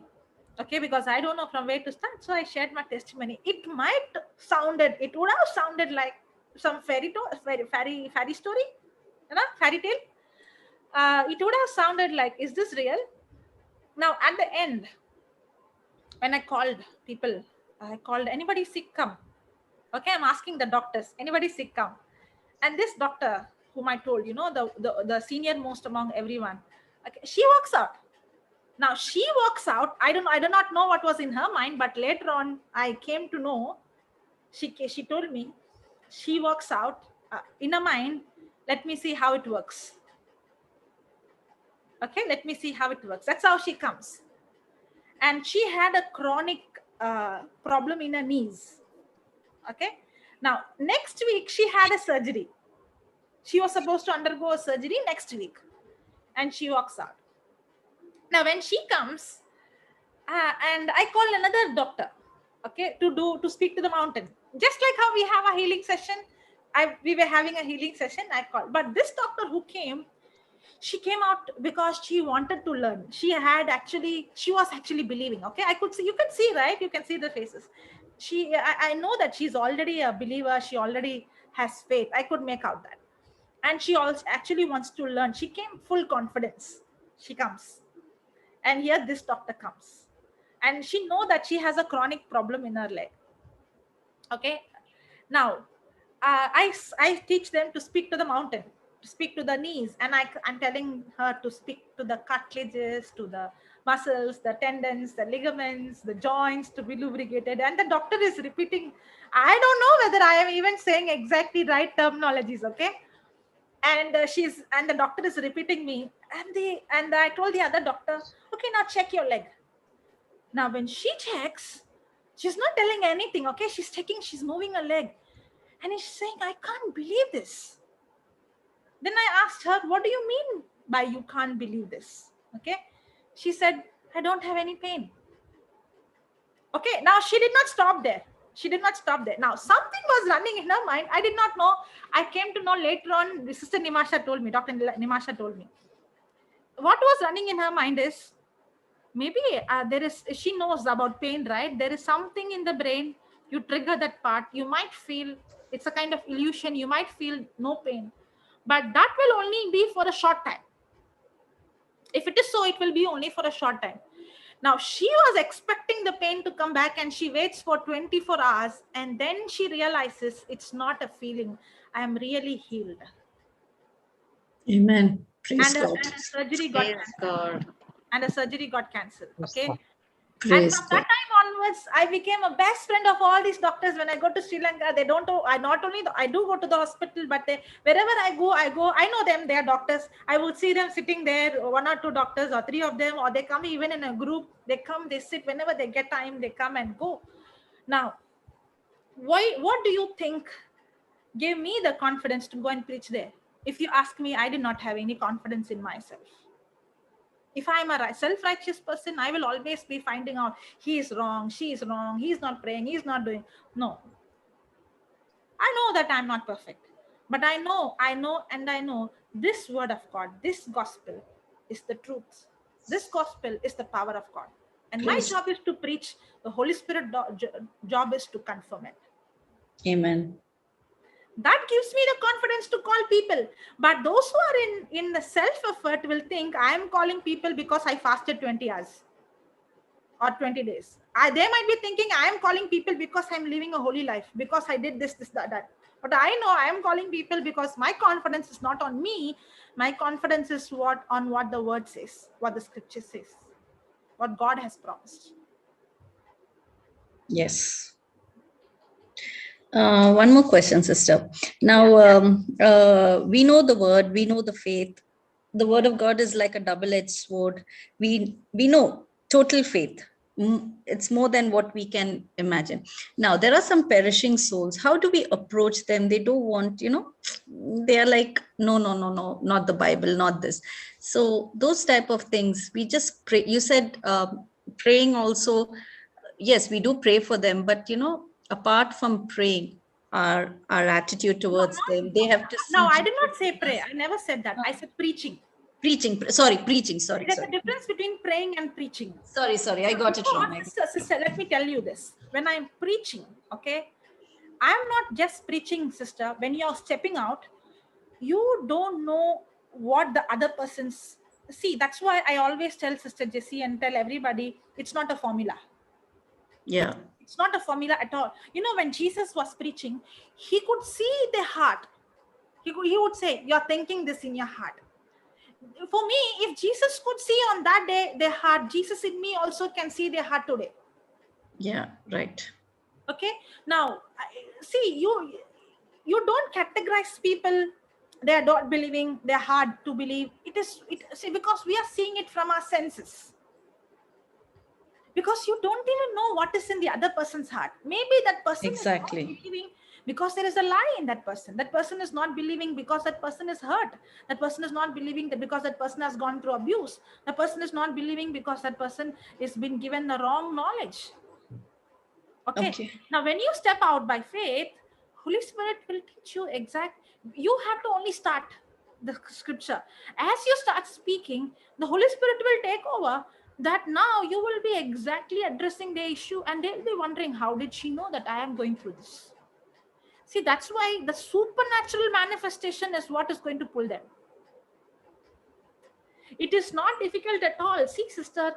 Speaker 3: Okay, because I don't know from where to start. So I shared my testimony. It would have sounded like some fairy story, fairy tale. It would have sounded like, is this real? Now at the end, when I called people, I called, anybody sick, come. Okay, I'm asking the doctors, anybody sick, come. And this doctor whom I told, the senior most among everyone, okay, she walks out. Now she walks out. I do not know what was in her mind, but later on I came to know. She told me, she walks out in her mind, let me see how it works. Okay, let me see how it works. That's how she comes. And she had a chronic problem in her knees. Okay, now next week she had a surgery. She was supposed to undergo a surgery next week, and she walks out. Now when she comes, and I call another doctor, okay, to speak to the mountain, just like how we have a healing session. We were having a healing session. I called, but this doctor who came, she came out because she wanted to learn. She was actually believing. Okay, I could see, you can see, right? You can see the faces. I know that she's already a believer. She already has faith. I could make out that. And she also actually wants to learn. She came full confidence. She comes. And here this doctor comes. And she know that she has a chronic problem in her leg. Okay. Now, I teach them to speak to the mountain, to speak to the knees. And I'm telling her to speak to the cartilages, to the muscles, the tendons, the ligaments, the joints to be lubricated. And the doctor is repeating. I don't know whether I am even saying exactly right terminologies. Okay. And the doctor is repeating me. And I told the other doctor, okay, now check your leg. Now, when she checks, she's not telling anything. Okay. She's moving her leg. And he's saying, I can't believe this. Then I asked her, what do you mean by you can't believe this? Okay. She said, I don't have any pain. Okay. Now she did not stop there. Now something was running in her mind. I did not know. I came to know later on. Sister Nimasha told me, Dr. Nimasha told me. What was running in her mind is, maybe she knows about pain, right? There is something in the brain. You trigger that part. You might feel, it's a kind of illusion. You might feel no pain. but that will only be for a short time. If it is so, it will be only for a short time. Now, she was expecting the pain to come back, and she waits for 24 hours, and then she realizes it's not a feeling. I am really healed.
Speaker 9: Amen. Praise
Speaker 3: And
Speaker 9: God.
Speaker 3: her surgery got
Speaker 5: Praise
Speaker 3: cancelled.
Speaker 5: God.
Speaker 3: And the surgery got cancelled. Okay. And
Speaker 9: Praise
Speaker 3: from that
Speaker 9: God.
Speaker 3: time onwards, I became a best friend of all these doctors. When I go to Sri Lanka, they don't know. I not only I do go to the hospital, but wherever I go. I know them. They are doctors. I would see them sitting there, 1 or 2 doctors or 3 of them, or they come even in a group. They come, they sit whenever they get time. They come and go. Now, what do you think gave me the confidence to go and preach there? If you ask me, I did not have any confidence in myself. If I'm a self-righteous person, I will always be finding out he is wrong, she is wrong, he's not praying, he's not doing. No. I know that I'm not perfect. But I know this word of God, this gospel is the truth. This gospel is the power of God. And my
Speaker 9: Praise.
Speaker 3: job is to preach. The Holy Spirit job is to confirm it.
Speaker 9: Amen.
Speaker 3: That gives me the confidence to call people. But those who are in the self-effort will think I am calling people because I fasted 20 hours or 20 days. They might be thinking I am calling people because I'm living a holy life, because I did this, that. But I know I am calling people because my confidence is not on me. My confidence is on what the word says, what the scripture says, what God has promised.
Speaker 9: Yes. One more question, sister. Now, we know the word, we know the faith. The word of God is like a double-edged sword. We know total faith. It's more than what we can imagine. Now, there are some perishing souls. How do we approach them? They don't want, they are like, no, not the Bible, not this. So those type of things, we just pray. You said praying also. Yes, we do pray for them, but apart from praying, our attitude towards them, they have to see.
Speaker 3: No, I did not say pray. I never said that. I said preaching.
Speaker 9: Preaching. There's a
Speaker 3: difference between praying and preaching.
Speaker 9: Sorry, I got it wrong.
Speaker 3: Sister, let me tell you this. When I'm preaching, okay, I'm not just preaching, sister. When you're stepping out, you don't know what the other person's. See, that's why I always tell Sister Jessie and tell everybody, it's not a formula.
Speaker 9: Yeah.
Speaker 3: It's not a formula at all. When Jesus was preaching, he could see their heart. He would say, you're thinking this in your heart. For me, if Jesus could see on that day their heart, Jesus in me also can see their heart today.
Speaker 9: Yeah, right.
Speaker 3: Okay. Now, see, you don't categorize people. They are not believing. They're hard to believe. See, because we are seeing it from our senses. Because you don't even know what is in the other person's heart. Maybe that person is not believing because there is a lie in that person. That person is not believing because that person is hurt. That person is not believing that because that person has gone through abuse. That person is not believing because that person is been given the wrong knowledge. Okay. Now, when you step out by faith, Holy Spirit will teach you you have to only start the scripture. As you start speaking, the Holy Spirit will take over. That now you will be exactly addressing the issue, and they'll be wondering, how did she know that I am going through this? See, that's why the supernatural manifestation is what is going to pull them. It is not difficult at all. See, sister,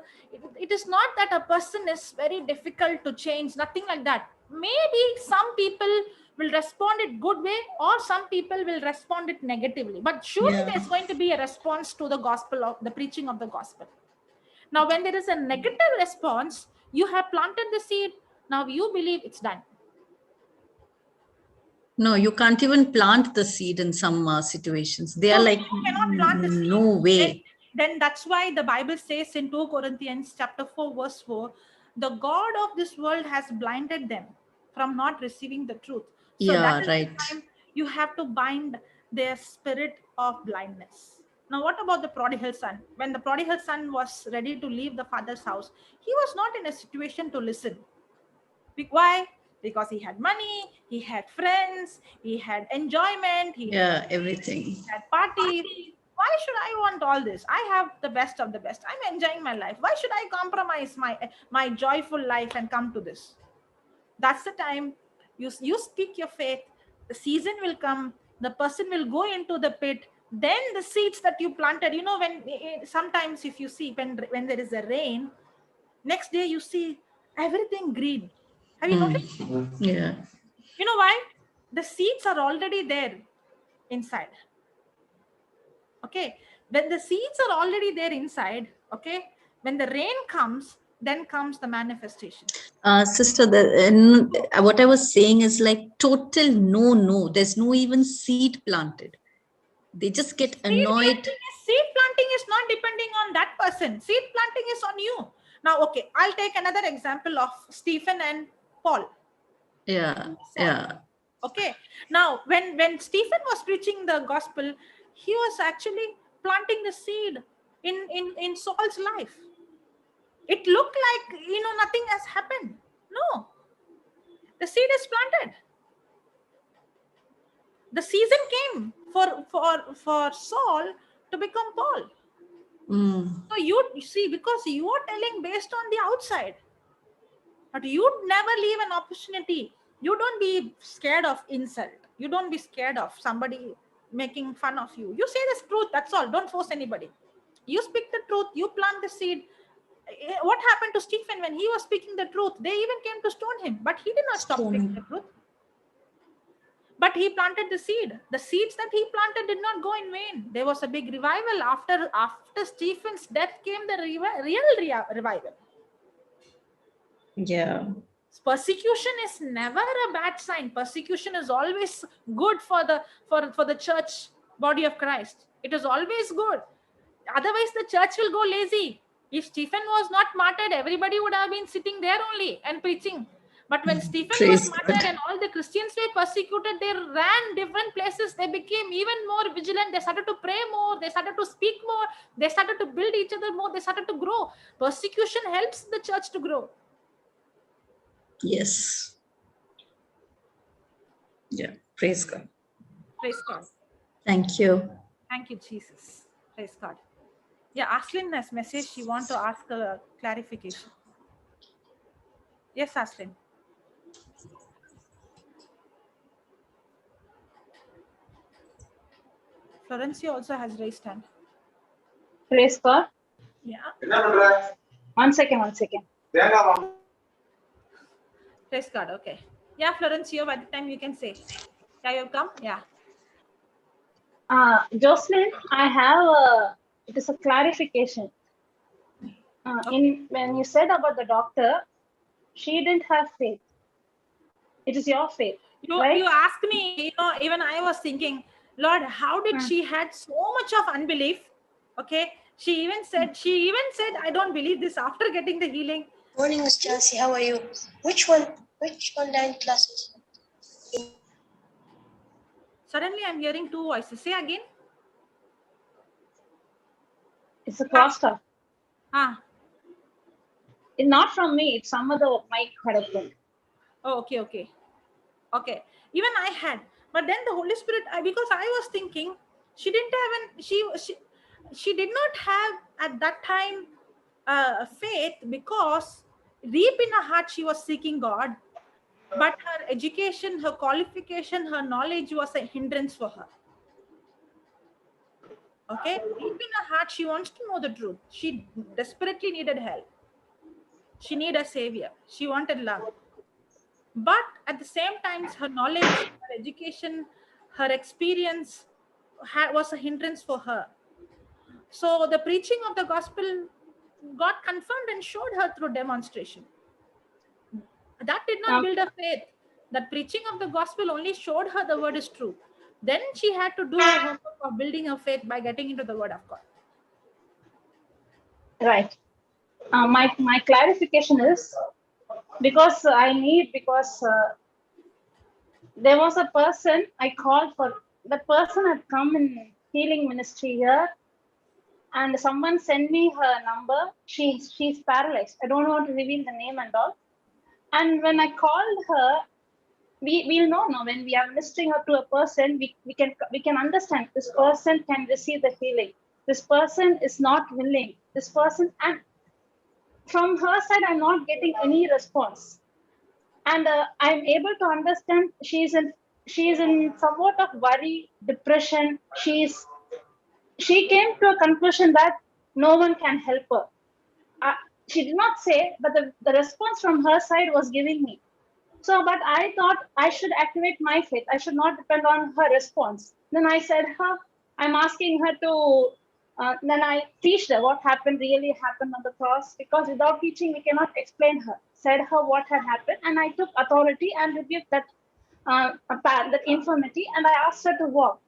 Speaker 3: it is not that a person is very difficult to change, nothing like that. Maybe some people will respond it good way, or some people will respond it negatively. But surely there's going to be a response to the gospel, of the preaching of the gospel. Now, when there is a negative response, you have planted the seed. Now you believe it's done.
Speaker 9: No, you can't even plant the seed in some situations. They are like,
Speaker 3: you cannot plant the seed.
Speaker 9: No way.
Speaker 3: Then that's why the Bible says in 2 Corinthians chapter 4, verse 4, the God of this world has blinded them from not receiving the truth. So that is the time you have to bind their spirit of blindness. Now, what about the prodigal son? When the prodigal son was ready to leave the father's house, he was not in a situation to listen. Why? Because he had money, he had friends, he had enjoyment,
Speaker 9: everything.
Speaker 3: He had parties. Why should I want all this? I have the best of the best. I'm enjoying my life. Why should I compromise my joyful life and come to this? That's the time you speak your faith. The season will come. the person will go into the pit. Then the seeds that you planted, you know, when sometimes if you see when there is a rain, next day you see everything green. Have you noticed?
Speaker 9: Yeah.
Speaker 3: You know why? The seeds are already there inside. Okay, when the seeds are already there inside, okay, when the rain comes, then comes the manifestation.
Speaker 9: Sister, what I was saying is like total no. There's no even seed planted. They just get annoyed.
Speaker 3: Seed planting is not depending on that person. Seed planting is on you. Now, okay, I'll take another example of Stephen and Paul.
Speaker 9: Yeah, yeah.
Speaker 3: Okay, now when Stephen was preaching the gospel, he was actually planting the seed in Saul's life. It looked like, you know, nothing has happened. No, the seed is planted. The season came for Saul to become Paul. So you see, because you are telling based on the outside, but you never leave an opportunity. You don't be scared of insult. You don't be scared of somebody making fun of you. You say the truth, that's all. Don't force anybody. You speak the truth, you plant the seed. What happened to Stephen when he was speaking the truth? They even came to stone him, but he did not stop speaking the truth. But he planted the seed. The seeds that he planted did not go in vain. There was a big revival. After Stephen's death came the real revival.
Speaker 9: Yeah.
Speaker 3: Persecution is never a bad sign. Persecution is always good for the church body of Christ. It is always good. Otherwise, the church will go lazy. If Stephen was not martyred, everybody would have been sitting there only and preaching. But when Stephen was martyred and all the Christians were persecuted, they ran different places. They became even more vigilant. They started to pray more. They started to speak more. They started to build each other more. They started to grow. Persecution helps the church to grow.
Speaker 9: Yes. Yeah. Praise God.
Speaker 3: Praise God.
Speaker 9: Thank you.
Speaker 3: Thank you, Jesus. Praise God. Yeah, Aslin has message. She want to ask a clarification. Yes, Aslin. Florencia also has raised hand.
Speaker 10: Praise God.
Speaker 3: Yeah.
Speaker 10: One second.
Speaker 3: Praise God. Okay. Yeah, Florencia, by the time you can say. Yeah, you have come? Yeah.
Speaker 10: Jocelyn, I have it is a clarification. When you said about the doctor, she didn't have faith. It is your faith.
Speaker 3: You asked me, you know, even I was thinking, Lord, how did she had so much of unbelief? Okay. She even said, I don't believe this after getting the healing.
Speaker 11: Morning, Miss Chelsea. How are you? Which online classes?
Speaker 3: Suddenly I'm hearing two voices. Say again.
Speaker 10: It's a crosstalk.
Speaker 3: It's
Speaker 10: not from me. It's some other mic corrected.
Speaker 3: Oh, okay. Even I had, but then the Holy Spirit, because I was thinking, she didn't have she did not have at that time faith, because deep in her heart she was seeking God, but her education, her qualification, her knowledge was a hindrance for her. Okay, deep in her heart she wants to know the truth. She desperately needed help. She needed a savior. She wanted love. But at the same time, her knowledge, her education, her experience was a hindrance for her. So the preaching of the gospel got confirmed and showed her through demonstration. That did not build her faith. That preaching of the gospel only showed her the word is true. Then she had to do her homework of building her faith by getting into the word of God.
Speaker 10: Right. My clarification is, because there was a person I called for. The person had come in healing ministry here, and someone sent me her number. She's paralyzed. I don't want to reveal the name and all. And when I called her, we'll know now when we are ministering her to a person, we can understand this person can receive the healing. This person is not willing. This person, and from her side, I'm not getting any response. And I'm able to understand she's in she's in somewhat of worry, depression. She came to a conclusion that no one can help her. She did not say, but the response from her side was giving me. So, but I thought I should activate my faith. I should not depend on her response. Then I said, I'm asking her to, then I teach her what really happened on the cross, because without teaching, we cannot explain her. Said her what had happened, and I took authority and rebuked that infirmity, and I asked her to walk.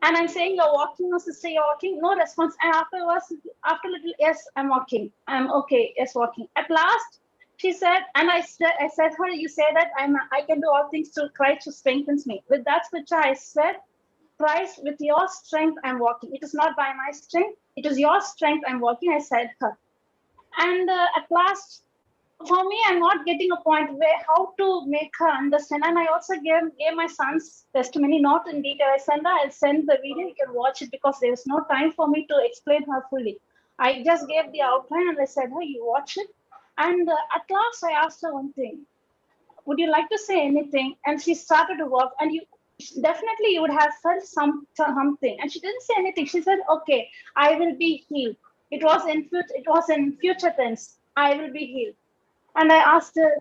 Speaker 10: And I'm saying, you're walking, no sister, you're walking, no response. And after a little, yes, I'm walking. I'm okay, yes, walking. At last, she said, and I said her, you say that I can do all things through Christ who strengthens me. With that scripture, I said, Christ, with your strength, I'm walking. It is not by my strength, it is your strength I'm walking, I said her. And at last, for me, I'm not getting a point where how to make her understand. And I also gave my son's testimony, not in detail. I'll send the video, you can watch it, because there is no time for me to explain her fully. I just gave the outline and I said, you watch it. And at last I asked her one thing, would you like to say anything? And she started to work, and you would have felt something. And she didn't say anything. She said, okay, I will be healed. It was in future tense, I will be healed. And I asked her,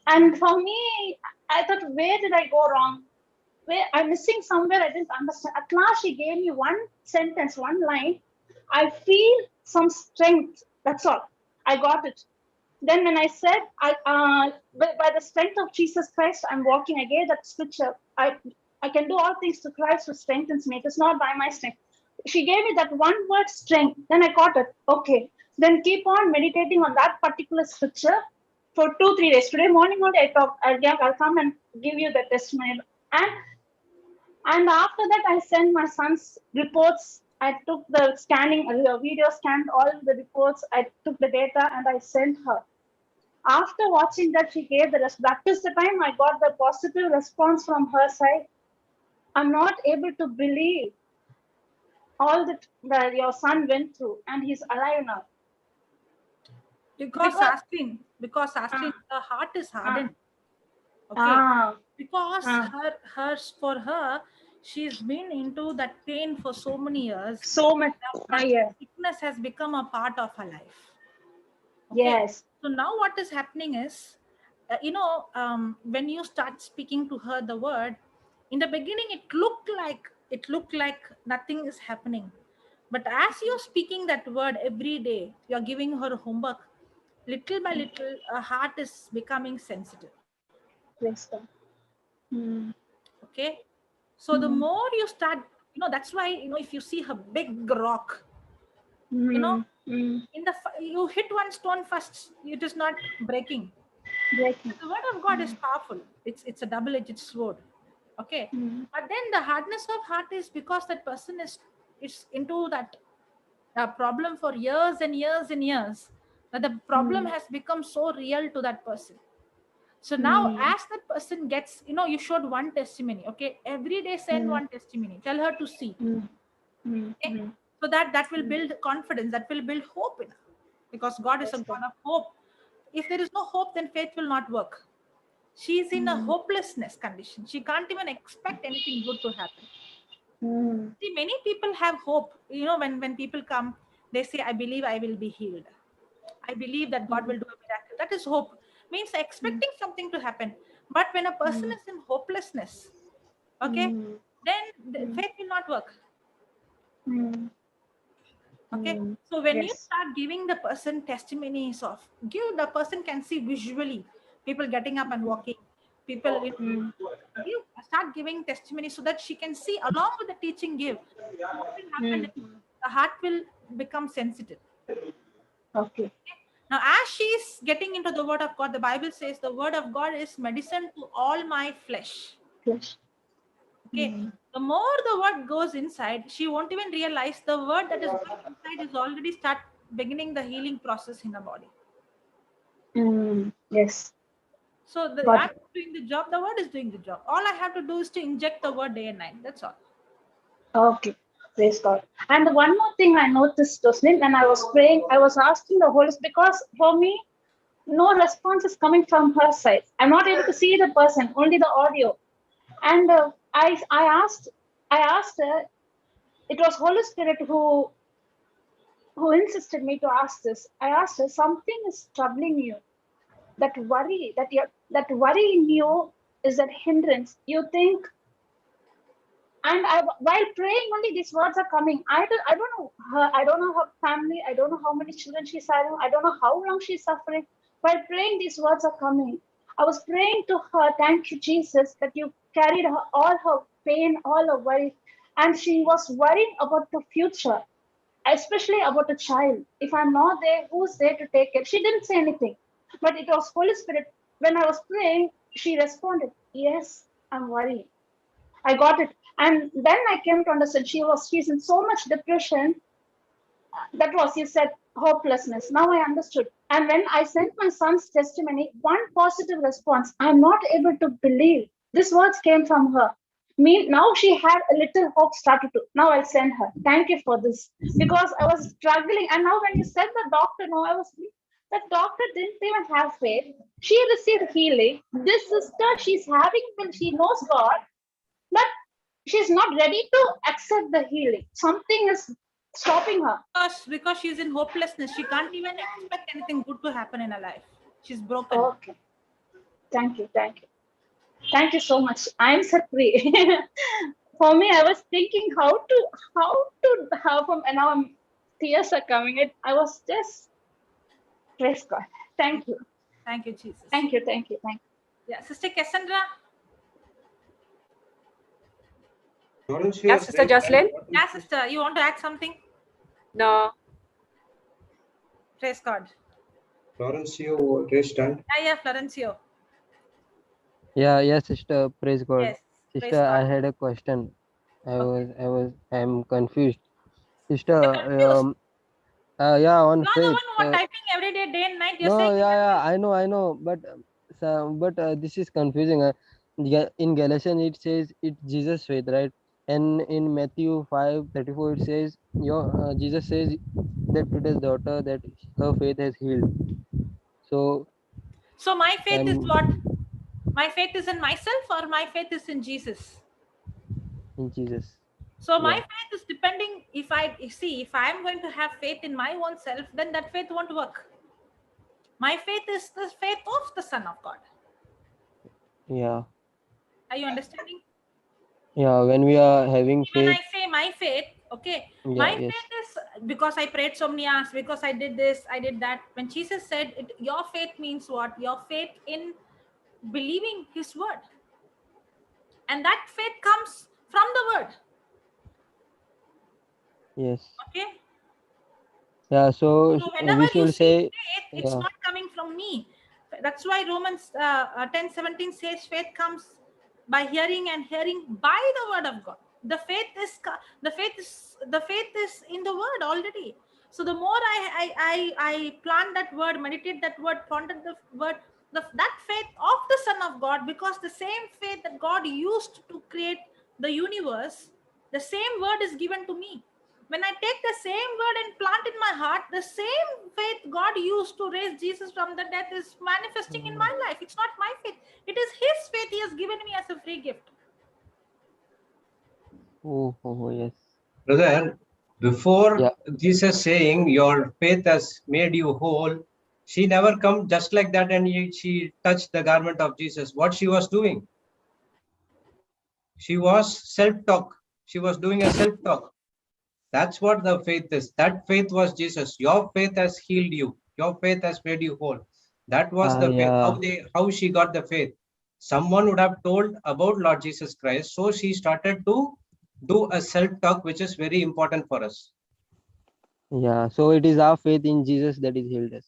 Speaker 10: and for me, I thought, where did I go wrong? Where I'm missing somewhere, I didn't understand. At last, she gave me one sentence, one line. I feel some strength. That's all. I got it. Then when I said, by the strength of Jesus Christ, I'm walking, I gave that scripture. I can do all things to Christ who strengthens me. It is not by my strength. She gave me that one word, strength. Then I got it. Okay. Then keep on meditating on that particular scripture for 2-3 days. Today morning only I'll come and give you the testimony. And after that, I sent my son's reports. I took the video scanned all the reports. I took the data and I sent her. After watching that, she gave the rest. That is the time I got the positive response from her side. I'm not able to believe all that your son went through, and he's alive now.
Speaker 3: Because asking, the heart is hardened. Okay. Because for her, she's been into that pain for so many years.
Speaker 10: So much.
Speaker 3: That sickness has become a part of her life. Okay?
Speaker 10: Yes.
Speaker 3: So now what is happening is, when you start speaking to her the word, in the beginning it looked like nothing is happening. But as you're speaking that word every day, you're giving her homework, little by little, her heart is becoming sensitive.
Speaker 10: Yes,
Speaker 3: okay. So the more you start, that's why, if you see her big rock, you hit one stone first, it is not breaking. The word of God is powerful. It's a double-edged sword. Okay. But then the hardness of heart is because that person is into that problem for years and years and years, that the problem has become so real to that person. So now as that person gets, you showed one testimony. Okay. Every day send one testimony. Tell her to see. Okay? So that will build confidence. That will build hope in her. Because God is a God of hope. If there is no hope, then faith will not work. She is in a hopelessness condition. She can't even expect anything good to happen. See, many people have hope. When people come, they say, I believe I will be healed. I believe that God will do a miracle. That is hope. Means expecting something to happen. But when a person is in hopelessness, okay, then the faith will not work. Okay. So when you start giving the person testimonies the person can see visually people getting up and walking, people you start giving testimony so that she can see along with the teaching what will happen. The heart will become sensitive.
Speaker 10: Okay.
Speaker 3: Now, as she's getting into the word of God, the Bible says the word of God is medicine to all my flesh. Okay. The more the word goes inside, she won't even realize the word that is going inside is already start beginning the healing process in her body.
Speaker 10: Yes.
Speaker 3: So I'm doing the job, the word is doing the job. All I have to do is to inject the word day and night. That's all.
Speaker 10: Okay. Praise God. And one more thing I noticed, Tosnin, when I was praying, I was asking the Holy Spirit, because for me, no response is coming from her side. I'm not able to see the person, only the audio. And I asked her. It was Holy Spirit who insisted me to ask this. I asked her, something is troubling you. That worry in you is that hindrance. You think, and while praying, only these words are coming. I don't know her. I don't know her family. I don't know how many children she's having. I don't know how long she's suffering. While praying, these words are coming. I was praying to her, thank you, Jesus, that you carried her all her pain, all her worry, and she was worried about the future, especially about a child. If I'm not there, who's there to take it? She didn't say anything, but it was Holy Spirit. When I was praying, she responded, yes, I'm worried. I got it. And then I came to understand she's in so much depression. That was, you said, hopelessness. Now I understood. And when I sent my son's testimony, one positive response, I'm not able to believe. These words came from her. Now she had a little hope started to. Now I'll send her. Thank you for this. Because I was struggling. And now when you said the doctor, no, that doctor didn't even have faith. She received healing. This sister, she's having, she knows God, but she's not ready to accept the healing. Something is stopping her.
Speaker 3: Because she's in hopelessness. She can't even expect anything good to happen in her life. She's broken.
Speaker 10: Okay. Thank you. Thank you so much. I'm set free. For me, I was thinking how from, and now tears are coming. I was just, praise God. Thank you.
Speaker 3: Thank you, Jesus.
Speaker 10: Thank you.
Speaker 3: Yeah, Sister Cassandra.
Speaker 1: Yeah,
Speaker 6: Sister Jocelyn?
Speaker 3: Yeah, sister, you want to add something?
Speaker 6: No.
Speaker 3: Praise God.
Speaker 1: Florencio raised hand.
Speaker 3: Yeah, Florencio.
Speaker 12: Yeah, sister. Praise God.
Speaker 3: Yes.
Speaker 12: Sister,
Speaker 3: Praise God.
Speaker 12: I had a question. I'm confused. Sister, yeah, on
Speaker 3: You are
Speaker 12: faith.
Speaker 3: the one who are typing every day and night. You're
Speaker 12: No,
Speaker 3: saying
Speaker 12: yeah, I know, but this is confusing. In Galatians it says it's Jesus' faith, right? And in Matthew 5:34 it says Jesus says that to his daughter that her faith has healed. So
Speaker 3: my faith is what? My faith is in myself, or my faith is in Jesus?
Speaker 12: In Jesus.
Speaker 3: So my faith is depending. If I am going to have faith in my own self, then that faith won't work. My faith is the faith of the Son of God.
Speaker 12: Yeah.
Speaker 3: Are you understanding?
Speaker 12: Yeah, when we are having faith.
Speaker 3: When I say my faith, okay, my faith is because I prayed so many hours, because I did this, I did that. When Jesus said it, your faith means what? Your faith in believing His word. And that faith comes from the word.
Speaker 12: Yes.
Speaker 3: Okay.
Speaker 12: Yeah, so
Speaker 3: whenever
Speaker 12: we should say
Speaker 3: faith, it's not coming from me. That's why Romans 10:17 says faith comes by hearing, and hearing by the word of God. The faith is in the word already. So the more I plant that word, meditate that word, ponder the word, that faith of the Son of God, because the same faith that God used to create the universe, the same word is given to me. When I take the same word and plant in my heart, the same faith God used to raise Jesus from the death is manifesting in my life. It's not my faith. It is His faith He has given me as a free gift.
Speaker 12: Oh yes.
Speaker 1: Brother, before Jesus saying your faith has made you whole, she never come just like that and she touched the garment of Jesus. What she was doing? She was self-talk. She was doing a self-talk. That's what the faith is. That faith was Jesus. Your faith has healed you. Your faith has made you whole. That was the faith. How she got the faith. Someone would have told about Lord Jesus Christ. So she started to do a self-talk, which is very important for us.
Speaker 12: Yeah, so it is our faith in Jesus that is healed us.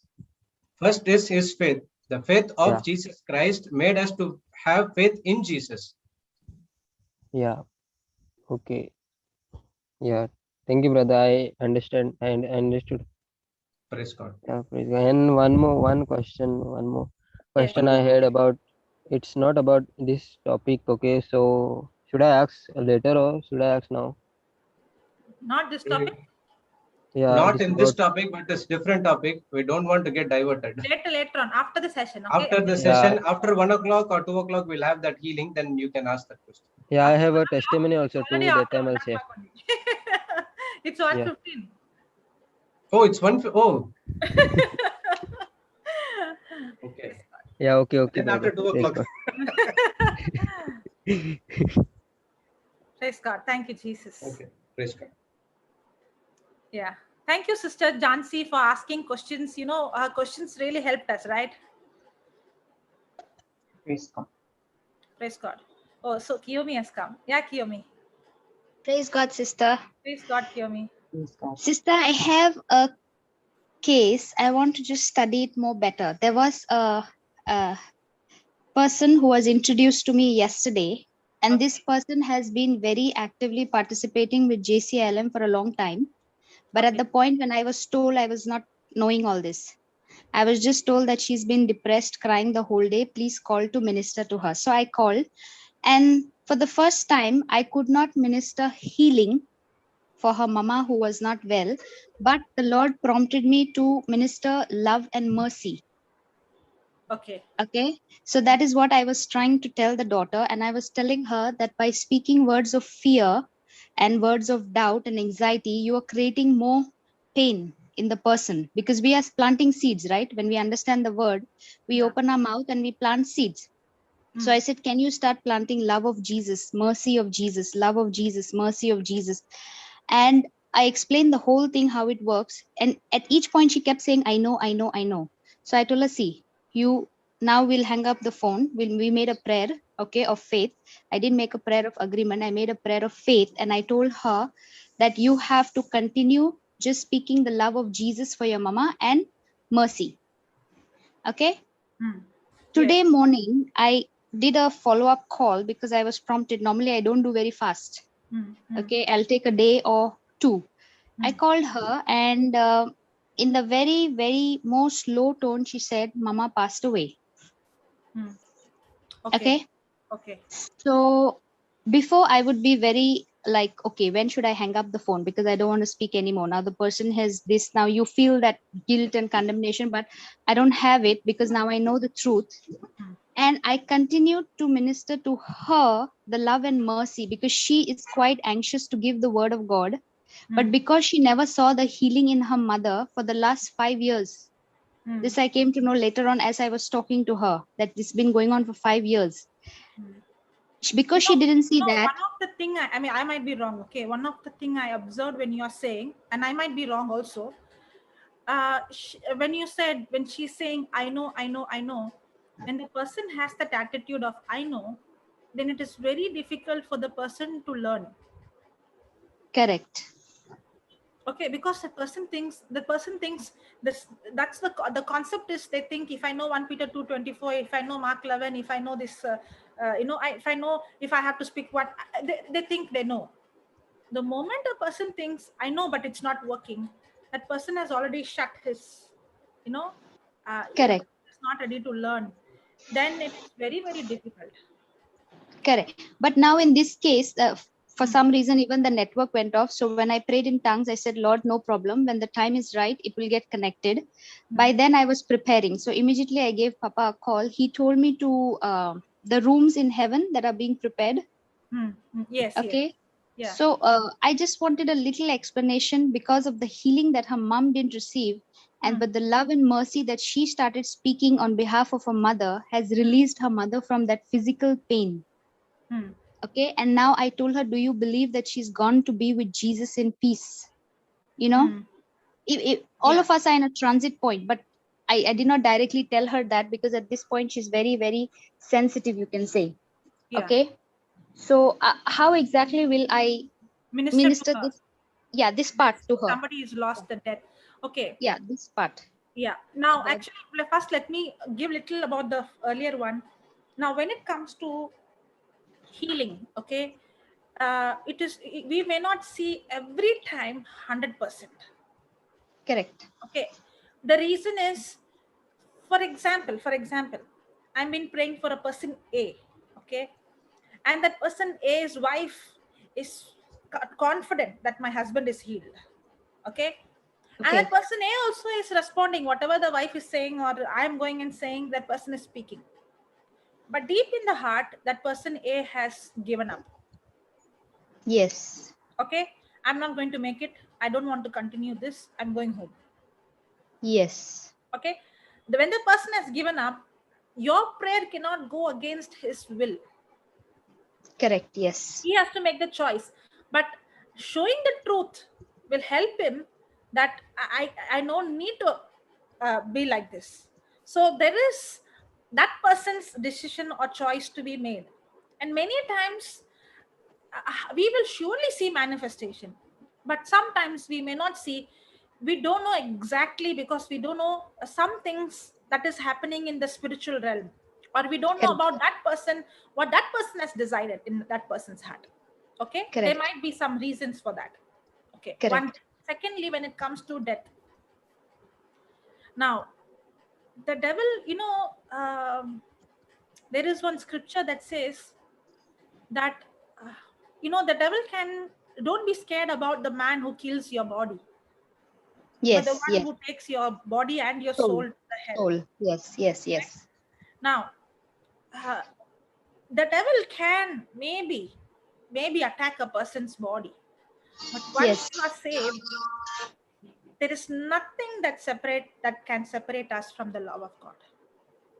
Speaker 1: First is His faith. The faith of Jesus Christ made us to have faith in Jesus.
Speaker 12: Yeah. Okay. Yeah. Thank you, brother. I understand and understood.
Speaker 1: Praise God.
Speaker 12: Yeah, praise God. And one more question I had about, it's not about this topic. Okay, so should I ask later or should I ask now?
Speaker 3: Not this topic.
Speaker 12: Yeah,
Speaker 1: Not
Speaker 12: this
Speaker 1: in this
Speaker 12: got,
Speaker 1: topic, but it's different topic. We don't want to get diverted.
Speaker 3: Later on, after the session. Okay.
Speaker 1: After the
Speaker 12: yeah,
Speaker 1: session, after 1 o'clock or 2 o'clock, we'll have that healing. Then you can ask that question.
Speaker 12: yeah. I have a testimony also
Speaker 3: Already
Speaker 12: too. That
Speaker 3: after
Speaker 12: time
Speaker 3: 1
Speaker 12: I'll share.
Speaker 3: o'clock only. It's
Speaker 12: Yeah.
Speaker 3: 1:15.
Speaker 1: Oh, it's one. Oh, okay.
Speaker 12: Yeah. Okay. Okay,
Speaker 1: Then after
Speaker 12: brother.
Speaker 1: 2
Speaker 12: Praise
Speaker 1: o'clock.
Speaker 12: God.
Speaker 3: Praise God. Thank you, Jesus.
Speaker 1: Okay. Praise God.
Speaker 3: Yeah. Thank you, Sister Jansi, for asking questions. You know, her questions really helped us, right?
Speaker 2: Praise God.
Speaker 3: Praise God. Oh, so Kiyomi has come. Yeah, Kiyomi.
Speaker 13: Praise God, sister.
Speaker 3: Praise God, Kiyomi.
Speaker 2: Praise God.
Speaker 13: Sister, I have a case. I want to just study it more better. There was a person who was introduced to me yesterday, and this person has been very actively participating with JCILM for a long time. But at the point when I was told, I was not knowing all this. I was just told that she's been depressed, crying the whole day. Please call to minister to her. So I called, and for the first time, I could not minister healing for her mama who was not well, but the Lord prompted me to minister love and mercy.
Speaker 3: Okay.
Speaker 13: Okay, so that is what I was trying to tell the daughter, and I was telling her that by speaking words of fear and words of doubt and anxiety, you are creating more pain in the person, because we are planting seeds, right? When we understand the word, we open our mouth and we plant seeds. So I said, can you start planting love of Jesus, mercy of Jesus, love of Jesus, mercy of Jesus? And I explained the whole thing, how it works. And at each point, she kept saying, I know, I know, I know. So I told her, see, you now will hang up the phone. We made a prayer, okay, of faith. I didn't make a prayer of agreement. I made a prayer of faith. And I told her that you have to continue just speaking the love of Jesus for your mama and mercy. Okay. Today morning, I did a follow-up call because I was prompted. Normally, I don't do very fast. Okay, I'll take a day or two. I called her, and in the very, very most low tone, she said, Mama passed away. Okay.
Speaker 3: Okay.
Speaker 13: So before, I would be very like, okay, when should I hang up the phone? Because I don't want to speak anymore. Now the person has this. Now you feel that guilt and condemnation, but I don't have it because now I know the truth. And I continued to minister to her the love and mercy, because she is quite anxious to give the word of God. But because she never saw the healing in her mother for the last 5 years, this I came to know later on as I was talking to her, that this has been going on for 5 years. Because she didn't see that.
Speaker 3: One of the thing, I mean, I might be wrong. Okay. One of the thing I observed when you are saying, and I might be wrong also, when you said, when she's saying, I know, I know, I know, when the person has that attitude of I know, then it is very difficult for the person to learn.
Speaker 13: Correct.
Speaker 3: Okay, because the person thinks this, that's the concept is, they think if I know 1 Peter 2:24, if I know Mark 11, if I know this, if I know, if I have to speak what, they think they know. The moment a person thinks I know but it's not working, that person has already shut his,
Speaker 13: Correct.
Speaker 3: is not ready to learn. Then it is very, very difficult.
Speaker 13: Correct. But now in this case, for some reason, even the network went off. So when I prayed in tongues, I said, Lord, no problem. When the time is right, it will get connected. By then I was preparing. So immediately I gave Papa a call. He told me to the rooms in heaven that are being prepared.
Speaker 3: Yes.
Speaker 13: Okay.
Speaker 3: Yeah.
Speaker 13: So I just wanted a little explanation because of the healing that her mom didn't receive. And but the love and mercy that she started speaking on behalf of her mother has released her mother from that physical pain. Okay. And now I told her, do you believe that she's gone to be with Jesus in peace? All of us are in a transit point, but I did not directly tell her that, because at this point she's very, very sensitive, you can say.
Speaker 3: Yeah.
Speaker 13: Okay. So how exactly will I minister
Speaker 3: to her.
Speaker 13: this? Yeah, this part to her.
Speaker 3: Somebody is lost the death. Okay.
Speaker 13: Yeah, this part.
Speaker 3: Yeah. Now, actually, first let me give little about the earlier one. Now, when it comes to healing, okay, we may not see every time 100%.
Speaker 13: Correct.
Speaker 3: Okay. The reason is, for example, I've been praying for a person A, okay, and that person A's wife is confident that my husband is healed, okay. And that person A also is responding, whatever the wife is saying, or I'm going and saying, that person is speaking. But deep in the heart, that person A has given up.
Speaker 13: Yes.
Speaker 3: Okay, I'm not going to make it. I don't want to continue this. I'm going home.
Speaker 13: Yes.
Speaker 3: Okay, when the person has given up, your prayer cannot go against his will.
Speaker 13: Correct. Yes.
Speaker 3: He has to make the choice. But showing the truth will help him that I don't need to be like this. So there is that person's decision or choice to be made. And many times we will surely see manifestation, but sometimes we may not see. We don't know exactly, because we don't know some things that is happening in the spiritual realm, or we don't know
Speaker 13: Correct.
Speaker 3: about that person, what that person has decided in that person's heart. Okay, there
Speaker 13: Correct.
Speaker 3: might be some reasons for that. Okay,
Speaker 13: Correct.
Speaker 3: one. Secondly, when it comes to death, now the devil, there is one scripture that says that the devil can, don't be scared about the man who kills your body, but the
Speaker 13: Yes.
Speaker 3: one
Speaker 13: Yes.
Speaker 3: who takes your body and your
Speaker 13: Soul.
Speaker 3: soul to the hell.
Speaker 13: Soul. Yes. Yes. Yes.
Speaker 3: Now the devil can maybe attack a person's body, but once
Speaker 13: Yes.
Speaker 3: you are saved, there is nothing that can separate us from the love of God.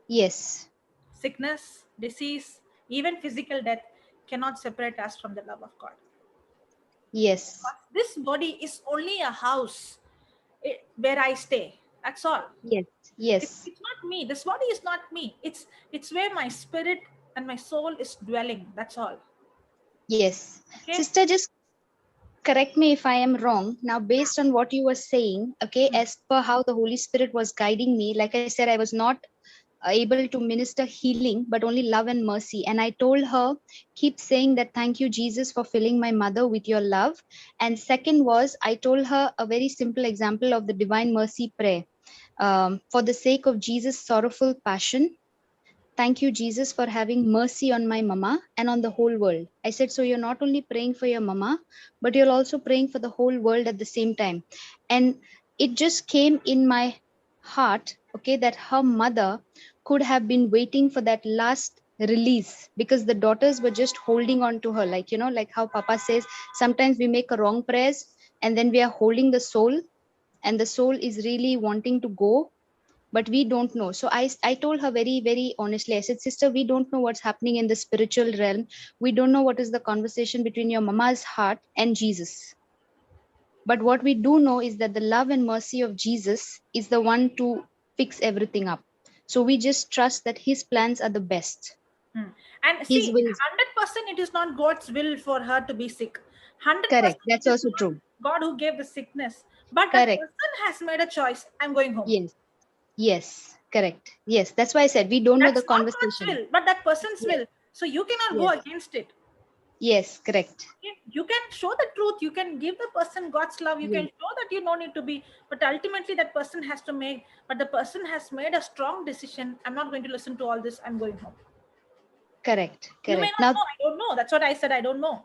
Speaker 13: Yes.
Speaker 3: Sickness, disease, even physical death cannot separate us from the love of God.
Speaker 13: Yes.
Speaker 3: This body is only a house where I stay. That's all.
Speaker 13: Yes. Yes.
Speaker 3: It's not me. This body is not me. It's where my spirit and my soul is dwelling. That's all.
Speaker 13: Yes.
Speaker 3: Okay.
Speaker 13: Sister, just correct me if I am wrong. Now, based on what you were saying, okay, as per how the Holy Spirit was guiding me, like I said, I was not able to minister healing, but only love and mercy. And I told her, keep saying that, thank you, Jesus, for filling my mother with your love. And second was, I told her a very simple example of the divine mercy prayer. For the sake of Jesus' sorrowful passion, thank you, Jesus, for having mercy on my mama and on the whole world. I said, so you're not only praying for your mama, but you're also praying for the whole world at the same time. And it just came in my heart, okay, that her mother could have been waiting for that last release, because the daughters were just holding on to her, like, like how Papa says, sometimes we make a wrong prayers and then we are holding the soul, and the soul is really wanting to go, but we don't know. So I told her very, very honestly, I said, sister, we don't know what's happening in the spiritual realm. We don't know what is the conversation between your mama's heart and Jesus. But what we do know is that the love and mercy of Jesus is the one to fix everything up. So we just trust that his plans are the best.
Speaker 3: And
Speaker 13: His
Speaker 3: see,
Speaker 13: will.
Speaker 3: 100% it is not God's will for her to be sick. 100%
Speaker 13: Correct. That's
Speaker 3: it is
Speaker 13: also
Speaker 3: not
Speaker 13: true.
Speaker 3: God who gave the sickness. But that
Speaker 13: Correct.
Speaker 3: person has made a choice. I'm going home.
Speaker 13: Yes. Yes. Correct. Yes. That's why I said we don't know the
Speaker 3: That's not God's
Speaker 13: conversation.
Speaker 3: will, but that person's
Speaker 13: Yes.
Speaker 3: will. So you cannot
Speaker 13: Yes.
Speaker 3: go against it.
Speaker 13: Yes. Correct.
Speaker 3: You can show the truth. You can give the person God's love. You can
Speaker 13: Yes.
Speaker 3: show that you don't need to be, but ultimately that person has to make. But the person has made a strong decision. I'm not going to listen to all this. I'm going home.
Speaker 13: Correct.
Speaker 3: You may
Speaker 13: Correct.
Speaker 3: not
Speaker 13: Now,
Speaker 3: know. I don't know. That's what I said. I don't know.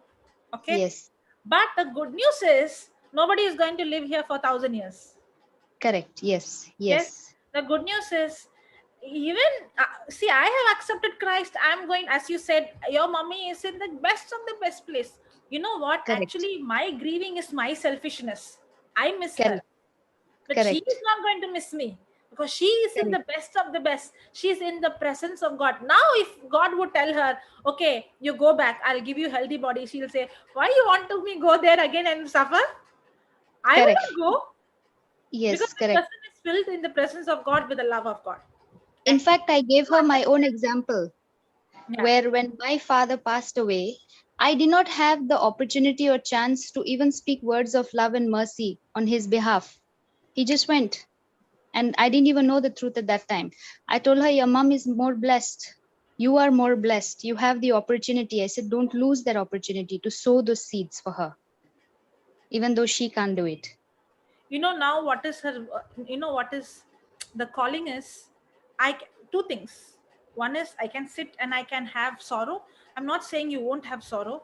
Speaker 3: Okay.
Speaker 13: yes.
Speaker 3: But the good news is nobody is going to live here for 1,000 years.
Speaker 13: Correct. Yes.
Speaker 3: Yes.
Speaker 13: Yes.
Speaker 3: The good news is, even see, I have accepted Christ. I'm going, as you said, your mommy is in the best of the best place. You know what?
Speaker 13: Correct.
Speaker 3: Actually, my grieving is my selfishness. I miss her,
Speaker 13: Correct.
Speaker 3: but she
Speaker 13: Correct.
Speaker 3: is not going to miss me, because she is in the
Speaker 13: Correct.
Speaker 3: best of the best. She's in the presence of God. Now, if God would tell her, okay, you go back, I'll give you healthy body, she'll say, why you want to me go there again and suffer? I will
Speaker 13: Correct.
Speaker 3: not go, because
Speaker 13: Yes.
Speaker 3: the
Speaker 13: Correct.
Speaker 3: person is filled in the presence of God with the love of God.
Speaker 13: In fact, I gave her my own example
Speaker 3: Yeah.
Speaker 13: where when my father passed away, I did not have the opportunity or chance to even speak words of love and mercy on his behalf. He just went. And I didn't even know the truth at that time. I told her, your mom is more blessed. You are more blessed. You have the opportunity. I said, don't lose that opportunity to sow those seeds for her, even though she can't do it.
Speaker 3: Now what is her, what is the calling is, two things. One is, I can sit and I can have sorrow. I'm not saying you won't have sorrow.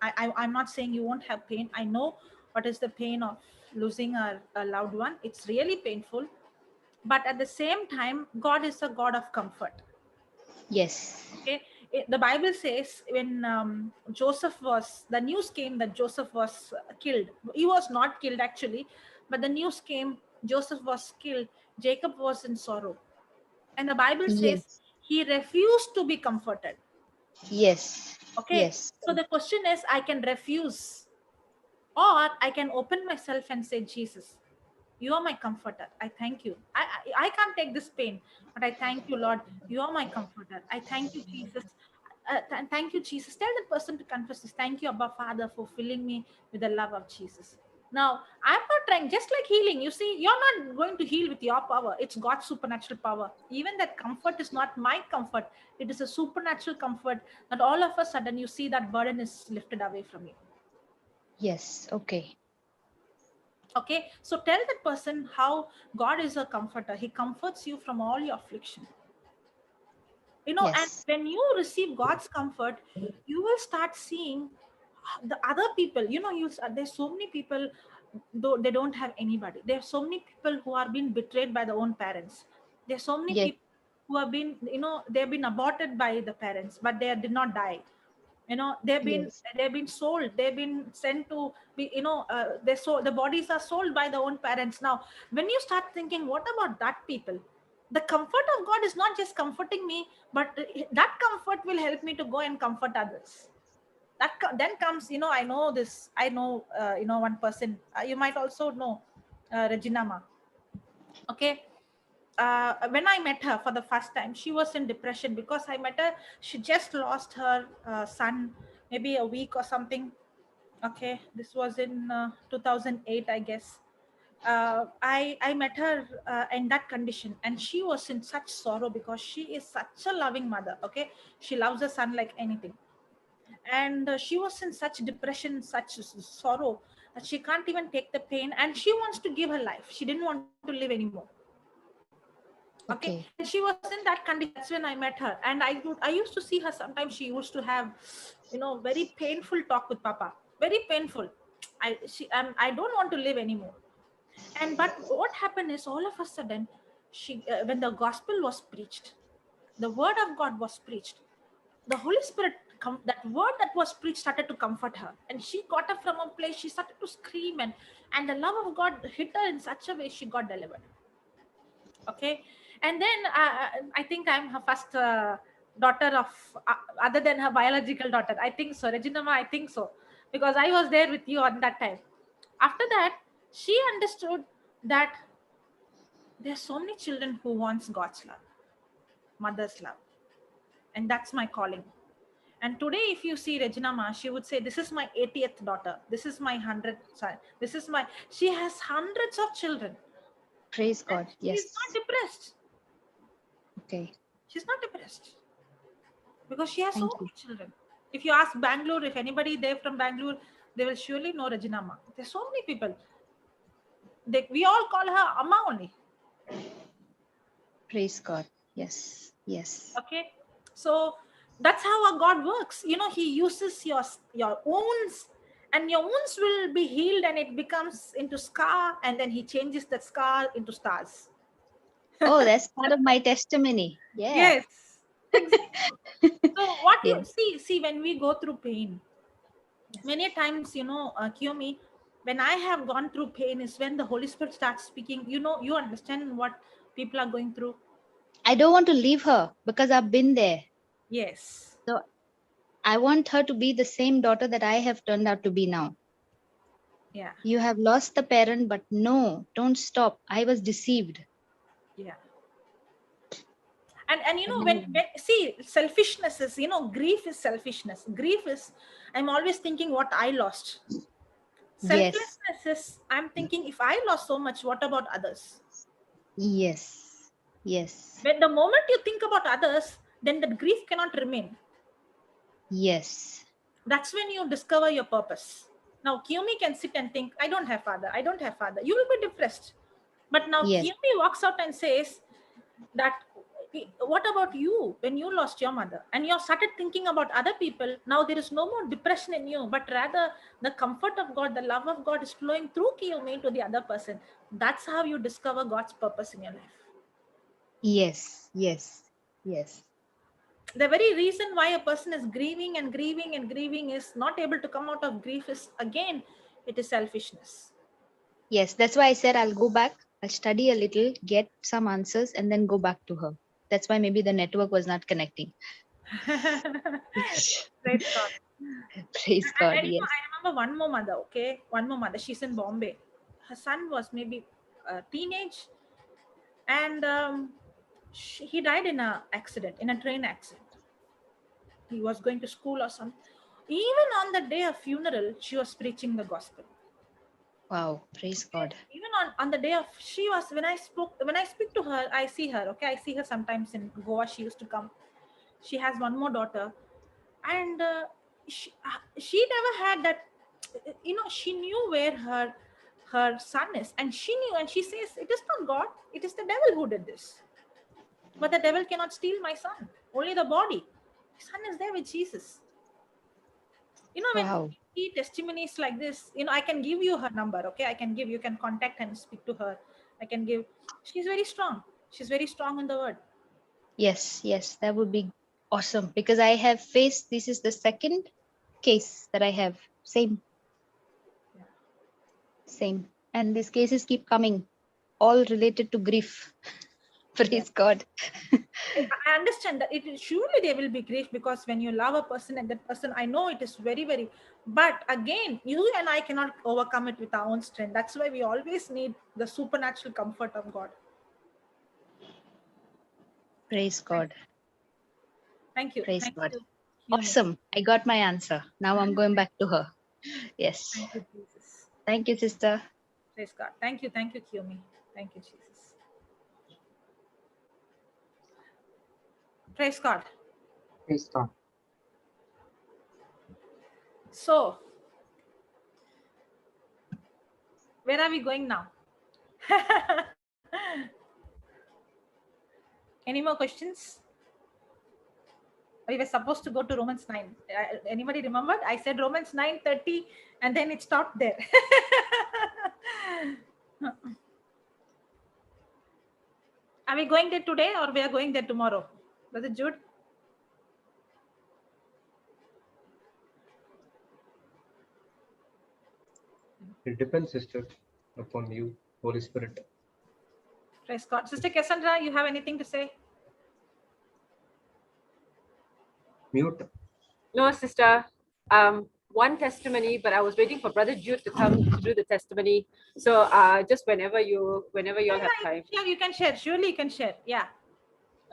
Speaker 3: I'm not saying you won't have pain. I know what is the pain of losing a loved one. It's really painful. But at the same time, God is a God of comfort.
Speaker 13: Yes.
Speaker 3: Okay. The Bible says when Joseph was, the news came that Joseph was killed. He was not killed actually, but the news came Joseph was killed. Jacob was in sorrow. And the Bible says
Speaker 13: Yes.
Speaker 3: he refused to be comforted.
Speaker 13: Yes.
Speaker 3: Okay.
Speaker 13: Yes.
Speaker 3: So the question is, I can refuse, or I can open myself and say, Jesus, you are my comforter. I thank you. I can't take this pain, but I thank you, Lord. You are my comforter. I thank you, Jesus. Thank you, Jesus. Tell the person to confess this. Thank you, Abba Father, for filling me with the love of Jesus. Now, I'm not trying, just like healing. You see, you're not going to heal with your power. It's God's supernatural power. Even that comfort is not my comfort. It is a supernatural comfort that all of a sudden you see that burden is lifted away from you.
Speaker 13: Yes. Okay.
Speaker 3: Okay, so tell that person how God is a comforter. He comforts you from all your affliction. And
Speaker 13: Yes.
Speaker 3: when you receive God's comfort, you will start seeing the other people. There's so many people, though they don't have anybody. There's so many people who are being betrayed by their own parents. There's so many
Speaker 13: Yes.
Speaker 3: people who have been, they've been aborted by the parents, but they did not die.
Speaker 13: Yes.
Speaker 3: They've been sold, they've been sent to be, they sold, the bodies are sold by their own parents. Now when you start thinking, what about that people? The comfort of God is not just comforting me, but that comfort will help me to go and comfort others. Then comes, I know one person, you might also know, Regina Ma. Okay. When I met her for the first time, she was in depression because I met her. She just lost her son, maybe a week or something. Okay, this was in 2008, I guess. I met her in that condition, and she was in such sorrow because she is such a loving mother. Okay, she loves her son like anything, and she was in such depression, such sorrow that she can't even take the pain, and she wants to give her life. She didn't want to live anymore. Okay,
Speaker 13: Okay.
Speaker 3: and she was in that condition. That's when I met her, and I used to see her sometimes. She used to have, very painful talk with Papa, very painful. I don't want to live anymore. And but what happened is, all of a sudden, when the gospel was preached, the word of God was preached, the Holy Spirit, that word that was preached started to comfort her, and she got up from a place. She started to scream, and the love of God hit her in such a way she got delivered. Okay. And then I think I'm her first daughter of, other than her biological daughter, I think so, Regina Ma, I think so, because I was there with you on that time. After that, she understood that there's so many children who wants God's love, mother's love, and that's my calling. And today, if you see Regina Ma, she would say, this is my 80th daughter, this is my 100th son, this is my, she has hundreds of children,
Speaker 13: Praise
Speaker 3: and
Speaker 13: God.
Speaker 3: she is
Speaker 13: Yes.
Speaker 3: not depressed.
Speaker 13: Okay.
Speaker 3: She's not depressed because she has so
Speaker 13: Thank you.
Speaker 3: many children. If you ask Bangalore, if anybody there from Bangalore, they will surely know Regina Ma. There's so many people. We all call her Amma only.
Speaker 13: Praise God. Yes. Yes.
Speaker 3: Okay, so that's how our God works. He uses your wounds, and your wounds will be healed, and it becomes into scar, and then He changes that scar into stars.
Speaker 13: Oh, that's part of my testimony. Yeah.
Speaker 3: Yes, exactly. So what you
Speaker 13: Yes.
Speaker 3: see when we go through pain, many times, Kiyomi, when I have gone through pain is when the Holy Spirit starts speaking. You understand what people are going through.
Speaker 13: I don't want to leave her because I've been there.
Speaker 3: Yes.
Speaker 13: So I want her to be the same daughter that I have turned out to be now.
Speaker 3: Yeah.
Speaker 13: You have lost the parent, but no, don't stop. I was deceived.
Speaker 3: Yeah. And when see, selfishness is, grief is selfishness. Grief is, I'm always thinking what I lost.
Speaker 13: Yes.
Speaker 3: Selflessness is, I'm thinking, if I lost so much, what about others?
Speaker 13: Yes. Yes.
Speaker 3: When the moment you think about others, then the grief cannot remain.
Speaker 13: Yes.
Speaker 3: That's when you discover your purpose. Now Kiyomi can sit and think, I don't have father, I don't have father. You will be depressed. But now
Speaker 13: Yes.
Speaker 3: Kiyomi walks out and says that What about you when you lost your mother and you started thinking about other people? Now there is no more depression in you, but rather the comfort of God, the love of God is flowing through Kiyome to the other person. That's how you discover God's purpose in your life.
Speaker 13: Yes, yes, yes.
Speaker 3: The very reason why a person is grieving and grieving and grieving is not able to come out of grief is, again, it is selfishness.
Speaker 13: Yes, that's why I said I'll go back, I'll study a little, get some answers, and then go back to her. That's why maybe the network was not connecting.
Speaker 3: Praise God.
Speaker 13: Praise God,
Speaker 3: I
Speaker 13: yes.
Speaker 3: remember one more mother, okay? One more mother. She's in Bombay. Her son was maybe teenage, and he died in a accident, in a train accident. He was going to school or something. Even on the day of funeral, she was preaching the gospel.
Speaker 13: Wow, praise God.
Speaker 3: Even on the day of, she was, when I speak to her, I see her, okay? I see her sometimes in Goa. She used to come. She has one more daughter, and she never had that, she knew where her son is, and she knew, and she says, it is not God, it is the devil who did this. But the devil cannot steal my son, only the body. My son is there with Jesus. When
Speaker 13: Wow.
Speaker 3: we see testimonies like this, I can give you her number, okay? You can contact and speak to her. She's very strong. She's very strong in the word.
Speaker 13: Yes, yes, that would be awesome, because I have faced, this is the second case that I have. Same. And these cases keep coming, all related to grief. Praise God.
Speaker 3: I understand that surely there will be grief, because when you love a person and that person, I know it is very, very, but again, you and I cannot overcome it with our own strength. That's why we always need the supernatural comfort of God.
Speaker 13: Praise God.
Speaker 3: Thank you.
Speaker 13: Praise
Speaker 3: Thank
Speaker 13: God.
Speaker 3: you.
Speaker 13: Awesome. I got my answer. Now I'm going back to her. Yes.
Speaker 3: Thank you, Jesus.
Speaker 13: Thank you, sister.
Speaker 3: Praise God. Thank you, Kiyomi. Thank you, Jesus. Praise God.
Speaker 1: Praise God.
Speaker 3: So, where are we going now? Any more questions? We were supposed to go to Romans 9. Anybody remembered? I said Romans 9:30, and then it stopped there. Are we going there today, or we are going there tomorrow? Brother Jude?
Speaker 1: It depends, sister, upon you, Holy Spirit.
Speaker 3: Praise God. Sister Cassandra, you have anything to say?
Speaker 1: Mute.
Speaker 14: No, sister. One testimony, but I was waiting for Brother Jude to come to do the testimony. So just whenever you all have time.
Speaker 3: Yeah, you can share. Surely you can share. Yeah.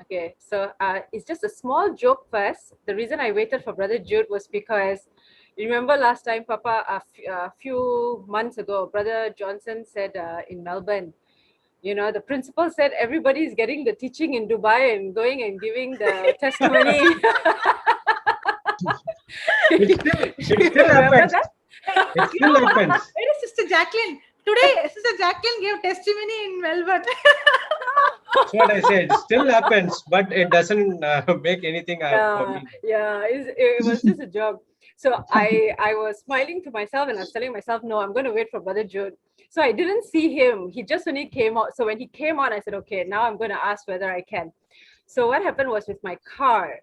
Speaker 14: Okay, so it's just a small joke first. The reason I waited for Brother Jude was because you remember last time, Papa, a few months ago, Brother Johnson said in Melbourne, the principal said everybody is getting the teaching in Dubai and going and giving the testimony.
Speaker 1: It still happens. It still happens.
Speaker 3: Where is Sister Jacqueline? Today, Sister Jacqueline gave testimony in Melbourne.
Speaker 1: That's what I said. It still happens, but it doesn't make anything for me.
Speaker 14: Yeah, it was just a joke. So I was smiling to myself and I was telling myself, no, I'm going to wait for Brother Jude. So I didn't see him. He just only came out. So when he came on, I said, okay, now I'm going to ask whether I can. So what happened was with my car.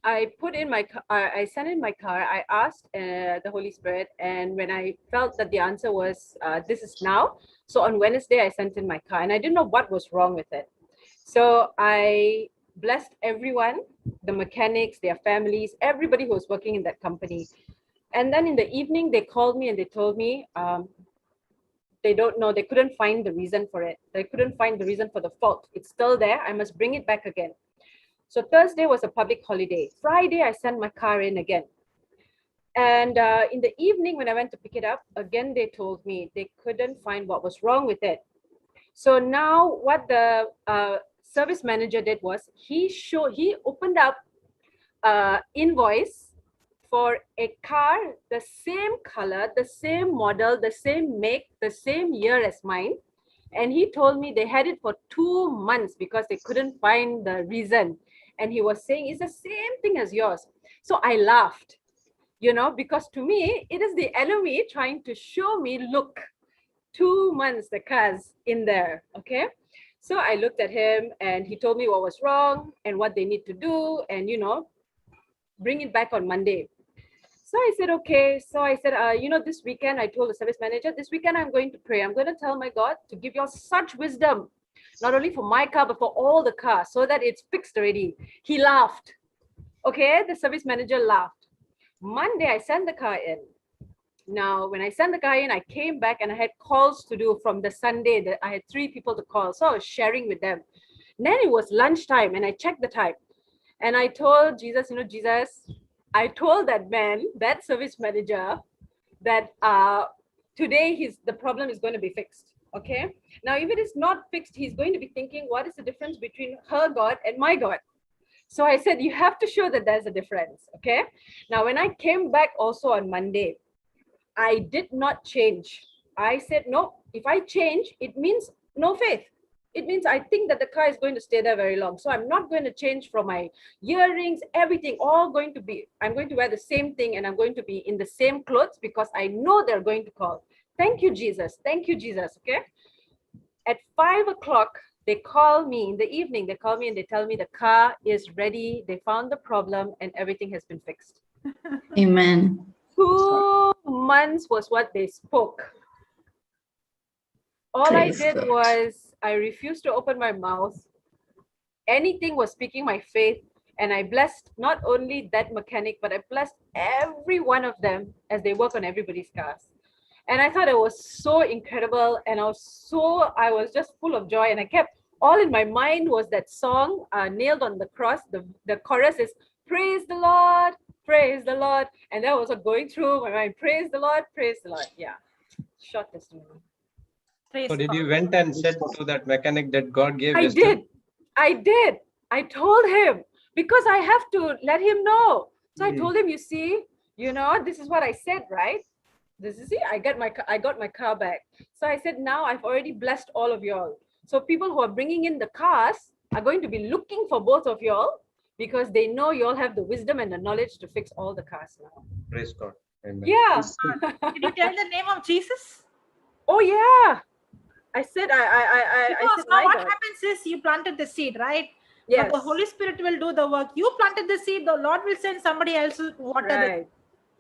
Speaker 14: I put in my I sent in my car. I asked the Holy Spirit, and when I felt that the answer was this is now. So on Wednesday, I sent in my car, and I didn't know what was wrong with it. So I blessed everyone, the mechanics, their families, everybody who was working in that company. And then in the evening, they called me and they told me they don't know. They couldn't find the reason for it. They couldn't find the reason for the fault. It's still there. I must bring it back again. So Thursday was a public holiday. Friday, I sent my car in again. And in the evening, when I went to pick it up, again, they told me they couldn't find what was wrong with it. So now what the service manager did was he opened up invoice for a car, the same color, the same model, the same make, the same year as mine. And he told me they had it for 2 months because they couldn't find the reason. And he was saying, it's the same thing as yours. So I laughed, because to me, it is the enemy trying to show me, look, 2 months, the car's in there, okay? So I looked at him and he told me what was wrong and what they need to do and, bring it back on Monday. So I said, okay. So I said, this weekend, I told the service manager, this weekend I'm going to pray. I'm going to tell my God to give you all such wisdom, not only for my car, but for all the cars, so that it's fixed already. He laughed. Okay, the service manager laughed. Monday, I sent the car in. Now, when I sent the car in, I came back and I had calls to do from the Sunday. That I had 3 people to call. So I was sharing with them. Then it was lunchtime and I checked the time. And I told Jesus, Jesus, I told that man, that service manager, that today the problem is going to be fixed. Okay. Now, if it is not fixed, he's going to be thinking, what is the difference between her God and my God? So I said, you have to show that there's a difference. Okay. Now, when I came back also on Monday, I did not change. I said, no, if I change, it means no faith. It means I think that the car is going to stay there very long. So I'm not going to change from my earrings, everything, I'm going to wear the same thing and I'm going to be in the same clothes because I know they're going to call. Thank you, Jesus. Thank you, Jesus. Okay. At 5 o'clock, they call me in the evening. They call me and they tell me the car is ready. They found the problem and everything has been fixed.
Speaker 9: Amen.
Speaker 14: 2 months was what they spoke. All
Speaker 9: Praise
Speaker 14: I did
Speaker 9: God.
Speaker 14: was I refused to open my mouth. Anything was speaking my faith. And I blessed not only that mechanic, but I blessed every one of them as they work on everybody's cars. And I thought it was so incredible. And I was just full of joy. And I kept, all in my mind was that song, Nailed on the Cross. The chorus is, praise the Lord, praise the Lord. And that was going through my mind, praise the Lord, praise the Lord. Yeah, short testimony.
Speaker 1: So did you went and said to that mechanic that God gave
Speaker 14: I
Speaker 1: wisdom?
Speaker 14: did. I told him because I have to let him know. So I told him, you see, this is what I said, right? This is it. I got my car back. So I said, now I've already blessed all of y'all. So people who are bringing in the cars are going to be looking for both of y'all because they know you all have the wisdom and the knowledge to fix all the cars now.
Speaker 1: Praise God. Amen.
Speaker 14: Yeah.
Speaker 3: Did you tell the name of Jesus?
Speaker 14: Oh yeah. I said I said,
Speaker 3: now
Speaker 14: my
Speaker 3: what
Speaker 14: God.
Speaker 3: happens is you planted the seed, right?
Speaker 14: Yes.
Speaker 3: But the Holy Spirit will do the work. You planted the seed, the Lord will send somebody else to water
Speaker 14: Right.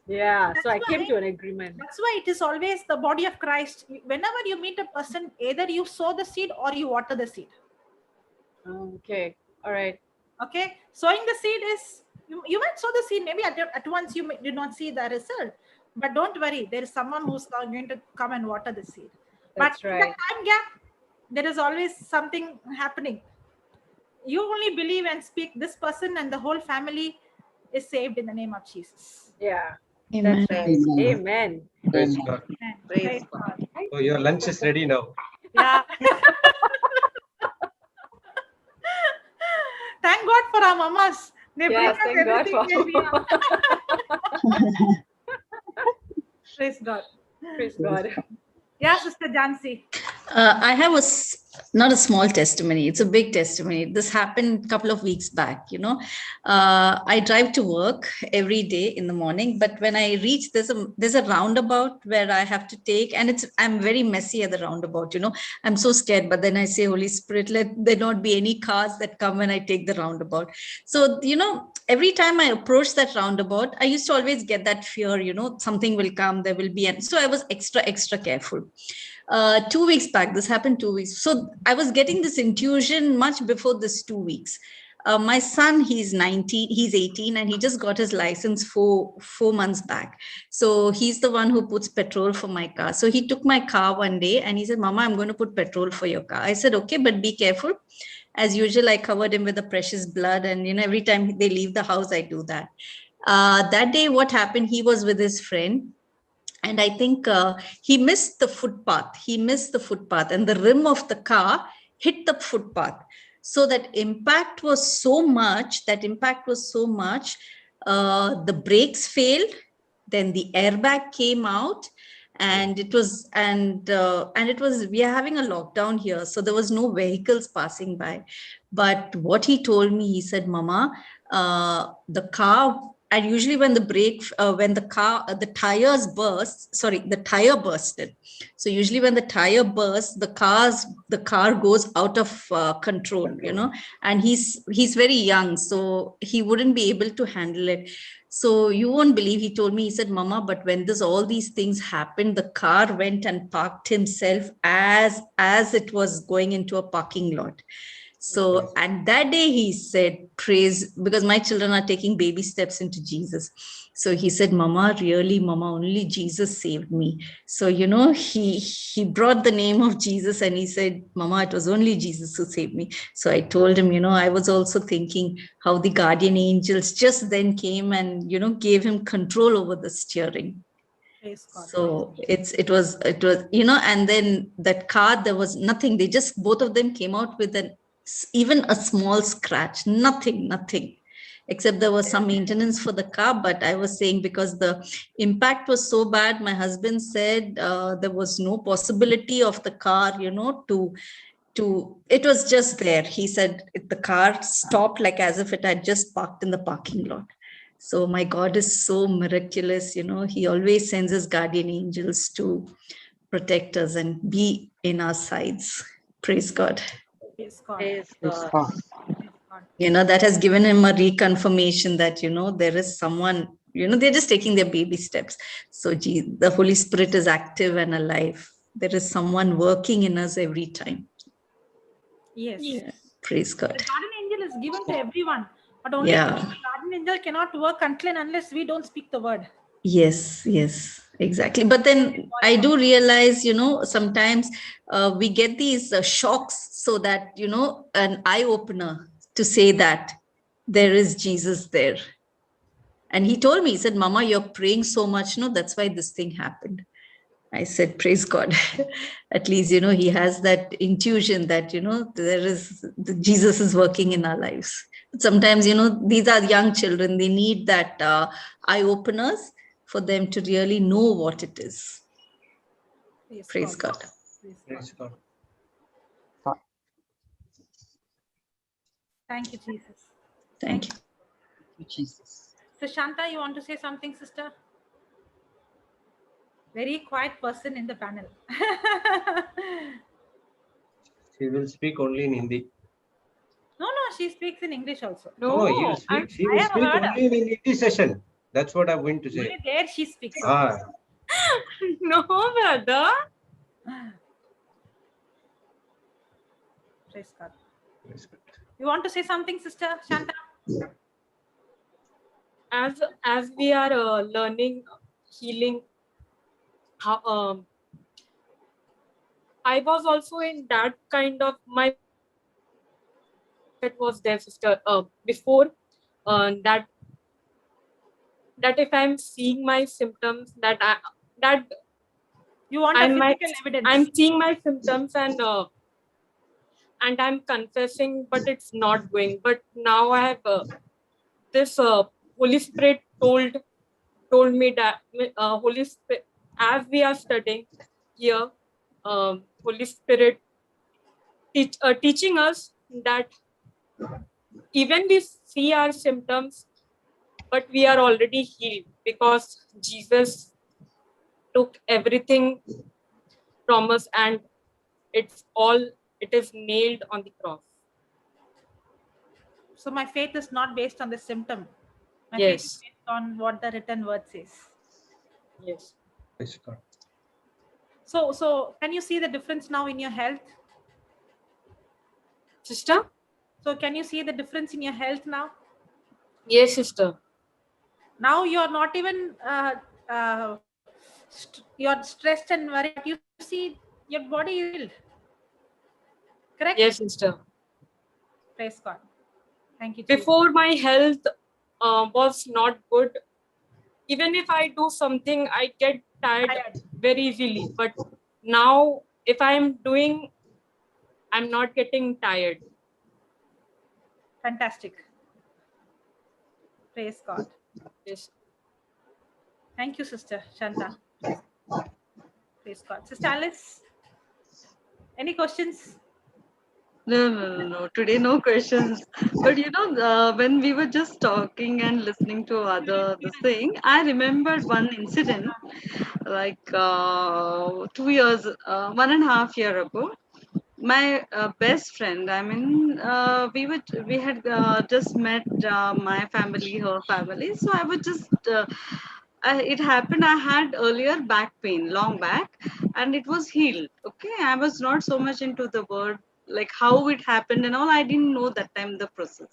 Speaker 14: Yeah. So I
Speaker 3: That's
Speaker 14: came
Speaker 3: why-
Speaker 14: to an agreement.
Speaker 3: That's why it is always the body of Christ. Whenever you meet a person, either you sow the seed or you water the seed.
Speaker 14: Okay. All right.
Speaker 3: Okay. Sowing the seed is, you might sow the seed, maybe at once you did not see the result. But don't worry, there is someone who's going to come and water the seed.
Speaker 14: That's
Speaker 3: but in
Speaker 14: right.
Speaker 3: the time gap, there is always something happening. You only believe and speak, this person and the whole family is saved in the name of Jesus.
Speaker 14: Yeah.
Speaker 9: Amen.
Speaker 14: That's right. Amen.
Speaker 1: Praise God.
Speaker 3: Praise God.
Speaker 1: So your lunch is ready now.
Speaker 3: Yeah. Thank God for our mamas. They bring
Speaker 14: Yes,
Speaker 3: us
Speaker 14: thank God
Speaker 3: everything
Speaker 14: for-
Speaker 3: when we are. Praise God.
Speaker 14: Praise God.
Speaker 3: Yeah, Sister Jansi.
Speaker 9: I have not a small testimony. It's a big testimony. This happened a couple of weeks back. I drive to work every day in the morning, but when I reach, there's a roundabout where I have to take, and I'm very messy at the roundabout. I'm so scared. But then I say, Holy Spirit, let there not be any cars that come when I take the roundabout. So every time I approach that roundabout, I used to always get that fear. Something will come. There will be, and so I was extra careful. 2 weeks back, this happened 2 weeks. So I was getting this intuition much before this 2 weeks. My son, he's 18, and he just got his license 4 months back. So he's the one who puts petrol for my car. So he took my car one day and he said, Mama, I'm going to put petrol for your car. I said, okay, but be careful. As usual, I covered him with the precious blood. And, every time they leave the house, I do that. That day, what happened? He was with his friend. And I think he missed the footpath. And the rim of the car hit the footpath. So that impact was so much, the brakes failed, then the airbag came out, and it was we are having a lockdown here, so there was no vehicles passing by. But what he told me, he said, Mama, the car, and usually when the tire bursted. So usually when the tire bursts, the car goes out of control, and he's very young, so he wouldn't be able to handle it. So you won't believe, he told me, he said, Mama, but when all these things happened, the car went and parked himself as it was going into a parking lot. So, and that day he said, praise, because my children are taking baby steps into Jesus. So he said, Mama, really, Mama, only Jesus saved me. So, he brought the name of Jesus and he said, Mama, it was only Jesus who saved me. So I told him, I was also thinking how the guardian angels just then came and, gave him control over the steering. So it was, and then that car, there was nothing. They just, both of them came out with even a small scratch, nothing, except there was some maintenance for the car. But I was saying, because the impact was so bad, my husband said there was no possibility of the car, it was just there. He said the car stopped like as if it had just parked in the parking lot. So my God is so miraculous, he always sends his guardian angels to protect us and be in our sides. Praise God.
Speaker 3: Praise God.
Speaker 9: That has given him a reconfirmation that, there is someone, they're just taking their baby steps. So the Holy Spirit is active and alive. There is someone working in us every time.
Speaker 3: Yes.
Speaker 9: Yeah. Praise God.
Speaker 3: The guardian angel is given to everyone, but only the guardian angel cannot work until and unless we don't speak the word.
Speaker 9: Yes, exactly. But then I do realize, sometimes we get these shocks, so that, an eye opener to say that there is Jesus there. And he told me, he said, Mama, you're praying so much, that's why this thing happened. I said, praise God. At least, he has that intuition that, Jesus is working in our lives. But sometimes, these are young children. They need that eye openers for them to really know what it is. Praise God.
Speaker 1: Praise God.
Speaker 3: Thank you, Jesus.
Speaker 9: Thank you.
Speaker 3: Jesus. So Shanta, you want to say something, sister? Very quiet person in the panel.
Speaker 1: She will speak only in Hindi.
Speaker 3: No, she speaks in English also.
Speaker 1: No, she will speak only in Intercession. That's what I'm going to say.
Speaker 3: Only there she speaks.
Speaker 6: No, brother.
Speaker 3: Praise God. You want to say something, sister Shanta?
Speaker 6: As we are learning healing, how I was also in that kind of that was there, sister, before that if I'm seeing my symptoms, that
Speaker 3: you want a physical evidence.
Speaker 6: I'm seeing my symptoms and I'm confessing, but it's not going. But now I have this Holy Spirit told me that Holy Spirit, as we are studying here, Holy Spirit teaching us that even we see our symptoms, but we are already healed, because Jesus took everything from us, and it is nailed on the cross.
Speaker 3: So my faith is not based on the symptom. My faith is based on what the written word says.
Speaker 6: Yes.
Speaker 3: So can you see the difference now in your health?
Speaker 6: Sister?
Speaker 3: So can you see the difference in your health now?
Speaker 6: Yes, sister.
Speaker 3: Now you are not even you are stressed and worried. You see your body is healed. Correct?
Speaker 6: Yes, sister.
Speaker 3: Praise God. Thank you, Jesus.
Speaker 6: Before, my health was not good. Even if I do something, I get tired very easily. But now, if I'm doing, I'm not getting tired.
Speaker 3: Fantastic. Praise God.
Speaker 6: Yes.
Speaker 3: Thank you, Sister Shanta. Praise God. Sister Alice, any questions?
Speaker 5: No. Today, no questions. But when we were just talking and listening to this thing, I remembered one incident, like 2 years, 1.5 year ago. My best friend. I mean, we had just met my family, her family. So I was just. It happened. I had earlier back pain, long back, and it was healed. Okay, I was not so much into the word, like how it happened and all. I didn't know that time the process.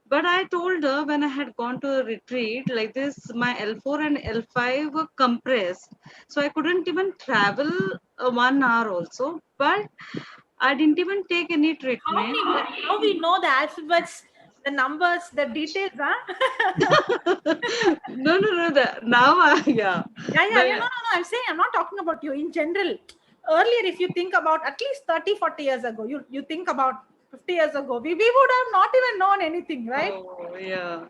Speaker 5: But I told her when I had gone to a retreat like this, my L4 and L5 were compressed, so I couldn't even travel 1 hour also. But I didn't even take any treatment.
Speaker 3: How we know the alphabets, the numbers, the details, huh?
Speaker 5: No. Now, yeah.
Speaker 3: No. I'm saying I'm not talking about you in general. Earlier, if you think about at least 30, 40 years ago, you think about 50 years ago, we would have not even known anything, right?
Speaker 5: Oh, yeah.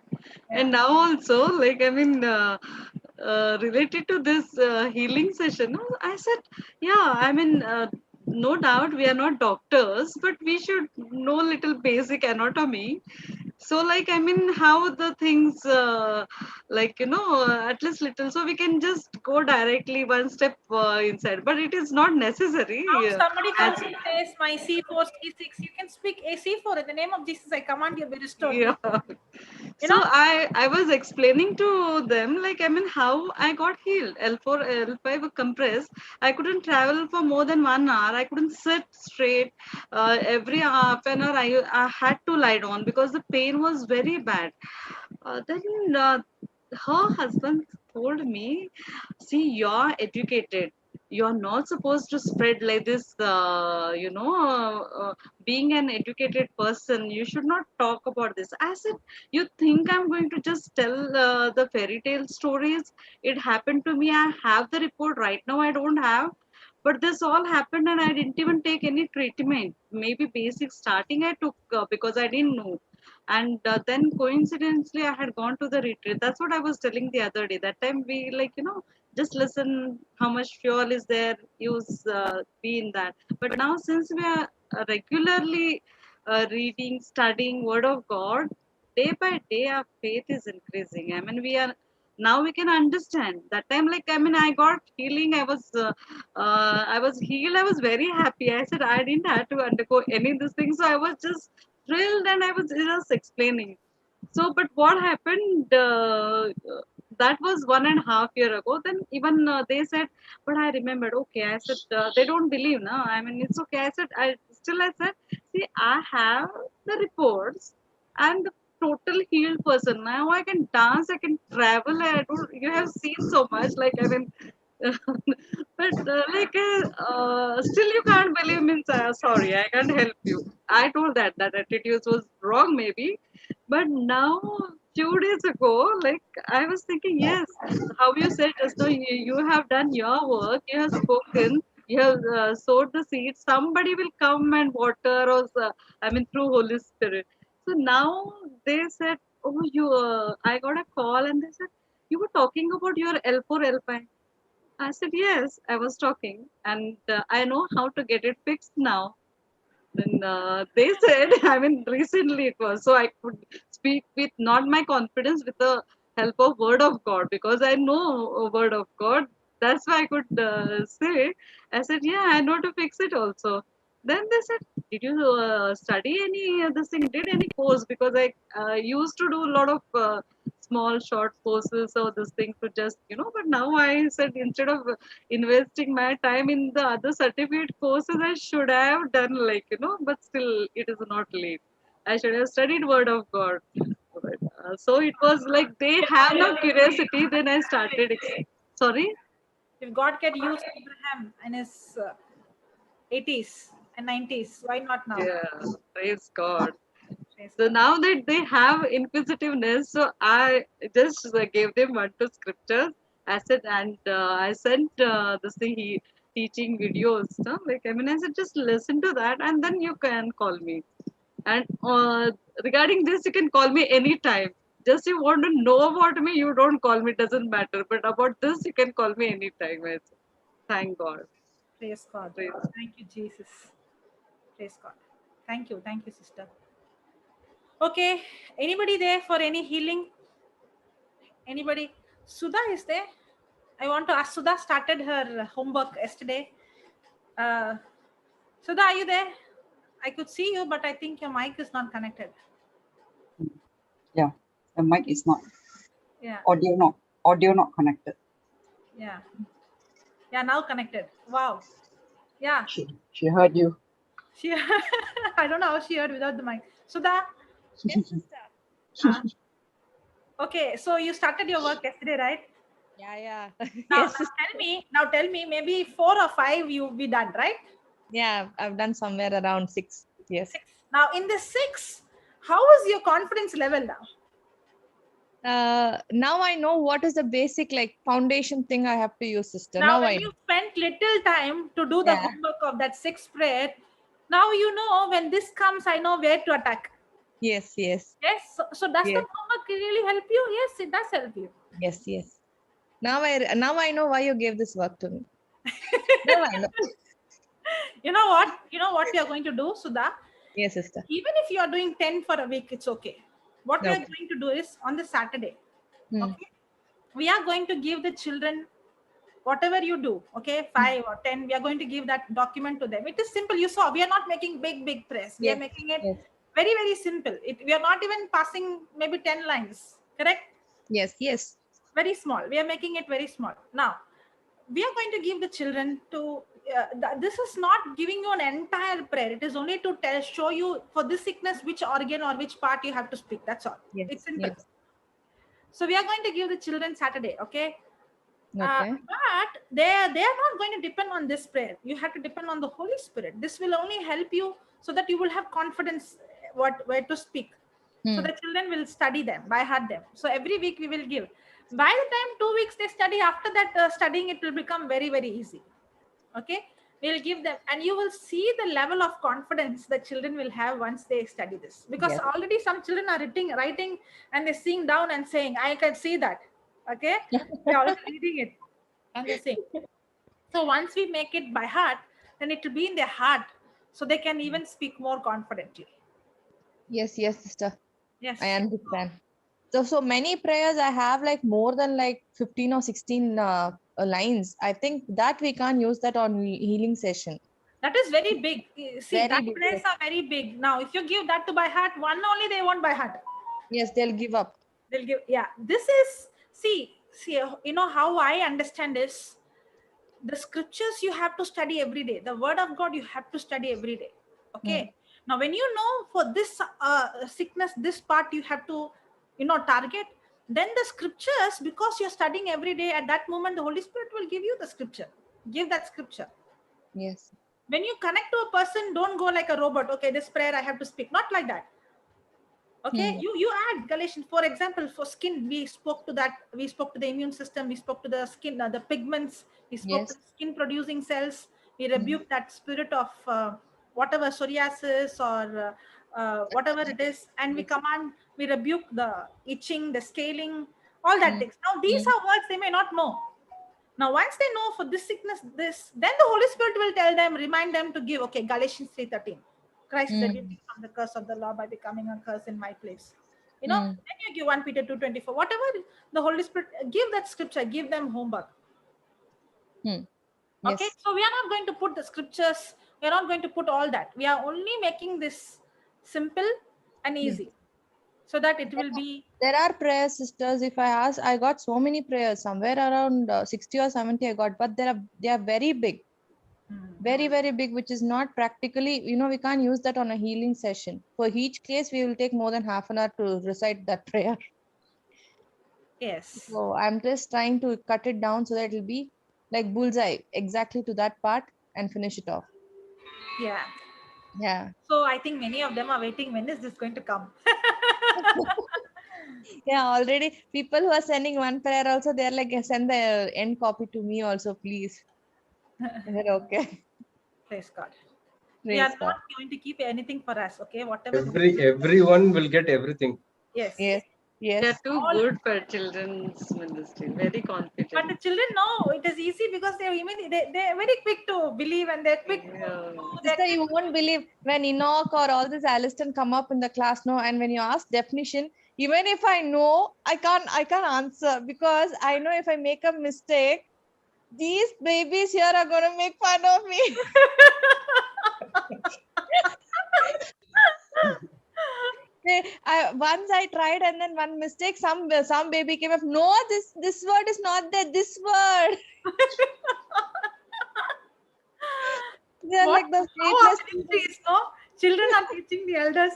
Speaker 5: And now also, like, I mean, related to this healing session, I said, yeah, I mean, no doubt we are not doctors, but we should know little basic anatomy. So, like, I mean, how the things, at least little, so we can just go directly one step inside, but it is not necessary.
Speaker 3: Now somebody comes and says, my C4, C6, you can speak a C4 in the name of Jesus. I command you be restored.
Speaker 5: Yeah. So I was explaining to them, like, I mean, how I got healed. L4, L5 were compressed. I couldn't travel for more than 1 hour. I couldn't sit straight. Every half an hour, I had to lie down because the pain was very bad. Then her husband told me, see, you're educated. You're not supposed to spread like this, being an educated person, you should not talk about this. I said, you think I'm going to just tell the fairy tale stories? It happened to me. I have the report right now. I don't have. But this all happened and I didn't even take any treatment. Maybe basic starting I took because I didn't know. And then coincidentally, I had gone to the retreat. That's what I was telling the other day. That time we just listen how much fuel is there, use be in that. But now since we are regularly reading, studying Word of God, day by day our faith is increasing. I mean, now we can understand. That time, like, I mean, I got healing. I was healed. I was very happy. I said I didn't have to undergo any of these things. So I was just thrilled and I was just explaining. So, but what happened? That was 1.5 year ago. Then even they said, but I remembered. Okay, I said they don't believe, no. I mean, it's okay. I said I said, see, I have the reports and the total healed person. Now I can dance, I can travel. I don't. You have seen so much. Like, I mean. But still you can't believe, means sorry, I can't help you. I told that attitude was wrong maybe, but now 2 days ago, like, I was thinking, yes, how you said just now, you have done your work, you have spoken, you have sowed the seeds, somebody will come and water or I mean through Holy Spirit. So now they said, oh, I got a call and they said, you were talking about your L4 L5. I said, yes, I was talking, and I know how to get it fixed now. Then they said, I mean, recently it was, so I could speak with not my confidence, with the help of Word of God, because I know a Word of God. That's why I could say. I said, yeah, I know to fix it also. Then they said, did you study any this thing? Did any course? Because I used to do a lot of small short courses or this thing to just, but now I said, instead of investing my time in the other certificate courses, I should have done, like, but still it is not late. I should have studied Word of God. But, so it was like they have no curiosity. Then I started. Sorry?
Speaker 3: If God can use Abraham in his 80s and 90s, why not now?
Speaker 5: Yeah, praise God. So now that they have inquisitiveness, so I just gave them 1-2 scriptures. I said, and I sent this thing, teaching videos. No? Like, I mean, I said, just listen to that and then you can call me. And regarding this, you can call me anytime. Just you want to know about me, you don't call me, doesn't matter. But about this, you can call me anytime. I said, thank God.
Speaker 3: Praise God. Thank you, Jesus. Praise God. Thank you, sister. Okay, anybody there for any healing? Anybody? Sudha is there. I want to ask. Sudha started her homework yesterday. Sudha, are you there? I could see you, but I think your mic is not connected.
Speaker 2: Yeah, the mic is not.
Speaker 3: Yeah.
Speaker 2: Audio not connected.
Speaker 3: Yeah. Yeah, now connected. Wow. Yeah.
Speaker 2: She heard you.
Speaker 3: She I don't know how she heard without the mic. Sudha?
Speaker 8: Yes, sister.
Speaker 3: Okay, so you started your work yesterday, right?
Speaker 8: Yeah.
Speaker 3: Now,
Speaker 8: Yes.
Speaker 3: tell me, maybe 4 or 5 you'll be done, right?
Speaker 8: Yeah, I've done somewhere around 6. Yes.
Speaker 3: 6. Now, in the 6, how is your confidence level now?
Speaker 8: Now I know what is the basic foundation thing I have to use, sister.
Speaker 3: Now,
Speaker 8: I
Speaker 3: when you spent little time to do the
Speaker 8: Yeah.
Speaker 3: homework of that 6th prayer, now you know when this comes, I know where to attack.
Speaker 8: Yes.
Speaker 3: Yes. So does the homework really help you? Yes, it does help you.
Speaker 8: Yes. Now I know why you gave this work to me. Now I know.
Speaker 3: You know what? You know what we are going to do, Sudha?
Speaker 8: Yes, sister.
Speaker 3: Even if you are doing 10 for a week, it's okay. What we are going to do is on the Saturday, okay, we are going to give the children whatever you do, okay, 5 or 10, we are going to give that document to them. It is simple. You saw, we are not making big press. We are making it very, very simple. We are not even passing maybe 10 lines, correct?
Speaker 8: Yes.
Speaker 3: Very small. We are making it very small. Now, we are going to give the children to, this is not giving you an entire prayer. It is only to show you for this sickness, which organ or which part you have to speak. That's all. It's simple. So we are going to give the children Saturday, okay? But they are not going to depend on this prayer. You have to depend on the Holy Spirit. This will only help you so that you will have confidence where to speak. So the children will study them, by heart them. So every week we will give. By the time 2 weeks they study, after that studying, it will become very, very easy. Okay, we'll give them, and you will see the level of confidence the children will have once they study this. Because already some children are writing, and they're seeing down and saying, I can see that. Okay, they're already reading it, and they're saying. So once we make it by heart, then it will be in their heart, so they can even speak more confidently.
Speaker 8: Yes, sister.
Speaker 3: Yes,
Speaker 8: I understand. So many prayers I have more than 15 or 16 lines. I think that we can't use that on healing session.
Speaker 3: That is very big. See,
Speaker 8: Very
Speaker 3: that
Speaker 8: big,
Speaker 3: prayers are very big. Now, if you give that to by heart, one only they want by heart.
Speaker 8: Yes, they'll give up.
Speaker 3: They'll give. Yeah, this is see. You know how I understand is the scriptures you have to study every day. The word of God you have to study every day. Okay. Now, when you know for this sickness, this part you have to, target. Then the scriptures, because you're studying every day, at that moment the Holy Spirit will give you the scripture. Give that scripture.
Speaker 8: Yes.
Speaker 3: When you connect to a person, don't go like a robot. Okay, this prayer I have to speak. Not like that. Okay, you add Galatians. For example, for skin, we spoke to that. We spoke to the immune system. We spoke to the skin, the pigments. We spoke to skin producing cells. We rebuked that spirit of whatever psoriasis or whatever it is, and we rebuke the itching, the scaling, all that things. Now these are words they may not know. Now, once they know for this sickness, then the Holy Spirit will tell them, remind them to give, okay, Galatians 3:13. Christ redeemed me from the curse of the law by becoming a curse in my place. Then you give 1 Peter 2:24. Whatever the Holy Spirit, give that scripture, give them homework. Okay, so we are not going to put the scriptures, we are not going to put all that. We are only making this simple and easy. So that it will be.
Speaker 8: There are prayers, sisters. If I ask, I got so many prayers, somewhere around 60 or 70 I got, but they are very big, very, very big, which is not practically, we can't use that on a healing session. For each case, we will take more than half an hour to recite that prayer.
Speaker 3: Yes.
Speaker 8: So I'm just trying to cut it down so that it will be like bullseye, exactly to that part, and finish it off.
Speaker 3: Yeah. So I think many of them are waiting. When is this going to come?
Speaker 8: Yeah, already people who are sending one prayer also, they're like, send the end copy to me also, please. Okay.
Speaker 3: Praise God. We are not going to keep anything for us. Okay, whatever.
Speaker 1: Everyone will get everything.
Speaker 3: Yes.
Speaker 8: Yes.
Speaker 5: They're too good for children's ministry. Very confident.
Speaker 3: But the children know it is easy because they're very quick to believe and they're quick.
Speaker 8: Sister, you won't believe when Enoch or all this Alistair come up in the class, no, and when you ask definition, even if I know, I can't answer because I know if I make a mistake, these babies here are gonna make fun of me. Once I tried and then one mistake, some baby came up. No, this word is not there. This word. They're like the
Speaker 3: Ministries, no? Children are teaching the elders.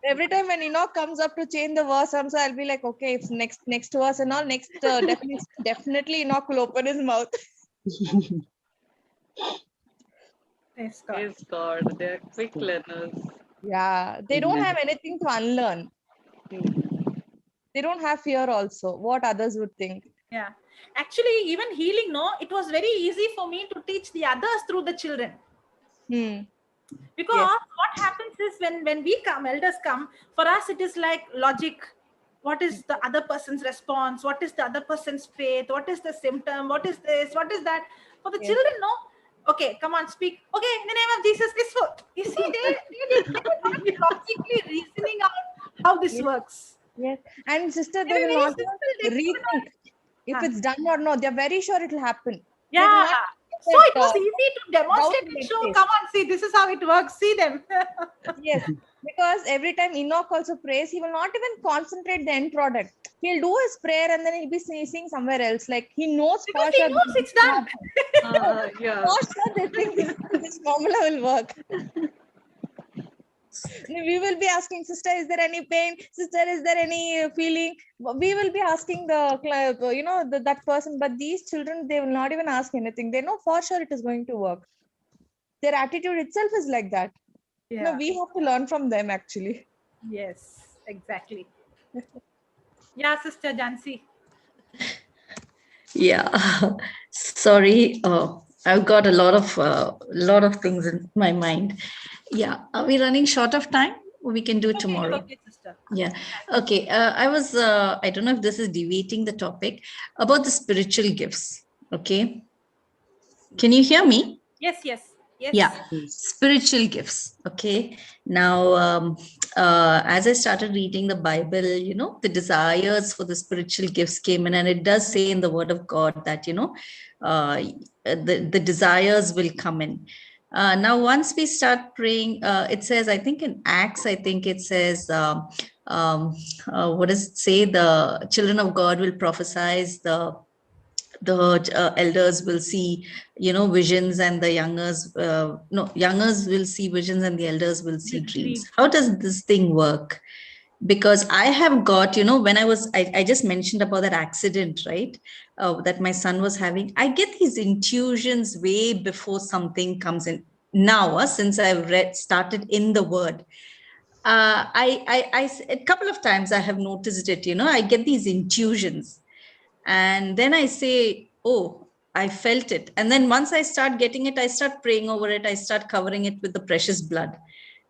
Speaker 8: Every time when Enoch comes up to change the verse, I'll be like, okay, it's next verse and all. Next, definitely Enoch will open his mouth.
Speaker 5: Praise God. They're quick learners.
Speaker 8: Yeah, they don't have anything to unlearn. They don't have fear also, what others would think.
Speaker 3: Yeah. Actually, even healing, no, it was very easy for me to teach the others through the children. Because what happens is when we come, elders come, for us it is like logic. What is the other person's response? What is the other person's faith? What is the symptom? What is this? What is that? For the children, no. Okay, come on, speak. Okay, in the name of Jesus, this works. You see, they're not logically reasoning out how this works.
Speaker 8: Yes, and sister, they will not rethink if it's done or not. They're very sure it will happen.
Speaker 3: Yeah. So it was easy to demonstrate and show. Come on, see, this is how it works. See them.
Speaker 8: Yes, because every time Enoch also prays, he will not even concentrate the end product. He'll do his prayer and then he'll be singing somewhere else. Like he knows
Speaker 3: because he knows it's done.
Speaker 8: Yeah. For sure, they think this formula will work. We will be asking, sister, is there any pain? Sister, is there any feeling? We will be asking that person, but these children, they will not even ask anything. They know for sure it is going to work. Their attitude itself is like that.
Speaker 3: Yeah.
Speaker 8: No, we have to learn from them actually.
Speaker 3: Yes, exactly. Yeah, Sister Jansi.
Speaker 9: Yeah, sorry. I've got a lot of things in my mind. Yeah, are we running short of time? We can do it tomorrow.
Speaker 3: Okay, sister.
Speaker 9: Yeah. Okay. I don't know if this is deviating the topic about the spiritual gifts. Okay. Can you hear me?
Speaker 3: Yes.
Speaker 9: Yeah. Spiritual gifts. Okay. Now, as I started reading the Bible, the desires for the spiritual gifts came in, and it does say in the Word of God that, the desires will come in. Now, once we start praying, it says, I think in Acts, it says, what does it say? The children of God will prophesy, the elders will see, visions, and the youngers will see visions, and the elders will see dreams. How does this thing work? Because I have got, when I just mentioned about that accident, right? That my son was having, I get these intuitions way before something comes in. Now, since I've started in the Word, I a couple of times I have noticed it, I get these intuitions. And then I say, oh, I felt it. And then once I start getting it, I start praying over it. I start covering it with the precious blood.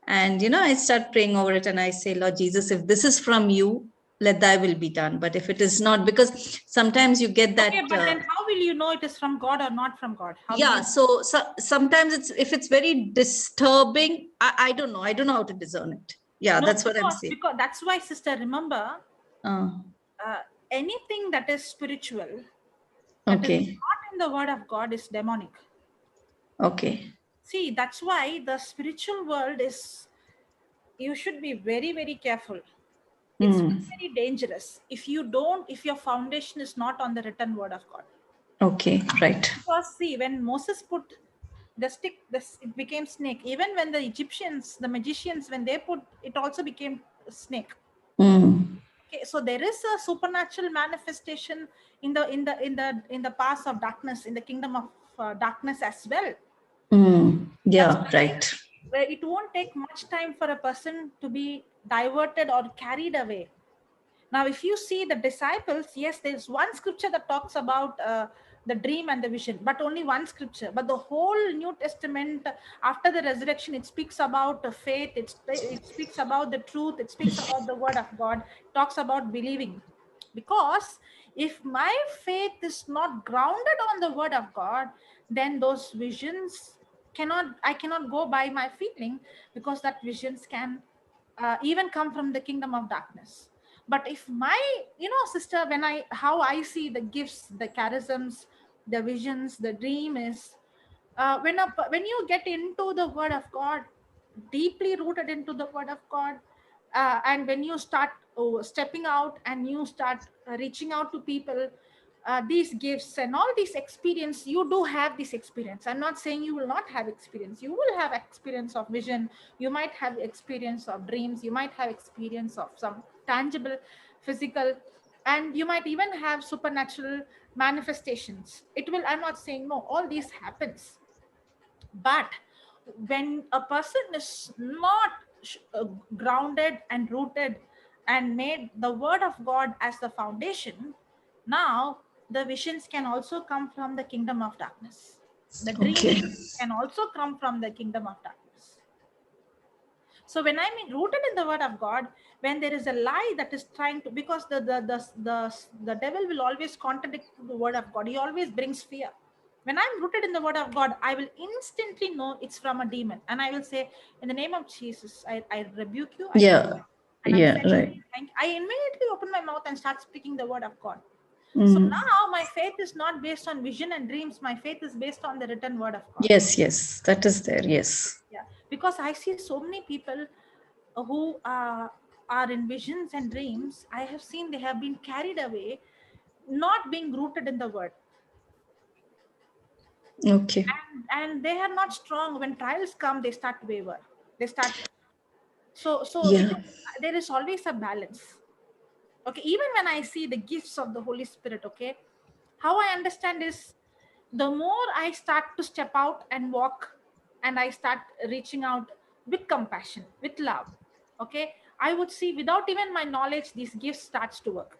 Speaker 9: And, I start praying over it and I say, Lord Jesus, if this is from you, let thy will be done. But if it is not, because sometimes you get that.
Speaker 3: Okay, but then how will you know it is from God or not from God?
Speaker 9: So sometimes if it's very disturbing, I don't know. I don't know how to discern it. Yeah, that's what I'm saying.
Speaker 3: Because that's why, sister, remember, anything that is spiritual, that is not in the Word of God, is demonic.
Speaker 9: Okay.
Speaker 3: See, that's why the spiritual world you should be very, very careful. It's very dangerous if your foundation is not on the written Word of God.
Speaker 9: Okay, right.
Speaker 3: Because see, when Moses put the stick, it became snake. Even when the Egyptians, the magicians, when they put, it also became snake. Okay, so there is a supernatural manifestation in the path of darkness, in the kingdom of darkness as well.
Speaker 9: Yeah, right.
Speaker 3: Where it won't take much time for a person to be diverted or carried away. Now, if you see the disciples, yes, there's one scripture that talks about the dream and the vision, but only one scripture. But the whole New Testament, after the resurrection, it speaks about the faith, it speaks about the truth, it speaks about the word of God, talks about believing. Because if my faith is not grounded on the word of God, then those visions I cannot go by my feeling, because that visions can even come from the kingdom of darkness. But if my, sister, how I see the gifts, the charisms, the visions, the dream is, when you get into the word of God, deeply rooted into the word of God, and when you start stepping out and you start reaching out to people, these gifts and all these experience, you do have this experience. I'm not saying you will not have experience. You will have experience of vision, you might have experience of dreams, you might have experience of some tangible physical, and you might even have supernatural manifestations. I'm not saying no, all these happens. But when a person is not grounded and rooted and made the word of God as the foundation, now the visions can also come from the kingdom of darkness. The dreams can also come from the kingdom of darkness. So when I'm rooted in the word of God, when there is a lie that is trying to, because the devil will always contradict the word of God. He always brings fear. When I'm rooted in the word of God, I will instantly know it's from a demon. And I will say, in the name of Jesus, I rebuke you.
Speaker 9: Yeah. Right.
Speaker 3: I immediately open my mouth and start speaking the word of God. So
Speaker 9: Mm.
Speaker 3: now my faith is not based on vision and dreams. My faith is based on the written word of God.
Speaker 9: Yes, that is there. Yes.
Speaker 3: Yeah, because I see so many people who are in visions and dreams. I have seen they have been carried away, not being rooted in the word.
Speaker 9: Okay.
Speaker 3: And they are not strong. When trials come, they start to waver. They start. So
Speaker 9: Yeah.
Speaker 3: there is always a balance. Okay, even when I see the gifts of the Holy Spirit, okay, how I understand is, the more I start to step out and walk, and I start reaching out with compassion, with love, okay, I would see, without even my knowledge, these gifts starts to work.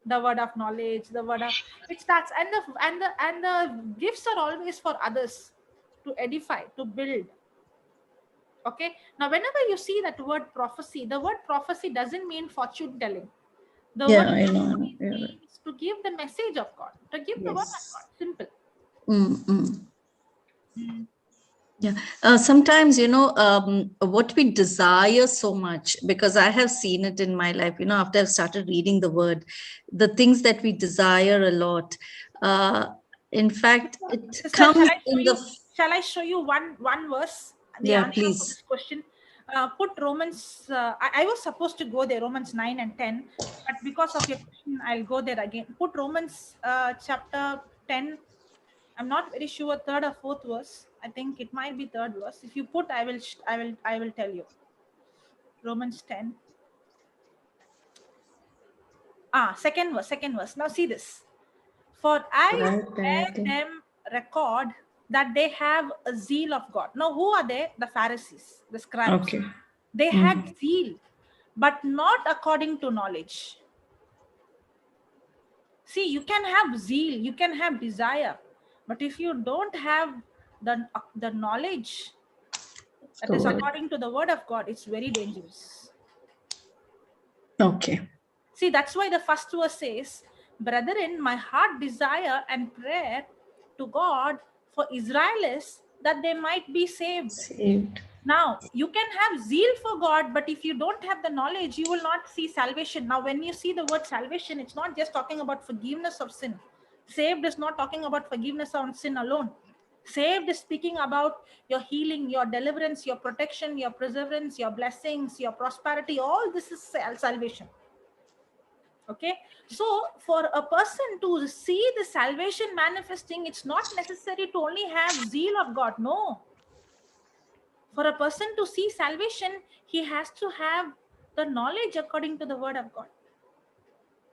Speaker 3: The word of knowledge, the word of, it starts, and the gifts are always for others, to edify, to build. Okay, now whenever you see that word prophecy, the word prophecy doesn't mean fortune telling. The word
Speaker 9: I know.
Speaker 3: means to give the message of God, to give the word of God. Simple.
Speaker 9: Yeah. Sometimes, what we desire so much, because I have seen it in my life, after I've started reading the word, the things that we desire a lot. In fact, it
Speaker 3: Sister,
Speaker 9: comes in the.
Speaker 3: Shall I show you one verse? The answer
Speaker 9: Please.
Speaker 3: to this question. Put Romans. I was supposed to go there, Romans 9 and 10, but because of your question, I'll go there again. Put Romans chapter 10. I'm not very sure, third or fourth verse. I think it might be third verse. If you put, I will tell you. Romans 10. Second verse. Now see this. For I bear them record that they have a zeal of God. Now, who are they? The Pharisees, the scribes.
Speaker 9: Okay.
Speaker 3: They had zeal, but not according to knowledge. See, you can have zeal, you can have desire, but if you don't have the knowledge that is according to the word of God, it's very dangerous.
Speaker 9: Okay.
Speaker 3: See, that's why the first verse says, brethren, my heart desire and prayer to God for Israel is that they might be saved. Now, you can have zeal for God, but if you don't have the knowledge, you will not see salvation. Now, when you see the word salvation, it's not just talking about forgiveness of sin. Saved is not talking about forgiveness on sin alone. Saved is speaking about your healing, your deliverance, your protection, your preservance, your blessings, your prosperity. All this is salvation. Okay, so for a person to see the salvation manifesting, it's not necessary to only have zeal of God. No. For a person to see salvation, he has to have the knowledge according to the word of God.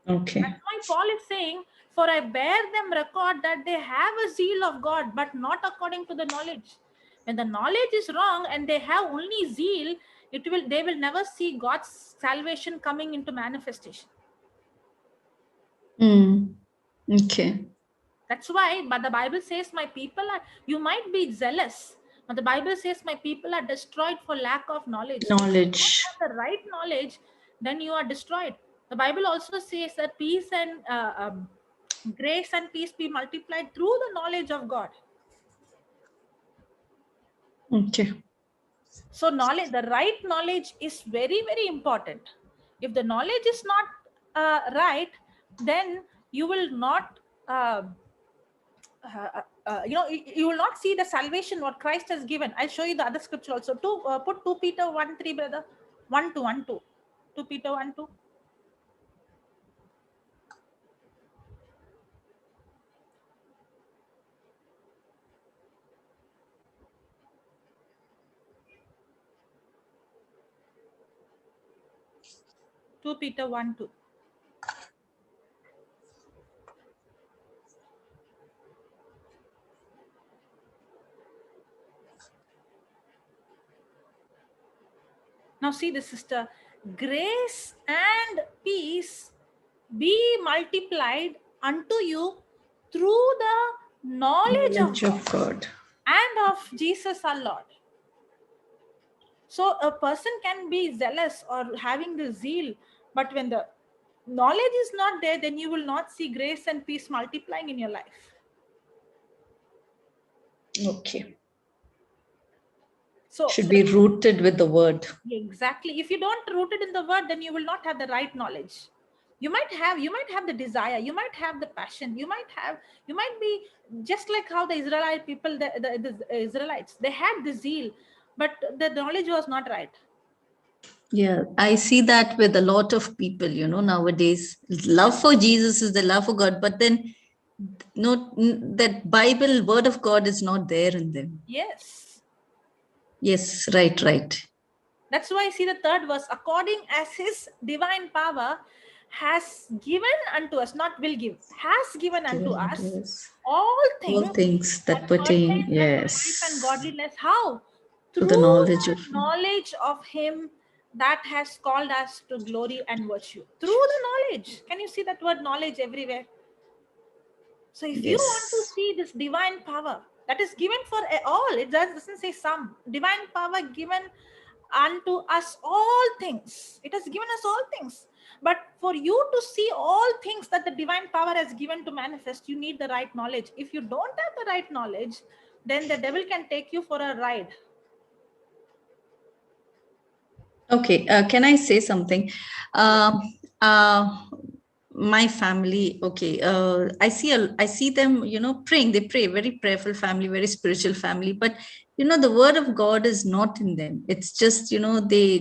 Speaker 9: Okay.
Speaker 3: That's why Paul is saying, for I bear them record that they have a zeal of God, but not according to the knowledge. When the knowledge is wrong and they have only zeal, they will never see God's salvation coming into manifestation.
Speaker 9: Okay.
Speaker 3: That's why, but the Bible says, my people are, you might be zealous, but the Bible says, my people are destroyed for lack of knowledge. If you don't have the right knowledge, then you are destroyed. The Bible also says that peace and grace and peace be multiplied through the knowledge of God.
Speaker 9: Okay.
Speaker 3: So knowledge, the right knowledge is very, very important. If the knowledge is not right, then you will not, you will not see the salvation what Christ has given. I'll show you the other scripture also. Put 2 Peter 1:3, brother. 1:2. 2 Peter 1:2. Peter 1:2. Now see this, sister. Grace and peace be multiplied unto you through the knowledge of God and of Jesus our Lord. So a person can be zealous or having the zeal, but when the knowledge is not there, then you will not see grace and peace multiplying in your life.
Speaker 9: Okay.
Speaker 3: So
Speaker 9: should be rooted with the word.
Speaker 3: Exactly. If you don't root it in the word, then you will not have the right knowledge. You might have the desire, you might have the passion, you might be just like how the Israelite people, the Israelites, they had the zeal, but the knowledge was not right.
Speaker 9: Yeah, I see that with a lot of people, nowadays. Love for Jesus is the love for God, but then that Bible word of God is not there in them.
Speaker 3: Yes.
Speaker 9: Yes, right.
Speaker 3: That's why I see the third verse, according as his divine power has given unto us, not will give, has given unto us all things
Speaker 9: that pertain,
Speaker 3: life and godliness. How? Through
Speaker 9: the
Speaker 3: knowledge of him that has called us to glory and virtue. Through the knowledge. Can you see that word knowledge everywhere? So if you want to see this divine power that is given for all, it doesn't say some, divine power given unto us all things. It has given us all things. But for you to see all things that the divine power has given to manifest, you need the right knowledge. If you don't have the right knowledge, then the devil can take you for a ride.
Speaker 9: Okay, can I say something? My family, okay, I see them, praying. They pray, very prayerful family, very spiritual family. But the word of God is not in them. It's just they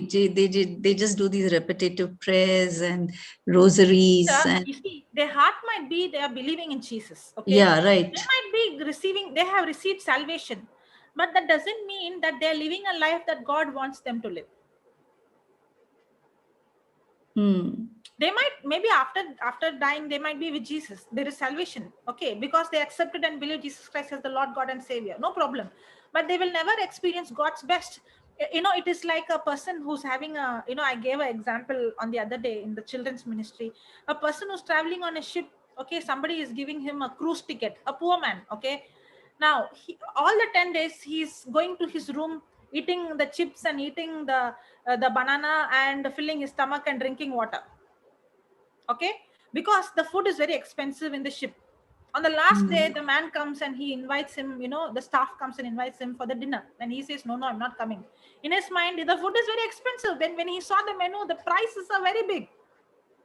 Speaker 9: just do these repetitive prayers and rosaries.
Speaker 3: You see, their heart might be they are believing in Jesus. Okay.
Speaker 9: Yeah, right.
Speaker 3: They might be they have received salvation, but that doesn't mean that they're living a life that God wants them to live. They might, maybe after dying, they might be with Jesus. There is salvation, okay, because they accepted and believed Jesus Christ as the Lord, God and Savior. No problem. But they will never experience God's best. It is like a person who's having I gave an example on the other day in the children's ministry. A person who's traveling on a ship, okay, somebody is giving him a cruise ticket, a poor man, okay. Now, all the 10 days, he's going to his room, eating the chips and eating the banana and filling his stomach and drinking water. Okay, because the food is very expensive in the ship. On the last day, the man comes and he invites him, the staff comes and invites him for the dinner. And he says, no, I'm not coming. In his mind, the food is very expensive. When he saw the menu, the prices are very big.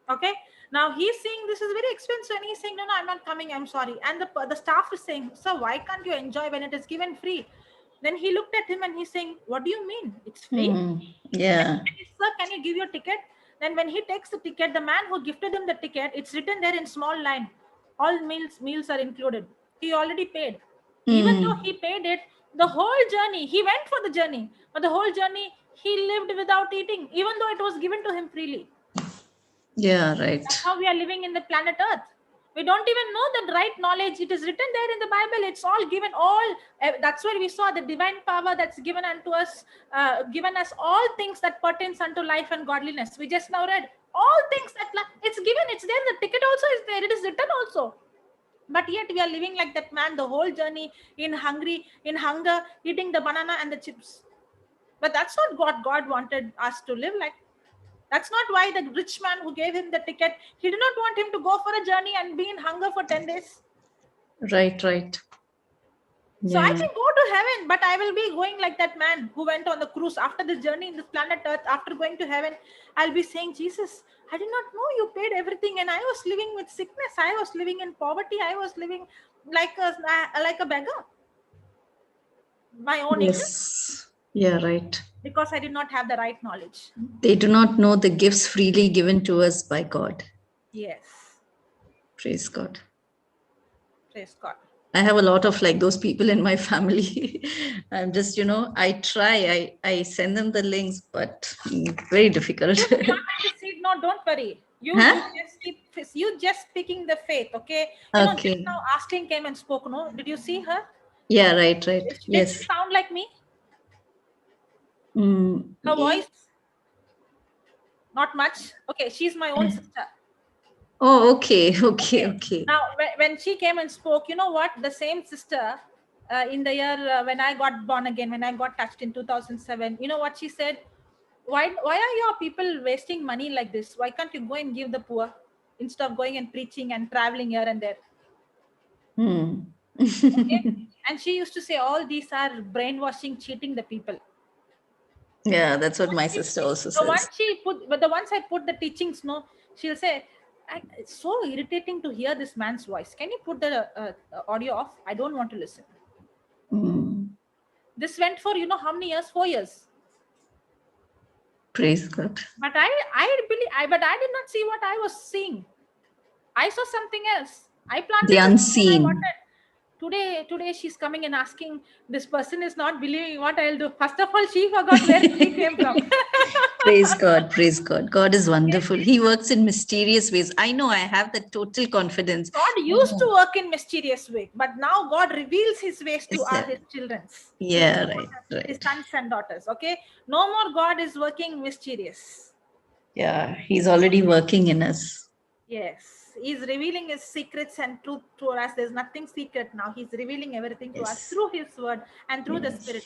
Speaker 3: Okay, now he's saying this is very expensive and he's saying, no, I'm not coming, I'm sorry. And the staff is saying, sir, why can't you enjoy when it is given free? Then he looked at him and he's saying, what do you mean? It's free?
Speaker 9: Yeah.
Speaker 3: Sir, can you give your ticket? Then when he takes the ticket, the man who gifted him the ticket, it's written there in small line, all meals are included. He already paid. Even though he paid it, the whole journey, he went for the journey, but the whole journey, he lived without eating, even though it was given to him freely.
Speaker 9: Yeah, right.
Speaker 3: That's how we are living in the planet Earth. We don't even know the right knowledge. It is written there in the Bible. It's all given. That's where we saw the divine power that's given unto us, given us all things that pertains unto life and godliness. We just now read all things that it's given. It's there. The ticket also is there. It is written also. But yet we are living like that man the whole journey, in hunger, eating the banana and the chips. But that's not what God wanted us to live like. That's not why the rich man who gave him the ticket, he did not want him to go for a journey and be in hunger for 10 days.
Speaker 9: Right, right.
Speaker 3: So I
Speaker 9: Yeah.
Speaker 3: can go to heaven, but I will be going like that man who went on the cruise after this journey in this planet Earth. After going to heaven, I'll be saying, Jesus, I did not know you paid everything, and I was living with sickness. I was living in poverty. I was living like a beggar. My own ignorance,
Speaker 9: Yes. Yeah, right.
Speaker 3: because I did not have the right knowledge.
Speaker 9: They do not know the gifts freely given to us by God.
Speaker 3: Yes.
Speaker 9: Praise God.
Speaker 3: Praise God.
Speaker 9: I have a lot of like those people in my family. I'm just, I try, I send them the links, but very difficult.
Speaker 3: You plant the seed, no, don't worry. You just speaking the faith, okay? Just
Speaker 9: Okay.
Speaker 3: now Ashley came and spoke, no? Did you see her?
Speaker 9: Yeah, right.
Speaker 3: Did
Speaker 9: Yes.
Speaker 3: she sound like me?
Speaker 9: Mm,
Speaker 3: Her voice? Not much. Okay, she's my own sister.
Speaker 9: Oh, okay.
Speaker 3: Now, when she came and spoke, you know what? The same sister, in the year when I got born again, when I got touched in 2007, you know what she said? Why are your people wasting money like this? Why can't you go and give the poor instead of going and preaching and traveling here and there? Okay? And she used to say all these are brainwashing, cheating the people.
Speaker 9: Yeah, that's what my sister also says.
Speaker 3: The once I put the teachings, no, she'll say, it's so irritating to hear this man's voice. Can you put the audio off? I don't want to listen. This went for how many years? 4 years.
Speaker 9: Praise God.
Speaker 3: But I did not see what I was seeing. I saw something else. I planted
Speaker 9: The unseen.
Speaker 3: Today she's coming and asking, this person is not believing what I'll do. First of all, she forgot where she came from.
Speaker 9: Praise God. Praise God. God is wonderful. He works in mysterious ways. I know, I have the total confidence.
Speaker 3: God used to work in mysterious way, but now God reveals his ways to his children.
Speaker 9: Yeah,
Speaker 3: His sons and daughters. Okay. No more God is working mysterious.
Speaker 9: Yeah, he's already working in us.
Speaker 3: Yes. He's revealing his secrets and truth to us. There's nothing secret now. He's revealing everything to us through his word and through the Spirit.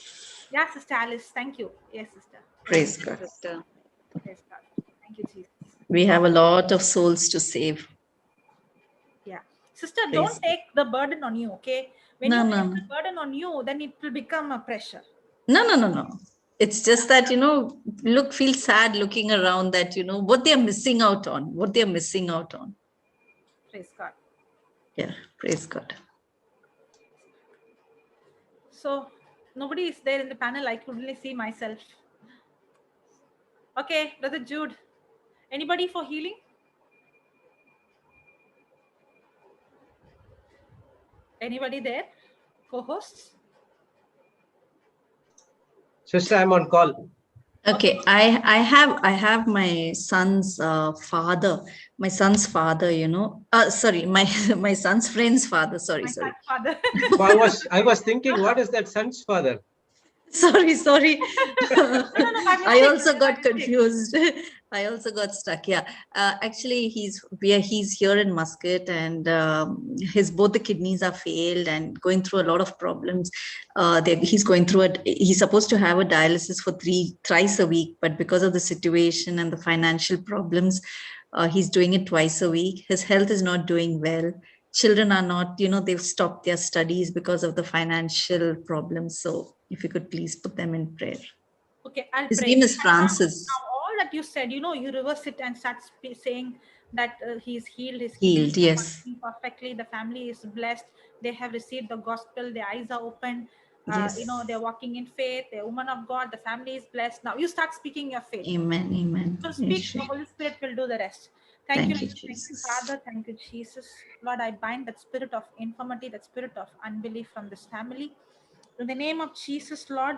Speaker 3: Yeah, Sister Alice. Thank you. Yes, sister.
Speaker 9: Praise God.
Speaker 3: Praise God. Thank you, Jesus.
Speaker 9: We have a lot of souls to save.
Speaker 3: Yeah. Sister, don't take the burden on you, okay? When you take the burden on you, then it will become a pressure.
Speaker 9: No. It's just that, feel sad looking around that, what they're missing out on.
Speaker 3: Praise God.
Speaker 9: Yeah, praise God.
Speaker 3: So, nobody is there in the panel. I could only see myself. Okay, Brother Jude. Anybody for healing? Anybody there? Co-hosts?
Speaker 1: Sister, I'm on call.
Speaker 9: Okay, I have my son's father. My son's father, sorry, my son's friend's father. Sorry.
Speaker 3: Father.
Speaker 1: I was thinking, what is that son's father?
Speaker 9: Sorry. I also got
Speaker 3: mistake.
Speaker 9: confused. I also got stuck. Yeah. Actually, he's here in Muscat, and both the kidneys are failed and going through a lot of problems. He's supposed to have a dialysis for thrice a week, but because of the situation and the financial problems, he's doing it twice a week. His health is not doing well. Children are not, they've stopped their studies because of the financial problems. So if you could please put them in prayer.
Speaker 3: Okay, I'll
Speaker 9: His
Speaker 3: pray.
Speaker 9: name is Francis.
Speaker 3: Now, all that you said, you reverse it and start saying that he's healed.
Speaker 9: Healed, yes.
Speaker 3: Perfectly. The family is blessed. They have received the gospel. Their eyes are open.
Speaker 9: Yes.
Speaker 3: They're walking in faith. They're woman of God. The family is blessed. Now you start speaking your faith.
Speaker 9: Amen.
Speaker 3: So speak. The Holy Spirit will do the rest. Thank you, Jesus. Father. Thank you, Jesus. Lord, I bind that spirit of infirmity, that spirit of unbelief from this family. In the name of Jesus, Lord,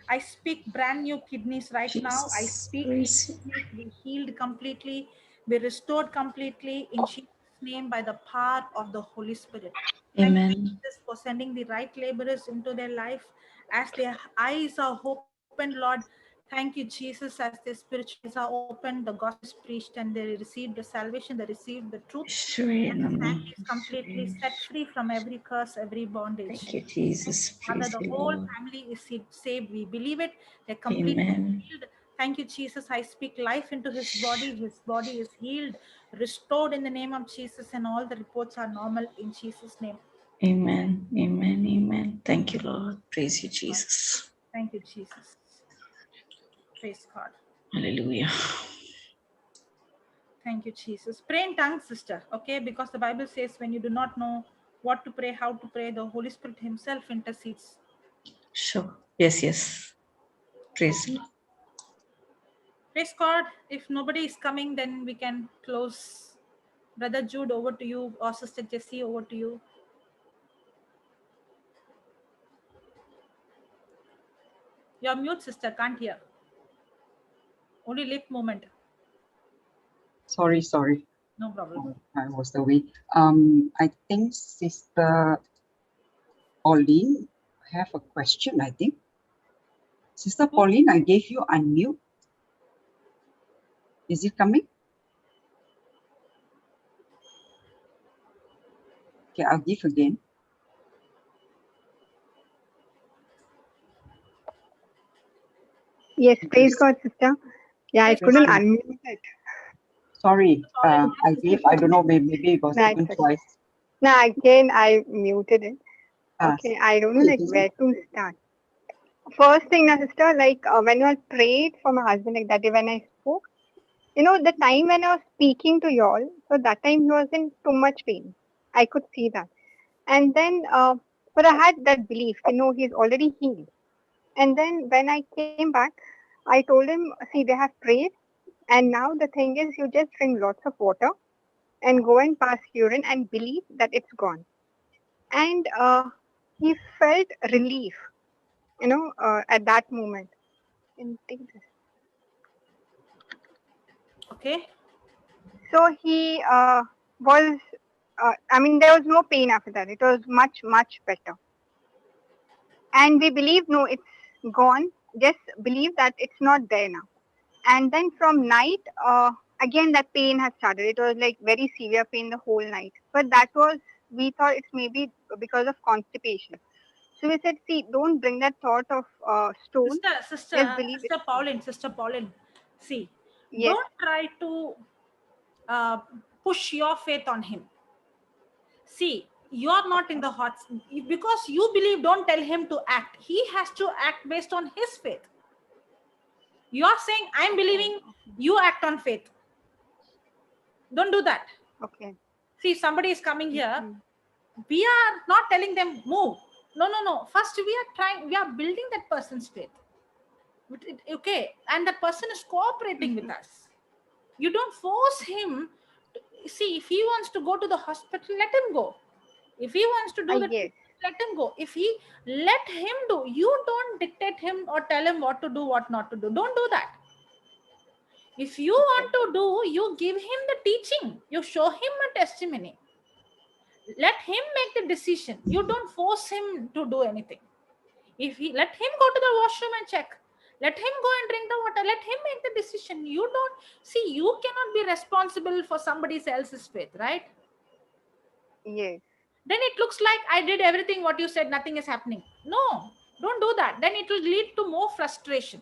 Speaker 3: I speak brand new kidneys right now. I speak kidneys be healed completely, be restored completely in Jesus' name by the power of the Holy Spirit.
Speaker 9: Amen.
Speaker 3: Thank you, Jesus, for sending the right laborers into their life as their eyes are opened, Lord. Thank you, Jesus, as their spiritual eyes are opened, the gospel is preached, and they received the salvation, they received the truth. And the family is completely set free from every curse, every bondage.
Speaker 9: Thank you, Jesus.
Speaker 3: Father,
Speaker 9: Praise
Speaker 3: the
Speaker 9: you,
Speaker 3: whole
Speaker 9: Lord.
Speaker 3: family is saved. We believe it. They're completely
Speaker 9: Amen.
Speaker 3: healed. Thank you, Jesus. I speak life into his body. His body is healed, restored in the name of Jesus, and all the reports are normal in Jesus' name.
Speaker 9: Amen. Amen. Amen. Thank you, Lord. Praise you, Jesus.
Speaker 3: Thank you, Jesus. Praise God.
Speaker 9: Hallelujah.
Speaker 3: Thank you, Jesus. Pray in tongues, sister. Okay, because the Bible says when you do not know what to pray, how to pray, the Holy Spirit himself intercedes.
Speaker 9: Sure. Yes, yes. Praise Lord.
Speaker 3: Praise God. If nobody is coming, then we can close. Brother Jude, over to you, or Sister Jessie, over to you. You're mute, sister. Can't hear. Only lip movement.
Speaker 2: Sorry.
Speaker 3: No problem.
Speaker 2: I was away. I think Sister Pauline have a question, I think. Sister Pauline, I gave you unmute. Is it coming? Okay, I'll give again.
Speaker 15: Yes, praise God, sister. Yeah, I couldn't unmute it.
Speaker 2: Sorry, I don't know, maybe it was
Speaker 15: That's
Speaker 2: given
Speaker 15: okay.
Speaker 2: twice.
Speaker 15: Now again, I muted it.
Speaker 2: Ah,
Speaker 15: Okay, I don't know like where to start. First thing, now, sister, like when you all prayed for my husband, like that day when I spoke, you know, the time when I was speaking to y'all, so that time he was in too much pain. I could see that. And then, but I had that belief, you know, he's already healed. And then when I came back, I told him, see, they have prayed. And now the thing is, you just drink lots of water and go and pass urine and believe that it's gone. And he felt relief, you know, at that moment. And take this.
Speaker 3: Okay.
Speaker 15: So he was, I mean, there was no pain after that. It was much, much better. And we believe, no, it's gone. Just believe that it's not there now. And then from night, again, that pain has started. It was like very severe pain the whole night. But that was, we thought it's maybe because of constipation. So we said, see, don't bring that thought of stone. Just believe
Speaker 3: Sister Pauline, see,
Speaker 15: Yes.
Speaker 3: don't try to push your faith on him. See, you're not in the hot, because you believe, don't tell him to act. He has to act based on his faith. You're saying, I'm believing, you act on faith. Don't do that.
Speaker 15: Okay.
Speaker 3: See, somebody is coming here. We are not telling them move. No. First, we are building that person's faith. Okay, and that person is cooperating with us. You don't force him. See, if he wants to go to the hospital, let him go. If he wants to do that, let him go. If he, let him do. You don't dictate him or tell him what to do, what not to do. Don't do that. If you want to do, you give him the teaching. You show him a testimony. Let him make the decision. You don't force him to do anything. If he, let him go to the washroom and check. Let him go and drink the water. Let him make the decision. You don't, see, you cannot be responsible for somebody else's faith, right?
Speaker 15: Yes.
Speaker 3: Then it looks like I did everything what you said, nothing is happening. No, don't do that. Then it will lead to more frustration.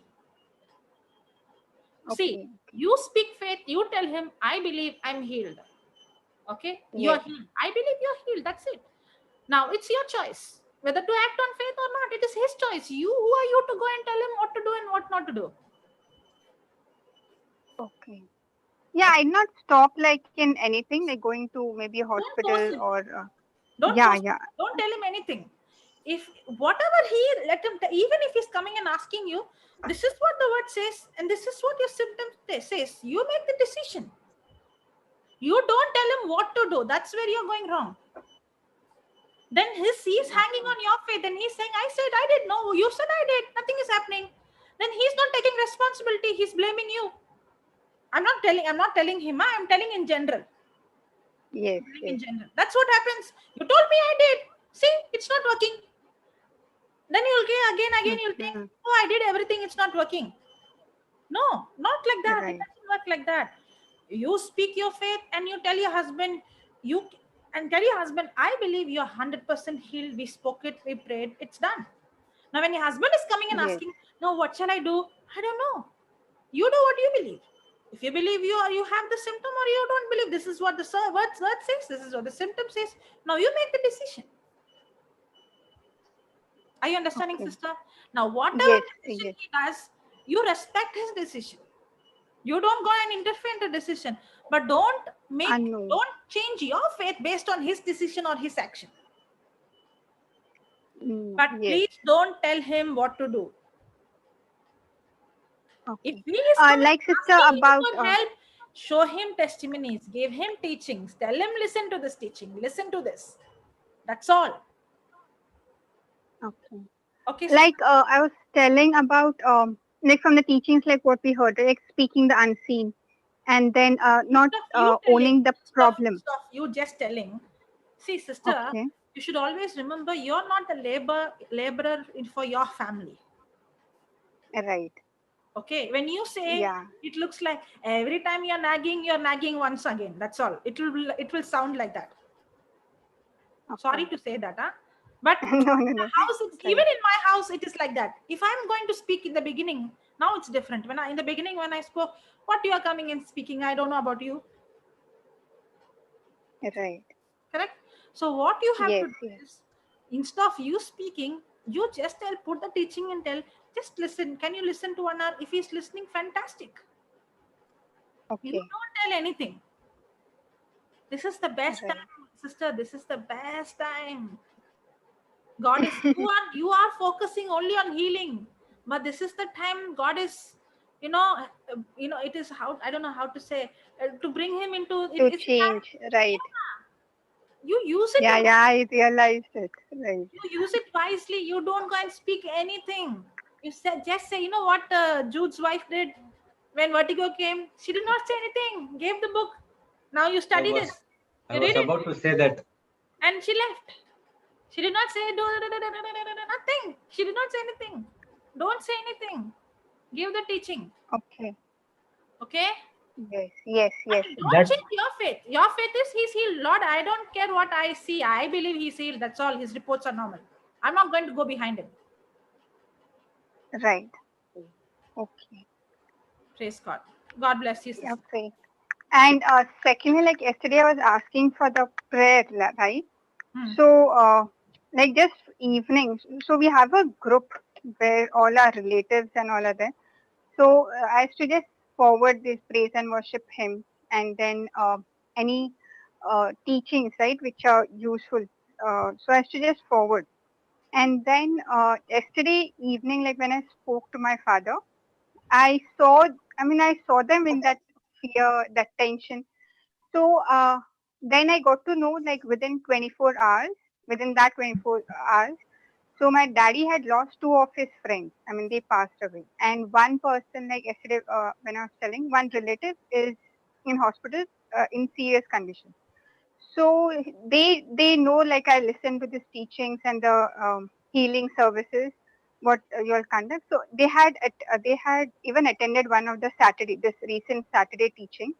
Speaker 3: See, you speak faith, you tell him, I believe I'm healed. Okay? You're healed. I believe you're healed. That's it. Now it's your choice whether to act on faith or not. It is his choice. Who are you to go and tell him what to do and what not to do?
Speaker 15: Okay. Yeah, I not stop like in anything, like going to maybe a hospital or.
Speaker 3: Don't
Speaker 15: yeah.
Speaker 3: Don't tell him anything. If whatever he, let him, even if he's coming and asking you, this is what the word says and this is what your symptoms says, you make the decision. You don't tell him what to do. That's where you're going wrong. Then he's hanging on your faith and he's saying, I said I did. No, you said I did. Nothing is happening. Then he's not taking responsibility. He's blaming you. I'm not telling him. I'm telling in general.
Speaker 15: Yes.
Speaker 3: In general. That's what happens. You told me I did. See, it's not working. Then you'll again you'll think, oh, I did everything. It's not working. No, not like that. It
Speaker 15: Right.
Speaker 3: doesn't work like that. You speak your faith and you tell your husband, tell your husband, I believe you're 100% healed. We spoke it, we prayed, it's done. Now, when your husband is coming and
Speaker 15: Yes.
Speaker 3: asking, no, what shall I do? I don't know. You do what you believe. If you believe you have the symptom, or you don't believe, this is what the word says, this is what the symptom says. Now you make the decision. Are you understanding,
Speaker 15: Okay.
Speaker 3: sister? Now, whatever
Speaker 15: Yes.
Speaker 3: decision
Speaker 15: Yes.
Speaker 3: he does, you respect his decision. You don't go and interfere in the decision, but don't
Speaker 15: No.
Speaker 3: change your faith based on his decision or his action. But
Speaker 15: Yes.
Speaker 3: please don't tell him what to do. If
Speaker 15: Okay.
Speaker 3: he is coming
Speaker 15: Like sister
Speaker 3: asking you
Speaker 15: about
Speaker 3: for help, show him testimonies, give him teachings, tell him, listen to this teaching, listen to this. That's all.
Speaker 15: okay.
Speaker 3: Okay,
Speaker 15: Like I was telling about like from the teachings, like what we heard, like speaking the unseen, and then not owning the problem.
Speaker 3: Instead of you just telling, see, sister,
Speaker 15: Okay.
Speaker 3: you should always remember you're not the laborer for your family.
Speaker 15: Right.
Speaker 3: Okay, when you say,
Speaker 15: Yeah.
Speaker 3: it looks like every time you're nagging once again. That's all. It will sound like that. Sorry
Speaker 15: Okay.
Speaker 3: to say that, huh? But
Speaker 15: No.
Speaker 3: house, even
Speaker 15: Right.
Speaker 3: in my house, it is like that. If I'm going to speak in the beginning, now it's different. In the beginning, when I spoke, what you are coming and speaking, I don't know about you.
Speaker 15: Right.
Speaker 3: Correct? So what you have to
Speaker 15: Yes.
Speaker 3: do
Speaker 15: Yes.
Speaker 3: is, instead of you speaking, you just put the teaching and tell, just listen. Can you listen to 1 hour? If he's listening, fantastic. You
Speaker 15: Okay.
Speaker 3: don't tell anything. This is the best
Speaker 15: Right.
Speaker 3: time, sister. This is the best time. God is, you are focusing only on healing, but this is the time God is, it is how, I don't know how to say, to bring him into it.
Speaker 15: To
Speaker 3: It's time.
Speaker 15: change. Right.
Speaker 3: You use it.
Speaker 15: Yeah. Yeah. I realized it. Right.
Speaker 3: You use it wisely. You don't go and speak anything. You just say, you know what Jude's wife did when vertigo came? She did not say anything. Gave the book. Now you study this.
Speaker 1: I
Speaker 3: You
Speaker 1: was
Speaker 3: read it.
Speaker 1: about to say that.
Speaker 3: And she left. She did not say nothing. She did not say anything. Don't say anything. Give the teaching.
Speaker 15: Okay.
Speaker 3: Okay?
Speaker 15: Yes. Yes. Yes.
Speaker 3: Don't change your faith. Your faith is he's healed. Lord, I don't care what I see. I believe he's healed. That's all. His reports are normal. I'm not going to go behind him.
Speaker 15: Right. Okay.
Speaker 3: Praise God. God bless you, sister.
Speaker 15: Okay. And secondly, like yesterday, I was asking for the prayer, right? So, like just evenings. So we have a group where all our relatives and all are there. So I used to just forward this praise and worship hymn, and then any teachings, right, which are useful. So I used to just forward. And then yesterday evening, like when I spoke to my father, I saw them in that fear, that tension. So then I got to know, like within that 24 hours, so my daddy had lost two of his friends. I mean, they passed away. And one person, like yesterday when I was telling, one relative is in hospital in serious condition. So they know, like I listen to these teachings and the healing services what you'll conduct. So they had even attended one of the this recent Saturday teaching.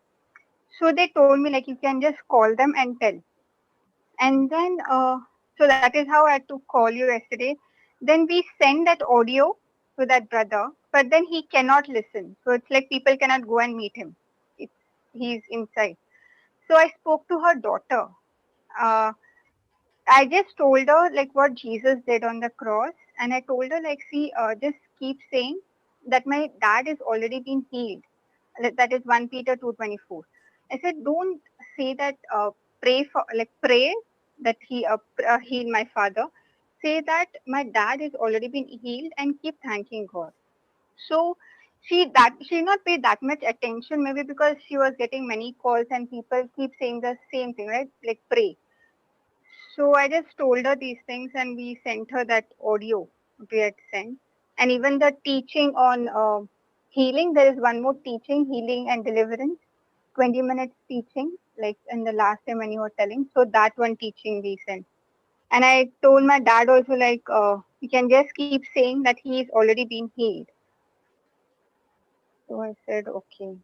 Speaker 15: So they told me, like, you can just call them and tell. And then so that is how I had to call you yesterday. Then we send that audio to that brother, but then he cannot listen. So it's like people cannot go and meet him. He's inside. So I spoke to her daughter. Uh, I just told her like what Jesus did on the cross, and I told her, like, see, just keep saying that my dad is already been healed. That is 1 Peter 2:24. I said, don't say that. Pray that he heal my father. Say that my dad is already been healed, and keep thanking God. So she not paid that much attention, maybe because she was getting many calls and people keep saying the same thing, right? Like pray. So I just told her these things and we sent her that audio we had sent. And even the teaching on healing, there is one more teaching, healing and deliverance, 20 minutes teaching, like in the last time when you were telling. So that one teaching we sent. And I told my dad also, like, you can just keep saying that he is already been healed. So I said, okay.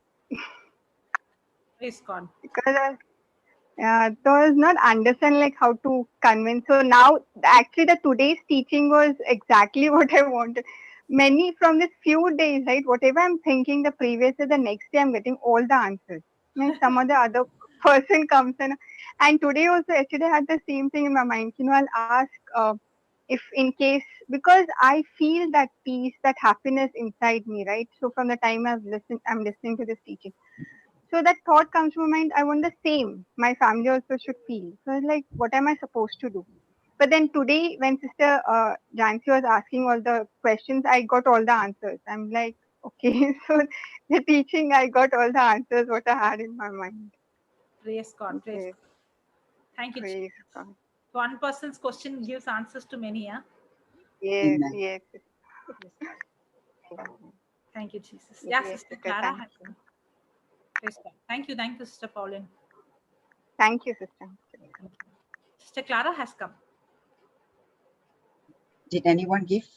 Speaker 3: Praise God.
Speaker 15: Because so I was not understand like how to convince. So now actually the today's teaching was exactly what I wanted. Many from this few days, right? Whatever I'm thinking the previous day, the next day I'm getting all the answers. And some other person comes in, and today also yesterday I had the same thing in my mind. I'll ask if in case, because I feel that peace, that happiness inside me, right? So from the time I'm listening to this teaching. So that thought comes to my mind, I want the same. My family also should feel. So I was like, what am I supposed to do? But then today, when Sister Jansi was asking all the questions, I got all the answers. I'm like, okay, so the teaching, I got all the answers what I had in my mind.
Speaker 3: Praise God. Praise
Speaker 15: Okay.
Speaker 3: God. Thank you,
Speaker 15: Praise
Speaker 3: Jesus.
Speaker 15: God.
Speaker 3: One person's question gives answers to many, yeah?
Speaker 15: Yes,
Speaker 2: Amen.
Speaker 15: yes.
Speaker 3: Thank you, Jesus. Yeah,
Speaker 15: Yes,
Speaker 3: Sister
Speaker 15: Sister,
Speaker 3: Clara
Speaker 15: thank
Speaker 3: has
Speaker 15: you.
Speaker 3: come. Praise God. Thank you, Sister Pauline.
Speaker 15: Thank you, Sister.
Speaker 3: Sister Clara has come.
Speaker 2: Did anyone give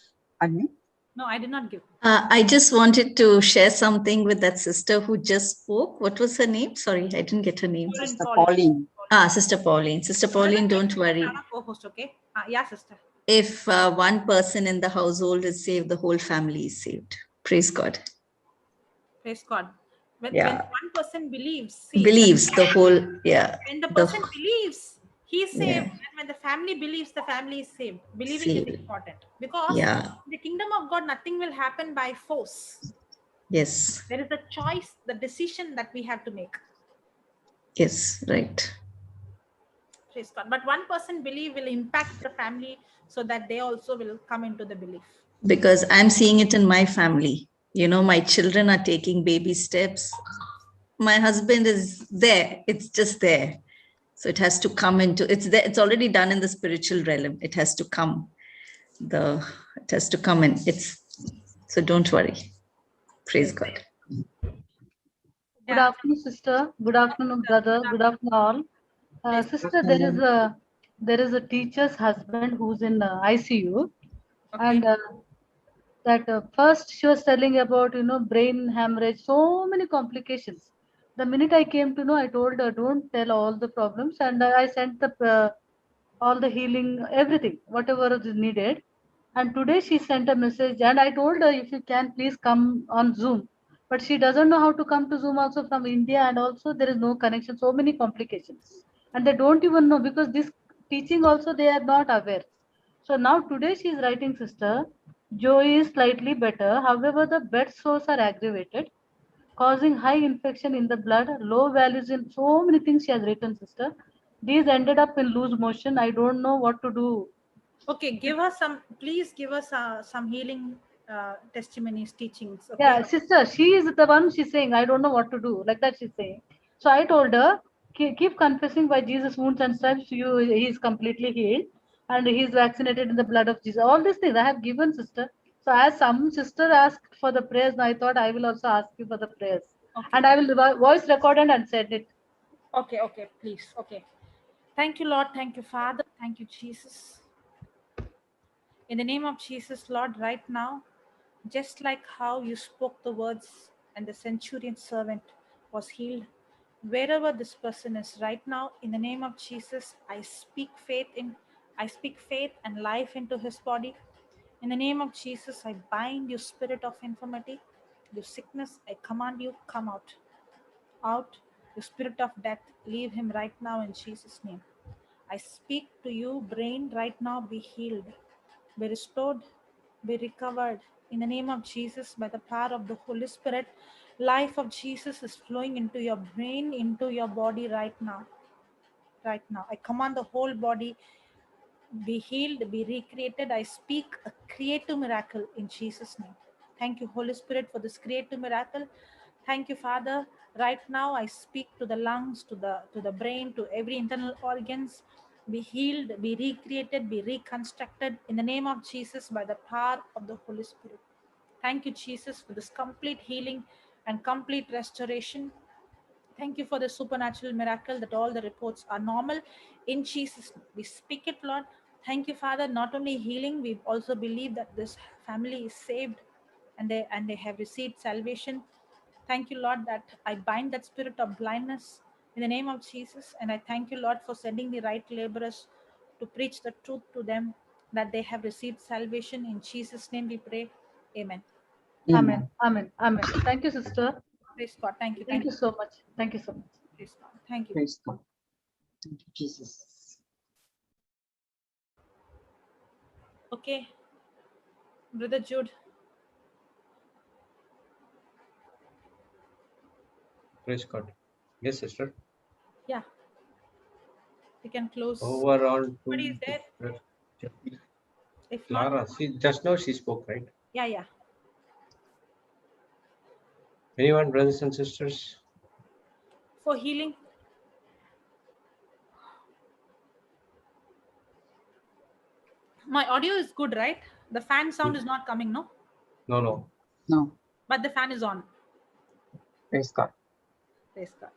Speaker 2: unmute?
Speaker 3: No, I did not give.
Speaker 9: I just wanted to share something with that sister who just spoke. What was her name? Sorry, I didn't get her name.
Speaker 2: Sister Pauline.
Speaker 9: Sister Pauline. Sister Pauline, don't worry.
Speaker 3: Co-host, okay? Yeah, sister.
Speaker 9: If one person in the household is saved, the whole family is saved. Praise God.
Speaker 3: Praise God. When one person believes,
Speaker 9: Believes the whole,
Speaker 3: when the person believes, he's saved.
Speaker 9: Yeah.
Speaker 3: And when the family believes, the family is saved. Believing is important. Because
Speaker 9: Yeah.
Speaker 3: in the kingdom of God, nothing will happen by force.
Speaker 9: Yes.
Speaker 3: There is a choice, the decision that we have to make.
Speaker 9: Yes, right.
Speaker 3: Praise God. But one person believe will impact the family so that they also will come into the belief.
Speaker 9: Because I'm seeing it in my family. You know, my children are taking baby steps. My husband is there. It's just there. So it has to come into, it's there. It's already done in the spiritual realm. It has to come. It has to come in. So don't worry. Praise God.
Speaker 16: Good afternoon, sister. Good afternoon, brother. Good afternoon, all. Sister, there is a teacher's husband who's in ICU, and that first she was telling about brain hemorrhage, so many complications. The minute I came to know, I told her don't tell all the problems, and I sent the all the healing, everything, whatever is needed. And today she sent a message, and I told her if you can please come on Zoom, but she doesn't know how to come to Zoom also from India, and also there is no connection, so many complications, and they don't even know because this teaching also they are not aware. So now today she is writing, sister, Joey is slightly better, however the bed sores are aggravated, causing high infection in the blood, low values in so many things she has written, sister. These ended up in loose motion. I don't know what to do.
Speaker 3: Okay, please give us some healing testimonies, teachings. Okay.
Speaker 16: Yeah, sister, she is the one, she's saying, I don't know what to do. Like that she's saying. So I told her, keep confessing by Jesus' wounds and stripes, he is completely healed. And he is vaccinated in the blood of Jesus. All these things I have given, sister. So as some sister asked for the prayers, I thought I will also ask you for the prayers.
Speaker 3: Okay.
Speaker 16: And I will voice record and send it.
Speaker 3: Okay, please. Okay. Thank you, Lord. Thank you, Father. Thank you, Jesus. In the name of Jesus, Lord, right now, just like how you spoke the words and the centurion servant was healed, wherever this person is right now, in the name of Jesus, I speak faith and life into his body. In the name of Jesus, I bind you, spirit of infirmity, you sickness, I command you, come out. Out, you spirit of death, leave him right now in Jesus' name. I speak to you, brain, right now, be healed, be restored, be recovered. In the name of Jesus, by the power of the Holy Spirit, life of Jesus is flowing into your brain, into your body right now. Right now, I command the whole body be healed, be recreated. I speak a creative miracle in Jesus' name. Thank you, Holy Spirit, for this creative miracle. Thank you, Father. Right now, I speak to the lungs, to the brain, to every internal organs. Be healed, be recreated, be reconstructed in the name of Jesus by the power of the Holy Spirit. Thank you, Jesus, for this complete healing and complete restoration. Thank you for the supernatural miracle that all the reports are normal. In Jesus, we speak it, Lord. Thank you, Father. Not only healing, we also believe that this family is saved and they have received salvation. Thank you, Lord, that I bind that spirit of blindness in the name of Jesus. And I thank you, Lord, for sending the right laborers to preach the truth to them, that they have received salvation. In Jesus' name we pray. Amen.
Speaker 16: Amen. Amen. Amen. Thank you, sister.
Speaker 3: Praise God. Thank you.
Speaker 16: Thank you so much. Thank you so much.
Speaker 3: Praise God. Thank you.
Speaker 2: Praise God. Thank you, Jesus.
Speaker 3: Okay. Brother Jude.
Speaker 1: Praise God. Yes, sister.
Speaker 3: Yeah. We can close.
Speaker 1: Over on
Speaker 3: Somebody is there? If not,
Speaker 1: Clara. She just now she spoke, right?
Speaker 3: yeah, yeah.
Speaker 1: Anyone, brothers and sisters?
Speaker 3: For healing. My audio is good, right? The fan sound is not coming, no?
Speaker 1: No, no.
Speaker 2: No.
Speaker 3: But the fan is on.
Speaker 2: Praise God.
Speaker 3: Praise God.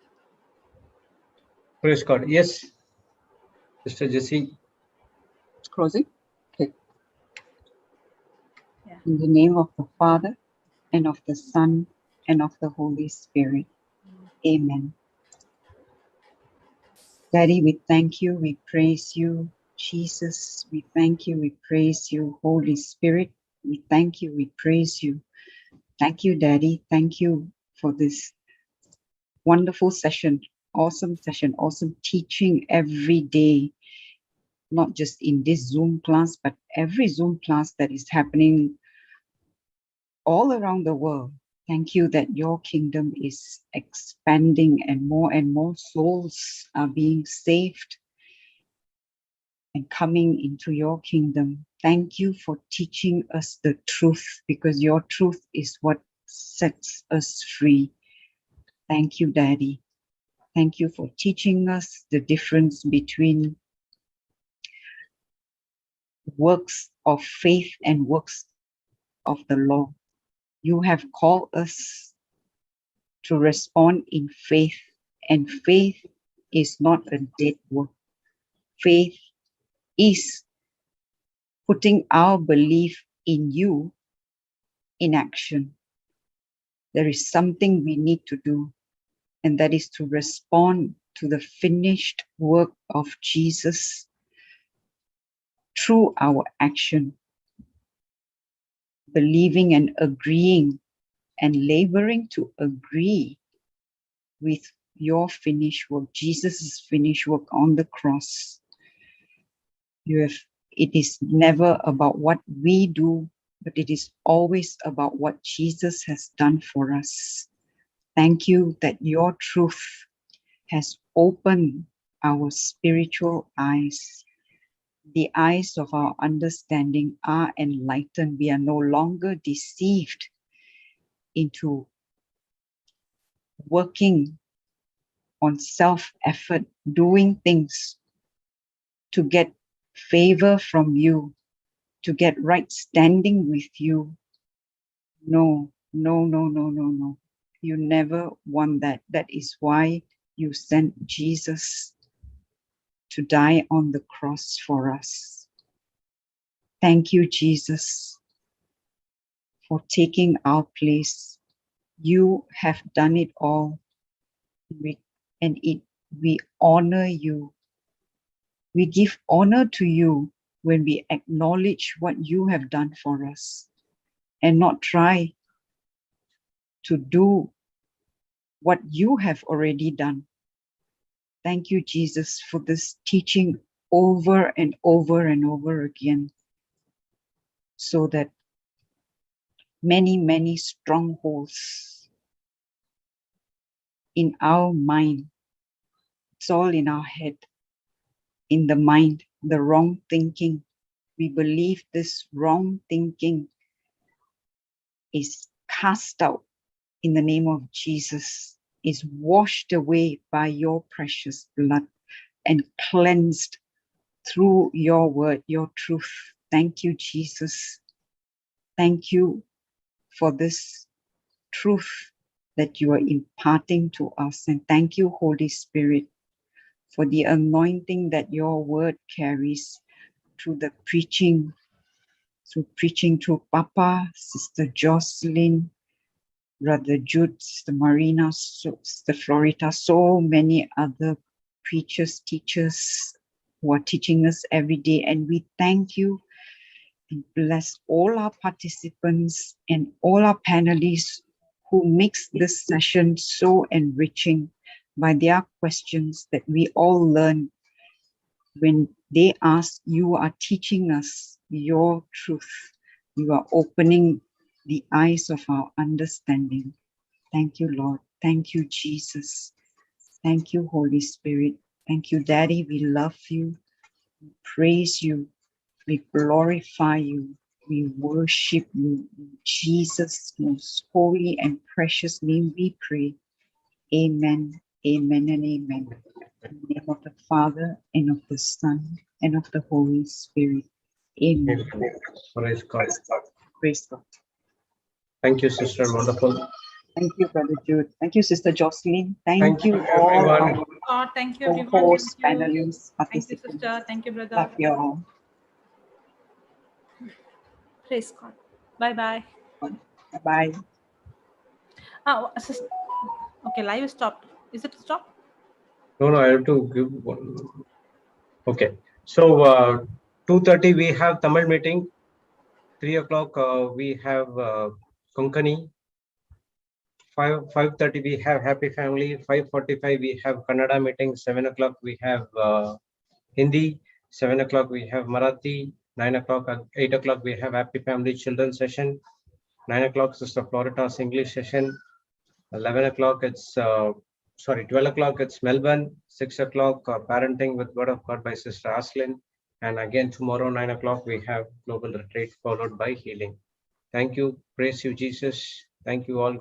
Speaker 1: Praise God. Yes. Sister Jessie.
Speaker 2: Closing. Okay.
Speaker 3: Yeah.
Speaker 2: In the name of the Father, and of the Son, and of the Holy Spirit. Amen. Daddy, we thank you, we praise you. Jesus, we thank you, we praise you. Holy Spirit, we thank you, we praise you. Thank you, Daddy. Thank you for this wonderful session, awesome teaching every day, not just in this Zoom class, but every Zoom class that is happening all around the world. Thank you that your kingdom is expanding and more souls are being saved and coming into your kingdom. Thank you for teaching us the truth, because your truth is what sets us free. Thank you, Daddy. Thank you for teaching us the difference between works of faith and works of the law. You have called us to respond in faith, and faith is not a dead work. Faith is putting our belief in you in action. There is something we need to do, and that is to respond to the finished work of Jesus through our action, believing and agreeing and laboring to agree with your finished work, Jesus' finished work on the cross. It is never about what we do, but it is always about what Jesus has done for us. Thank you that your truth has opened our spiritual eyes. The eyes of our understanding are enlightened. We are no longer deceived into working on self-effort, doing things to get favor from you, to get right standing with you. No. You never want that. That is why you sent Jesus to die on the cross for us. Thank you, Jesus, for taking our place. You have done it all. We honor you. We give honor to you when we acknowledge what you have done for us and not try to do what you have already done. Thank you, Jesus, for this teaching over and over again, so that many strongholds in our mind, it's all in our head, in the mind, the wrong thinking. We believe this wrong thinking is cast out in the name of Jesus, is washed away by your precious blood and cleansed through your word, your truth. Thank you, Jesus. Thank you for this truth that you are imparting to us. And thank you, Holy Spirit, for the anointing that your word carries through the preaching, through Papa, Sister Jocelyn, Brother Jude, Sister Marina, Sister Florita, so many other preachers, teachers who are teaching us every day. And we thank you and bless all our participants and all our panelists who makes this session so enriching by their questions that we all learn. When they ask, you are teaching us your truth. You are opening the eyes of our understanding. Thank you, Lord. Thank you, Jesus. Thank you, Holy Spirit. Thank you, Daddy. We love you. We praise you. We glorify you. We worship you. In Jesus' most holy and precious name we pray. Amen, amen, and amen. In the name of the Father, and of the Son, and of the Holy Spirit. Amen.
Speaker 1: Praise God.
Speaker 2: Praise God.
Speaker 1: Thank you, sister. Wonderful.
Speaker 2: Thank you, Brother Jude. Thank you, Sister Jocelyn.
Speaker 1: Thank
Speaker 2: you
Speaker 1: you,
Speaker 2: all
Speaker 1: everyone.
Speaker 2: our
Speaker 3: Thank you, everyone.
Speaker 2: co-hosts,
Speaker 3: Thank you.
Speaker 2: panelists,
Speaker 3: Thank you,
Speaker 2: participants.
Speaker 3: sister. Thank you, brother.
Speaker 2: Love you all.
Speaker 3: Praise God. Bye-bye.
Speaker 2: Bye.
Speaker 3: Okay, live is stopped. Is it stopped?
Speaker 1: No, I have to give one. Okay. So 2:30 we have Tamil meeting. 3 o'clock we have Konkani. 5:30 we have Happy Family. 5:45 we have Kannada meeting. 7 o'clock we have Hindi. 7 o'clock we have Marathi. 9 o'clock, 8 o'clock we have Happy Family Children's session. 9 o'clock Sister Florita's English session. 11 o'clock it's 12 o'clock it's Melbourne. 6 o'clock Parenting with Word of God by Sister Aslin. And again tomorrow 9 o'clock we have Global Retreat followed by Healing. Thank you. Praise you, Jesus. Thank you all. God